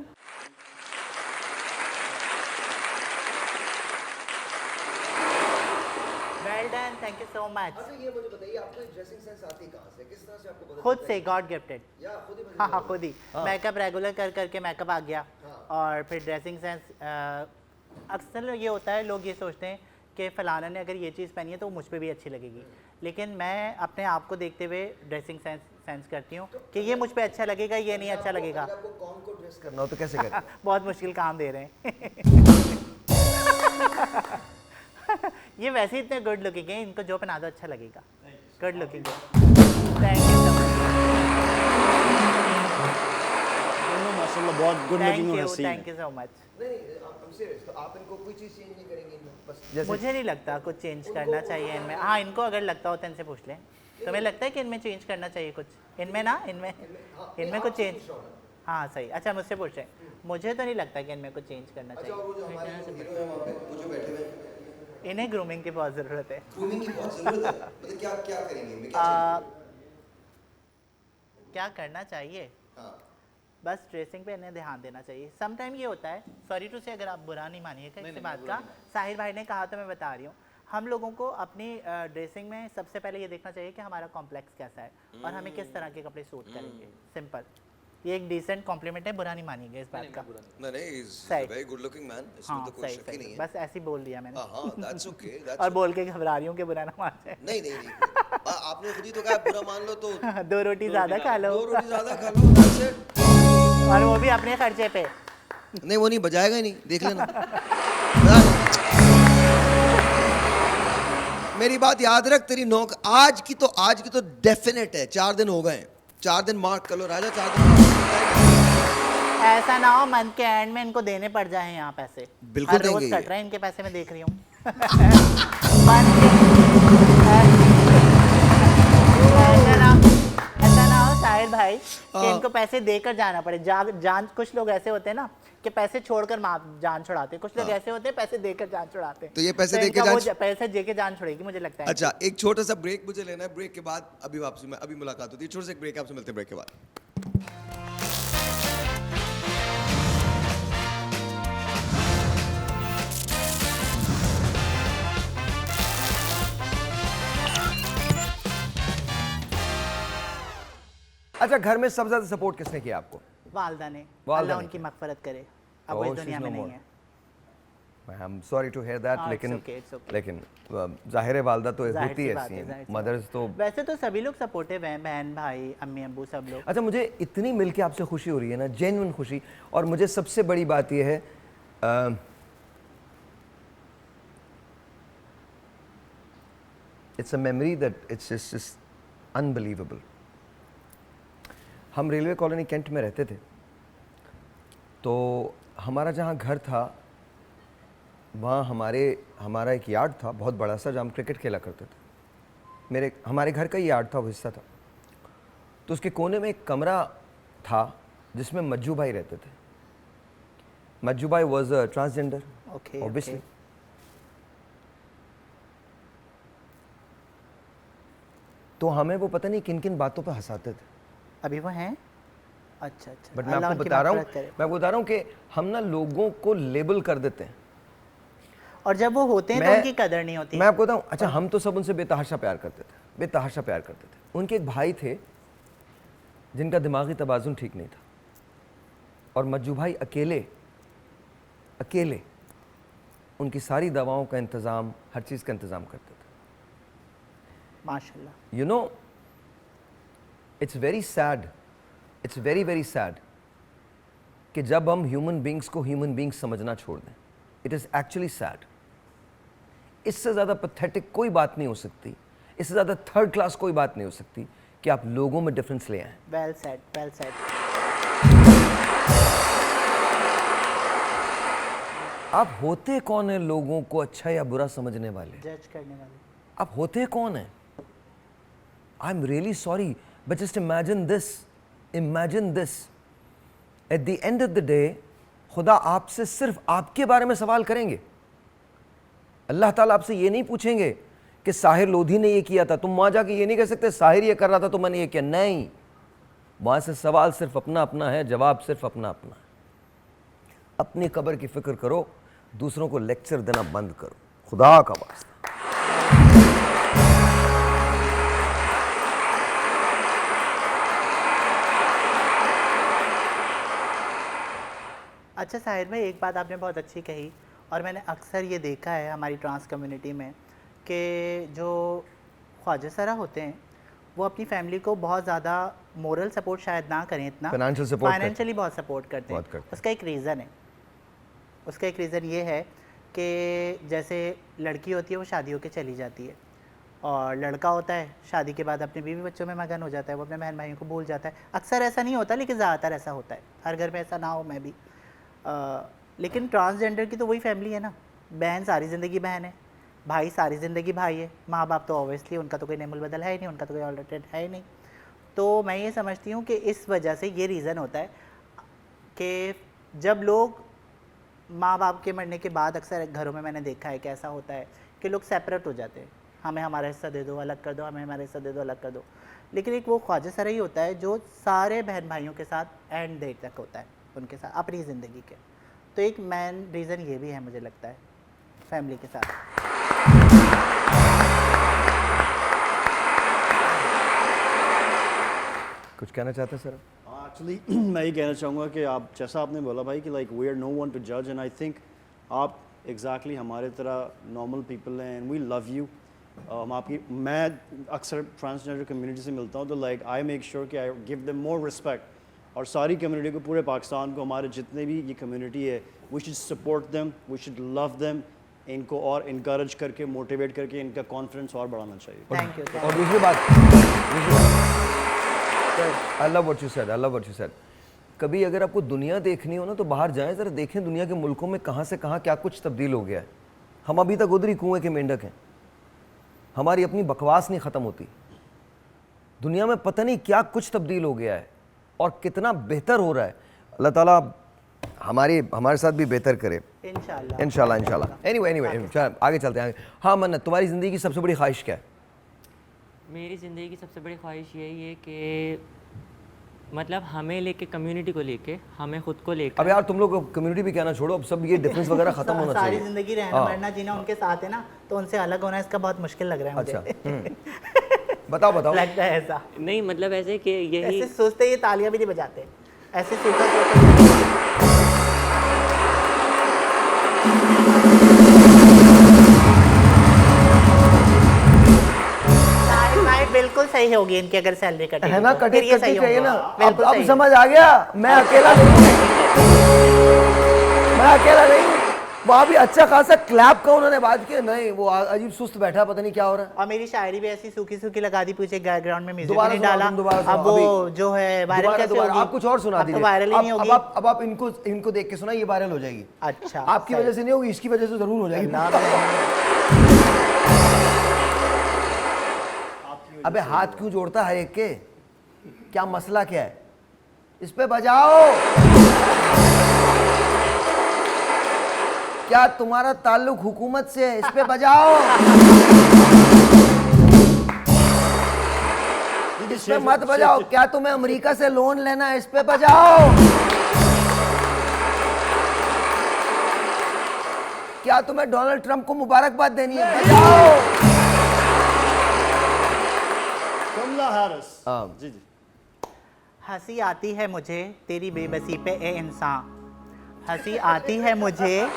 F: Well done, thank you so much.
A: ये मुझे बताइए, आपको ड्रेसिंग सेंस आती कहाँ से? किस तरह से आपको पता?
F: खुद से, गॉड गिफ्टेड।
A: या खुद ही
F: हाँ हाँ, खुद ही। मेकअप रेगुलर कर करके मेकअप आ गया। और फिर ड्रेसिंग सेंस, अक्सर ये होता है, लोग ये सोचते हैं कि फ़लाना ने अगर ये चीज़ पहनी है तो मुझ पे भी अच्छी लगेगी, लेकिन मैं अपने आप को देखते हुए ड्रेसिंग सेंस करती हूँ कि ये मुझ पे अच्छा लगेगा, ये नहीं अच्छा लगेगा।
A: आपको कौन को ड्रेस करना हो तो कैसे करें?
F: बहुत मुश्किल काम दे रहे हैं। ये वैसे ही इतने गुड लुकिंग है, इनको जो पहना दो अच्छा लगेगा। गुड लुकिंग है। Thank you so much.
B: दोनों माशाल्लाह बहुत गुड लुकिंग और हसीन
F: थैंक
B: है।
F: You so much.
A: नहीं, I'm serious, तो आप इनको कोई चीज़ चेंज नहीं करेंगे इनमें? बस जैसे
F: मुझे नहीं लगता कुछ चेंज करना चाहिए इनमें। हाँ, इनको अगर लगता हो तो इनसे पूछ लें। तुम्हें लगता है कि इनमें चेंज करना चाहिए कुछ? इनमें ना, इनमें कुछ चेंज। हाँ सही, अच्छा मुझसे पूछ रहे हैं। मुझे तो नहीं लगता कि इनमें कुछ चेंज करना चाहिए।
E: वो जो हमारे हीरो हैं वहाँ पे, वो जो बैठे हुए हैं,
F: इन्हें ग्रूमिंग की बहुत ज़रूरत है।
E: ग्रूमिंग की बहुत जरूरत है। मतलब क्या क्या करेंगे इनमें? क्या
F: क्या करना चाहिए?
E: हाँ।
F: बस ड्रेसिंग पे इन्हें ध्यान देना चाहिए। सम टाइम ये होता है, सॉरी टू से, अगर आप बुरा नहीं मानिएगा इस बात का, साहिर भाई ने कहा तो मैं बता रही हूँ, हम लोगों को अपनी ड्रेसिंग में सबसे पहले ये देखना चाहिए कि हमारा कॉम्प्लेक्स कैसा है और हमें किस तरह के कपड़े सूट करेंगे। सिंपल। ये एक डिसेंट कॉम्प्लीमेंट है, बुरा नहीं मानिएगा इस बात का।
E: नहीं, he's
F: सही।
E: a very good looking man, इसमें
F: हाँ
E: तो कोई
F: सही
E: शक ही नहीं
F: सही,
E: है।
F: बस ऐसे ही बोल दिया मैंने।
E: हाँ, that's okay, that's
F: और
E: okay।
F: बोल के घबरा रही हूँ कि बुरा ना मान जाए।
E: नहीं। आपने खुद ही तो कहा बुरा मान लो तो
F: 2 रोटी ज़्यादा खा लो,
E: 2 रोटी ज़्यादा खा लो, that's it।
F: और वो भी अपने खर्चे पे।
E: नहीं, वो नहीं बजाएगा ही नहीं, देख लेना। मेरी बात याद रख, तेरी नौक आज की तो डेफिनेट है। 4 दिन हो गए हैं, 4 दिन मार्क कर लो राजा, 4 दिन।
F: ऐसा ना हो मंथ के एंड में इनको देने पड़ जाए यहाँ पैसे।
E: बिल्कुल
F: हर रोज
E: देंगे
F: कट
E: ये।
F: रहे हैं इनके पैसे, मैं देख रही हूँ। ऐसा ना हो साहिर भाई कि इनको पैसे देकर जाना पड़े। जान कुछ लोग ऐसे होते हैं ना कि पैसे छोड़कर जान छुड़ाते हैं, कुछ लोग ऐसे होते हैं पैसे देकर जान छुड़ाते हैं।
E: तो ये पैसे देके
F: इनका वो
E: जान-
F: पैसे देके जान छुड़ेगी मुझे लगता है।
E: अच्छा, एक छोटा सा ब्रेक मुझे लेना है, ब्रेक के बाद अभी मुलाकात होती है। छोटा सा एक ब्रेक, आपसे मिलते हैं ब्रेक के बाद।
A: अच्छा, घर में सबसे ज्यादा सपोर्ट किसने किया आपको?
F: वालदा ने,
A: वालदा
F: अल्लाह
A: ने
F: उनकी
A: किया।
F: मगफरत करे, अब
A: Oh,
F: वो इस
A: she's
F: दुनिया
A: no
F: में नहीं
A: more.
F: है।
A: I am sorry to hear that,
F: हाँ, it's
A: लेकिन
F: okay, it's okay.
A: लेकिन जाहिर है वालदा तो
F: जाहिर
A: होती
F: सी
A: है
F: बात है,
A: ऐसी
F: जाहिर सी
A: मदर्स
F: बात
A: तो।
F: है। वैसे तो सभी लोग सपोर्टिव हैं, बहन भाई अम्मी अब्बू सब लोग।
A: अच्छा, मुझे इतनी मिलके आपसे खुशी हो रही है ना, जेन्युइन खुशी। और मुझे सबसे बड़ी बात यह है, it's a memory that it's just unbelievable. हम रेलवे कॉलोनी कैंट में रहते थे, तो हमारा जहाँ घर था वहाँ हमारा एक यार्ड था बहुत बड़ा सा, जहाँ हम क्रिकेट खेला करते थे। हमारे घर का ही यार्ड था, वो हिस्सा था। तो उसके कोने में एक कमरा था जिसमें मज्जू भाई रहते थे। मज्जू भाई was a transgender,
F: Okay,
A: obviously.
F: okay.
A: तो हमें वो पता नहीं किन किन बातों पे हंसाते थे।
F: अभी वो हैं? अच्छा अच्छा।
A: बट मैं
F: अल्लाह
A: आपको
F: उनकी
A: बता रहा हूँ,
F: मगफरत करे।
A: मैं आपको बता रहा हूँ कि हम ना लोगों को लेबल कर देते हैं।
F: और जब वो होते हैं तो
A: मैं-
F: उनकी कदर नहीं होती।
A: मैं आपको बताऊं, अच्छा, हम तो सब उनसे बेतहाशा प्यार करते थे, बेतहाशा प्यार करते थे। उनके एक भाई थे जिनका दिमागी तवाज़ुन ठीक नहीं था, और मज्जू भाई अकेले उनकी सारी दवाओं का इंतज़ाम, हर चीज़ का इंतज़ाम करते थे।
F: माशाल्लाह।
A: You know, it's very sad, it's very very sad कि जब हम ह्यूमन बींग्स को ह्यूमन बींग्स समझना छोड़ दें। It is actually sad. इससे ज़्यादा पैथेटिक कोई बात नहीं हो सकती, इससे ज़्यादा थर्ड क्लास कोई बात नहीं हो सकती कि आप लोगों में डिफरेंस ले आएं।
F: Well said, well said.
A: आप होते कौन है लोगों को अच्छा या बुरा समझने वाले?
F: जज करने वाले।
A: आप होते कौन हैं? I am really sorry, but just imagine this, at the end of the day खुदा आपसे सिर्फ आपके बारे में सवाल करेंगे। अल्लाह ताला आपसे ये नहीं पूछेंगे कि साहिर लोधी ने ये किया था, तुम वहां जाके ये नहीं कह सकते साहिर ये कर रहा था तो मैंने ये किया। नहीं, वहां से सवाल सिर्फ अपना अपना है, जवाब सिर्फ अपना अपना है। अपनी कब्र की फिक्र करो, दूसरों को लेक्चर देना बंद करो, खुदा का वास्ता।
F: अच्छा साहिर भाई, एक बात आपने बहुत अच्छी कही, और मैंने अक्सर ये देखा है हमारी ट्रांस कम्युनिटी में कि जो ख्वाजा सरा होते हैं वो अपनी फैमिली को बहुत ज़्यादा मोरल सपोर्ट शायद ना करें, इतना
A: Financial support करते हैं।
F: फाइनेंशियली बहुत सपोर्ट करते
A: बहुत
F: हैं।
A: करते हैं।
F: उसका एक रीज़न है, उसका एक रीज़न ये है कि जैसे लड़की होती है वो शादी होकर चली जाती है, और लड़का होता है शादी के बाद अपने बीवी बच्चों में मगन हो जाता है, वो अपने बहन भाइयों को भूल जाता है। अक्सर ऐसा नहीं होता, लेकिन ज़्यादातर ऐसा होता है। हर घर में ऐसा ना हो, मैं भी लेकिन ट्रांसजेंडर की तो वही फैमिली है ना। बहन सारी ज़िंदगी बहन है, भाई सारी ज़िंदगी भाई है, माँ बाप तो ऑब्वियसली उनका तो कोई नेमुल बदल है ही नहीं, उनका तो कोई ऑल्टरनेट है ही नहीं। तो मैं ये समझती हूँ कि इस वजह से ये रीज़न होता है कि जब लोग माँ बाप के मरने के बाद, अक्सर घरों में मैंने देखा है कि ऐसा होता है कि लोग सेपरेट हो जाते हैं। हमें हमारा हिस्सा दे दो, अलग कर दो, हमें हमारा हिस्सा दे दो, अलग कर दो। लेकिन एक वो ख्वाजा सरा ही होता है जो सारे बहन भाइयों के साथ एंड डेट तक होता है, उनके साथ अपनी ज़िंदगी के। तो एक मेन रीज़न ये भी है मुझे लगता है फैमिली के साथ।
A: कुछ कहना चाहते हैं सर?
B: हाँ, एक्चुअली मैं ये कहना चाहूँगा कि आप जैसा आपने बोला भाई कि like we are no one to जज एंड आई थिंक आप एग्जैक्टली हमारे तरह नॉर्मल पीपल हैं एंड वी लव यू। हम आपकी मैं अक्सर ट्रांसजेंडर कम्युनिटी से मिलता हूँ तो लाइक आई मेक श्योर कि I give them more respect और सारी कम्युनिटी को पूरे पाकिस्तान को हमारे जितने भी ये कम्युनिटी है we should support them we should love them इनको और इनकरेज करके मोटिवेट करके इनका कॉन्फिडेंस और बढ़ाना चाहिए।
F: Thank you.
A: और दूसरी बात I love what you said, I love what you said. कभी अगर आपको दुनिया देखनी हो ना तो बाहर जाएं, जरा देखें दुनिया के मुल्कों में कहाँ से कहाँ क्या कुछ तब्दील हो गया है। हम अभी तक उधर ही कुएं के मेंढक हैं, हमारी अपनी बकवास नहीं ख़त्म होती। दुनिया में पता नहीं क्या कुछ तब्दील हो गया है और कितना बेहतर हो रहा है। अल्लाह ताला हमारे साथ भी बेहतर करे
F: इंशाल्लाह
A: इंशाल्लाह इंशाल्लाह। एनीवे आगे चलते हैं। हाँ मन्नत, तुम्हारी ज़िंदगी की सबसे बड़ी ख्वाहिश क्या है?
G: मेरी ज़िंदगी की सबसे बड़ी ख्वाहिश यही है कि मतलब हमें लेके, कम्युनिटी को लेके, हमें खुद को लेकर।
A: अब यार तुम लोग कम्युनिटी भी कहना छोड़ो, अब सब ये डिफरेंस वगैरह खत्म होना
F: सारी
A: चाहिए।
F: जिंदगी रहना मरना जीना उनके साथ है ना, तो उनसे अलग होना इसका बहुत मुश्किल लग रहा है मुझे।
A: अच्छा बताओ
F: लगता है ऐसा।
G: नहीं मतलब ऐसे कि यही
F: ऐसे सोचते ये तालियां भी नहीं बजाते, ऐसे सोचते बिल्कुल सही होगी इनकी अगर सैलरी कटे
A: है ना, कटे
F: ये सही
A: चाहिए ना।
F: बिल्कुल
A: अब
F: सही।
A: समझ आ गया, मैं अकेला नहीं हूँ, मैं अकेला नहीं हूँ। वहाँ भी अच्छा खासा क्लैप का उन्होंने बात की, नहीं वो अजीब सुस्त बैठा, पता नहीं क्या हो रहा है।
F: और मेरी शायरी भी ऐसी सूखी सूखी लगा दी, पीछे बैकग्राउंड में म्यूजिक
A: दोबारा
F: नहीं
A: सुनाओ,
F: डाला।
A: तुम दोबारा सुनाओ,
F: अब वो
A: अभी।
F: जो है वायरल कैसे होगी?
A: आप कुछ और सुना
F: अब तो
A: दीजिए।
F: वायरल ही नहीं होगी।
A: अब आप इनको देख के सुना, ये वायरल हो जाएगी।
F: अच्छा
A: आपकी वजह से नहीं होगी, इसकी वजह से जरूर हो जाएगी। अबे हाथ क्यों जोड़ता है एक के? क्या मसला क्या है? इस पे बजाओ। क्या तुम्हारा ताल्लुक हुकूमत से है? इस पे बजाओ। इस पे मत बजाओ। क्या तुम्हें अमेरिका से लोन लेना है? इस पे बजाओ। क्या तुम्हें डोनाल्ड ट्रंप को मुबारकबाद देनी है? बजाओ।
B: कमला हैरिस
A: हाँ।
B: जी जी।
F: हंसी आती है मुझे तेरी बेबसी पे ए इंसान, हंसी आती है मुझे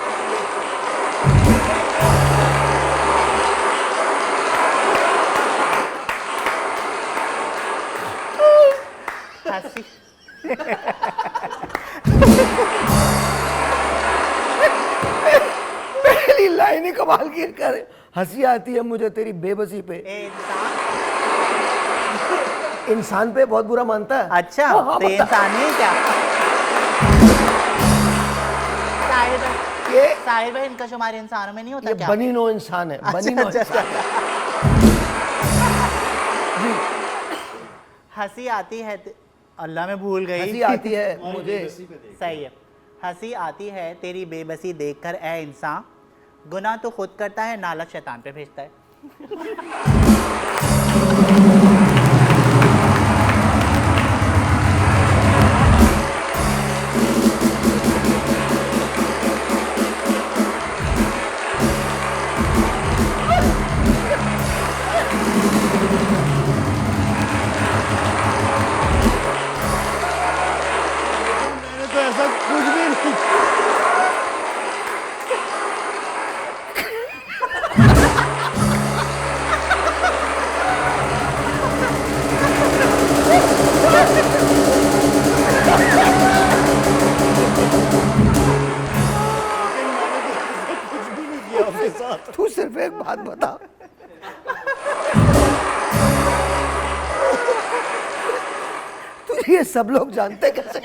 F: हंसी
A: पहली लाइन ही कमाल की कर, हंसी आती है मुझे तेरी बेबसी पे।
F: ए इंसान।
A: इंसान पे बहुत बुरा मानता है।
F: अच्छा
A: हाँ,
F: तो ये
A: बता।
F: इंसान नहीं है क्या?
A: ये
F: साहिर भाई इनका शुमार इंसानों में नहीं होता
A: ये
F: क्या?
A: बनी नो इंसान है, बनी नो
F: अच्छा,
A: इंसान।
F: हंसी आती है अल्लाह में भूल गई।
A: हंसी आती है मुझे।
F: सही है। हंसी आती है तेरी बेबसी देखकर ए इंसान, गुनाह तो खुद करता है, नाला शैतान पे भेजता है।
B: मैंने तो ऐसा कुछ भी नहीं। आपके साथ
A: तू सिर्फ एक बात बता, तुझे ये सब लोग जानते कैसे?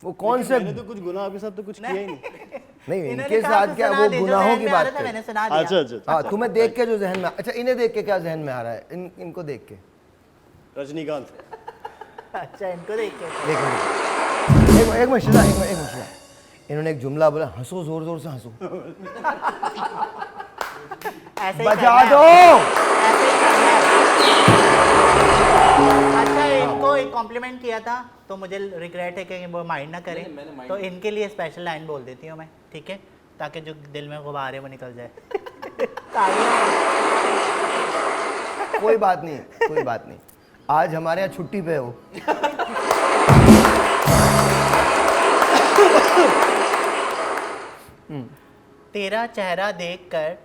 A: वो कौन से
B: मैंने तो कुछ गुनाह आपके साथ तो कुछ किया ही नहीं।
A: नहीं,
F: इन्होंने
A: इनके
F: कहा
A: साथ
F: तो
A: क्या
F: सुना
A: वो
F: दे, जो
A: गुनाहों
F: जहन
A: की
F: में आ
A: बात
F: रहा था
A: कर।
F: मैंने सुना दिया।
B: अच्छा अच्छा
A: हाँ तुम्हें देख के जो जहन में, अच्छा इन्हें देख के क्या जहन में आ रहा है? इनको देख के
B: रजनीकांत।
F: अच्छा इनको देख के
A: एक मिनट शिदा, एक मिनट शिदा। इन्होंने एक जुमला बोला, हंसो जोर जोर से हंसो।
F: ऐसे ही
A: बजा
F: करना है।
A: दो।
F: ऐसे ही करना है। अच्छा इनको एक कॉम्प्लीमेंट किया था तो मुझे रिग्रेट है कि वो माइंड ना करें, तो इनके लिए स्पेशल लाइन बोल देती हूँ मैं, ठीक है, ताकि जो दिल में गुबार है वो निकल जाए।
A: कोई बात नहीं, कोई बात नहीं, आज हमारे यहाँ छुट्टी पे हो।
F: तेरा चेहरा देखकर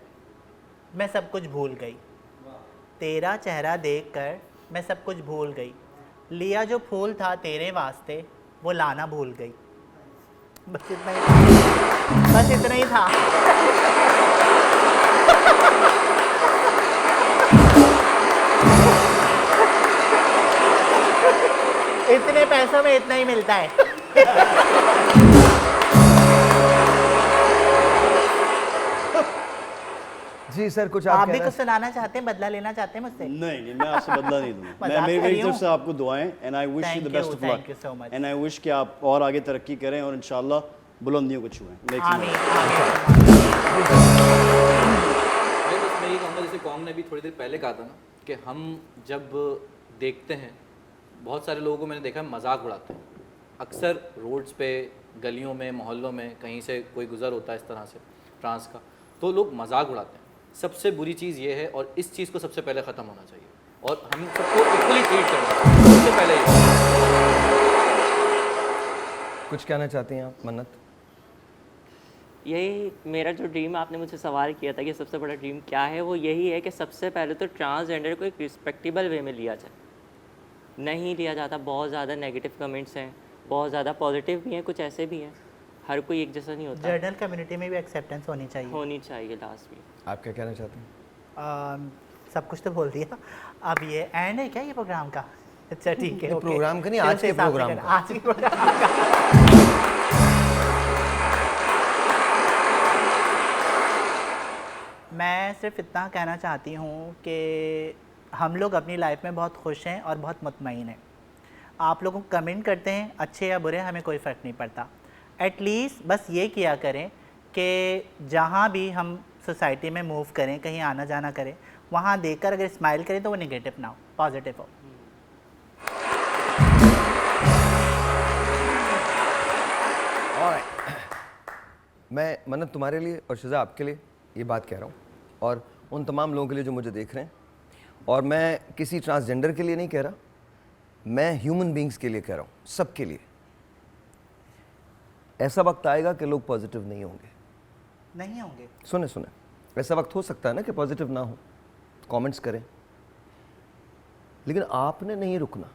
F: मैं सब कुछ भूल गई, तेरा चेहरा देखकर मैं सब कुछ भूल गई, लिया जो फूल था तेरे वास्ते वो लाना भूल गई। बस इतना ही था, बस इतना ही था। इतने पैसों में इतना ही मिलता है।
A: जी सर, कुछ
F: आप
A: आप
F: भी
A: कहना
F: कुछ सुनाना चाहते हैं, बदला लेना चाहते हैं मुझसे?
B: नहीं नहीं, मैं आपसे बदला नहीं दूंगा। मैं
F: मजाक कर
B: मेरी
F: रही
B: तरफ
F: हूँ।
B: से आपको दुआएं, and I wish you the best of
F: Thank you so
B: luck,
F: much.
B: And I wish कि आप और आगे तरक्की करें और इंशाल्लाह बुलंदियों को छुएं। Make some
F: आमीन,
B: noise.
F: आमीन।
C: मैं बस मैं ये कहूँगा, जैसे कॉम ने भी थोड़ी देर पहले कहा था ना कि हम जब देखते हैं, बहुत सारे लोगों को मैंने देखा है मजाक उड़ाते हैं। अक्सर रोड्स पे, गलियों में, मोहल्लों में कहीं से कोई गुजर होता है इस तरह से फ्रांस का, तो लोग मजाक उड़ाते हैं। सबसे बुरी चीज़ ये है, और इस चीज़ को सबसे पहले ख़त्म होना चाहिए, और हम सबको इक्वली ट्रीट करना चाहिए सबसे पहले ये।
A: कुछ कहना चाहती हैं आप मन्नत?
G: यही मेरा जो ड्रीम आपने मुझसे सवाल किया था कि सबसे बड़ा ड्रीम क्या है, वो यही है कि सबसे पहले तो ट्रांसजेंडर को एक रिस्पेक्टेबल वे में लिया जाए। नहीं लिया जाता, बहुत ज़्यादा नेगेटिव कमेंट्स हैं, बहुत ज़्यादा पॉजिटिव भी हैं, कुछ ऐसे भी हैं, हर कोई एक जैसा नहीं होता,
F: जर्नल कम्युनिटी में भी एक्सेप्टेंस होनी चाहिए।
G: होनी चाहिए लास्ट में।
A: आप क्या कहना चाहते हैं?
F: सब कुछ तो बोल दिया, अब ये एंड है क्या ये प्रोग्राम का? अच्छा ठीक है,
A: ये
F: ओके।
A: प्रोग्राम का नहीं,
F: चलो,
A: आज के
F: हिसाब से
A: प्रोग्राम
F: कर-
A: का।
F: आज के प्रोग्राम का। मैं सिर्फ इतना कहना चाहती हूँ कि हम लोग अपनी लाइफ में बहुत खुश हैं और बहुत मुतमईन हैं। आप लोगों को कमेंट करते हैं, अच्छे या बुरे, हमें कोई फ़र्क नहीं पड़ता। एटलीस्ट बस ये किया करें कि जहाँ भी हम सोसाइटी में मूव करें, कहीं आना जाना करें, वहाँ देखकर अगर स्माइल करें तो वो नेगेटिव ना हो, पॉजिटिव हो।
A: मैं मन्नत तुम्हारे लिए और शिजा आपके लिए ये बात कह रहा हूँ, और उन तमाम लोगों के लिए जो मुझे देख रहे हैं, और मैं किसी ट्रांसजेंडर के लिए नहीं कह रहा, मैं ह्यूमन बींग्स के लिए कह रहा हूँ, सबके लिए। ऐसा वक्त आएगा कि लोग पॉजिटिव नहीं होंगे,
F: नहीं होंगे।
A: सुने सुने, ऐसा वक्त हो सकता है ना कि पॉजिटिव ना हो, कमेंट्स करें, लेकिन आपने नहीं रुकना,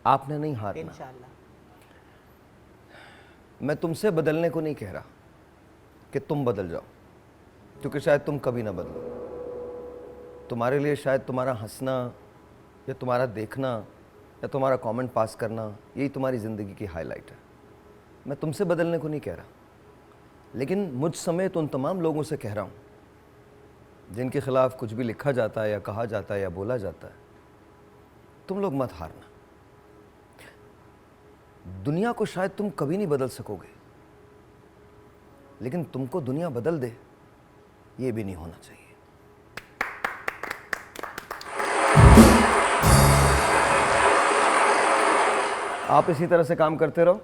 A: आपने नहीं हारना।
F: इंशाल्लाह।
A: मैं तुमसे बदलने को नहीं कह रहा कि तुम बदल जाओ, क्योंकि शायद तुम कभी ना बदलो। तुम्हारे लिए शायद तुम्हारा हंसना या तुम्हारा देखना या तुम्हारा कमेंट पास करना यही तुम्हारी ज़िंदगी की हाईलाइट है। मैं तुमसे बदलने को नहीं कह रहा, लेकिन मुझ समेत उन तमाम लोगों से कह रहा हूँ जिनके खिलाफ कुछ भी लिखा जाता है या कहा जाता है या बोला जाता है, तुम लोग मत हारना। दुनिया को शायद तुम कभी नहीं बदल सकोगे, लेकिन तुमको दुनिया बदल दे, ये भी नहीं होना चाहिए। आप इसी तरह से काम करते रहो।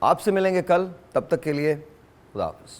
A: आपसे मिलेंगे कल, तब तक के लिए खुदा हाफिज़।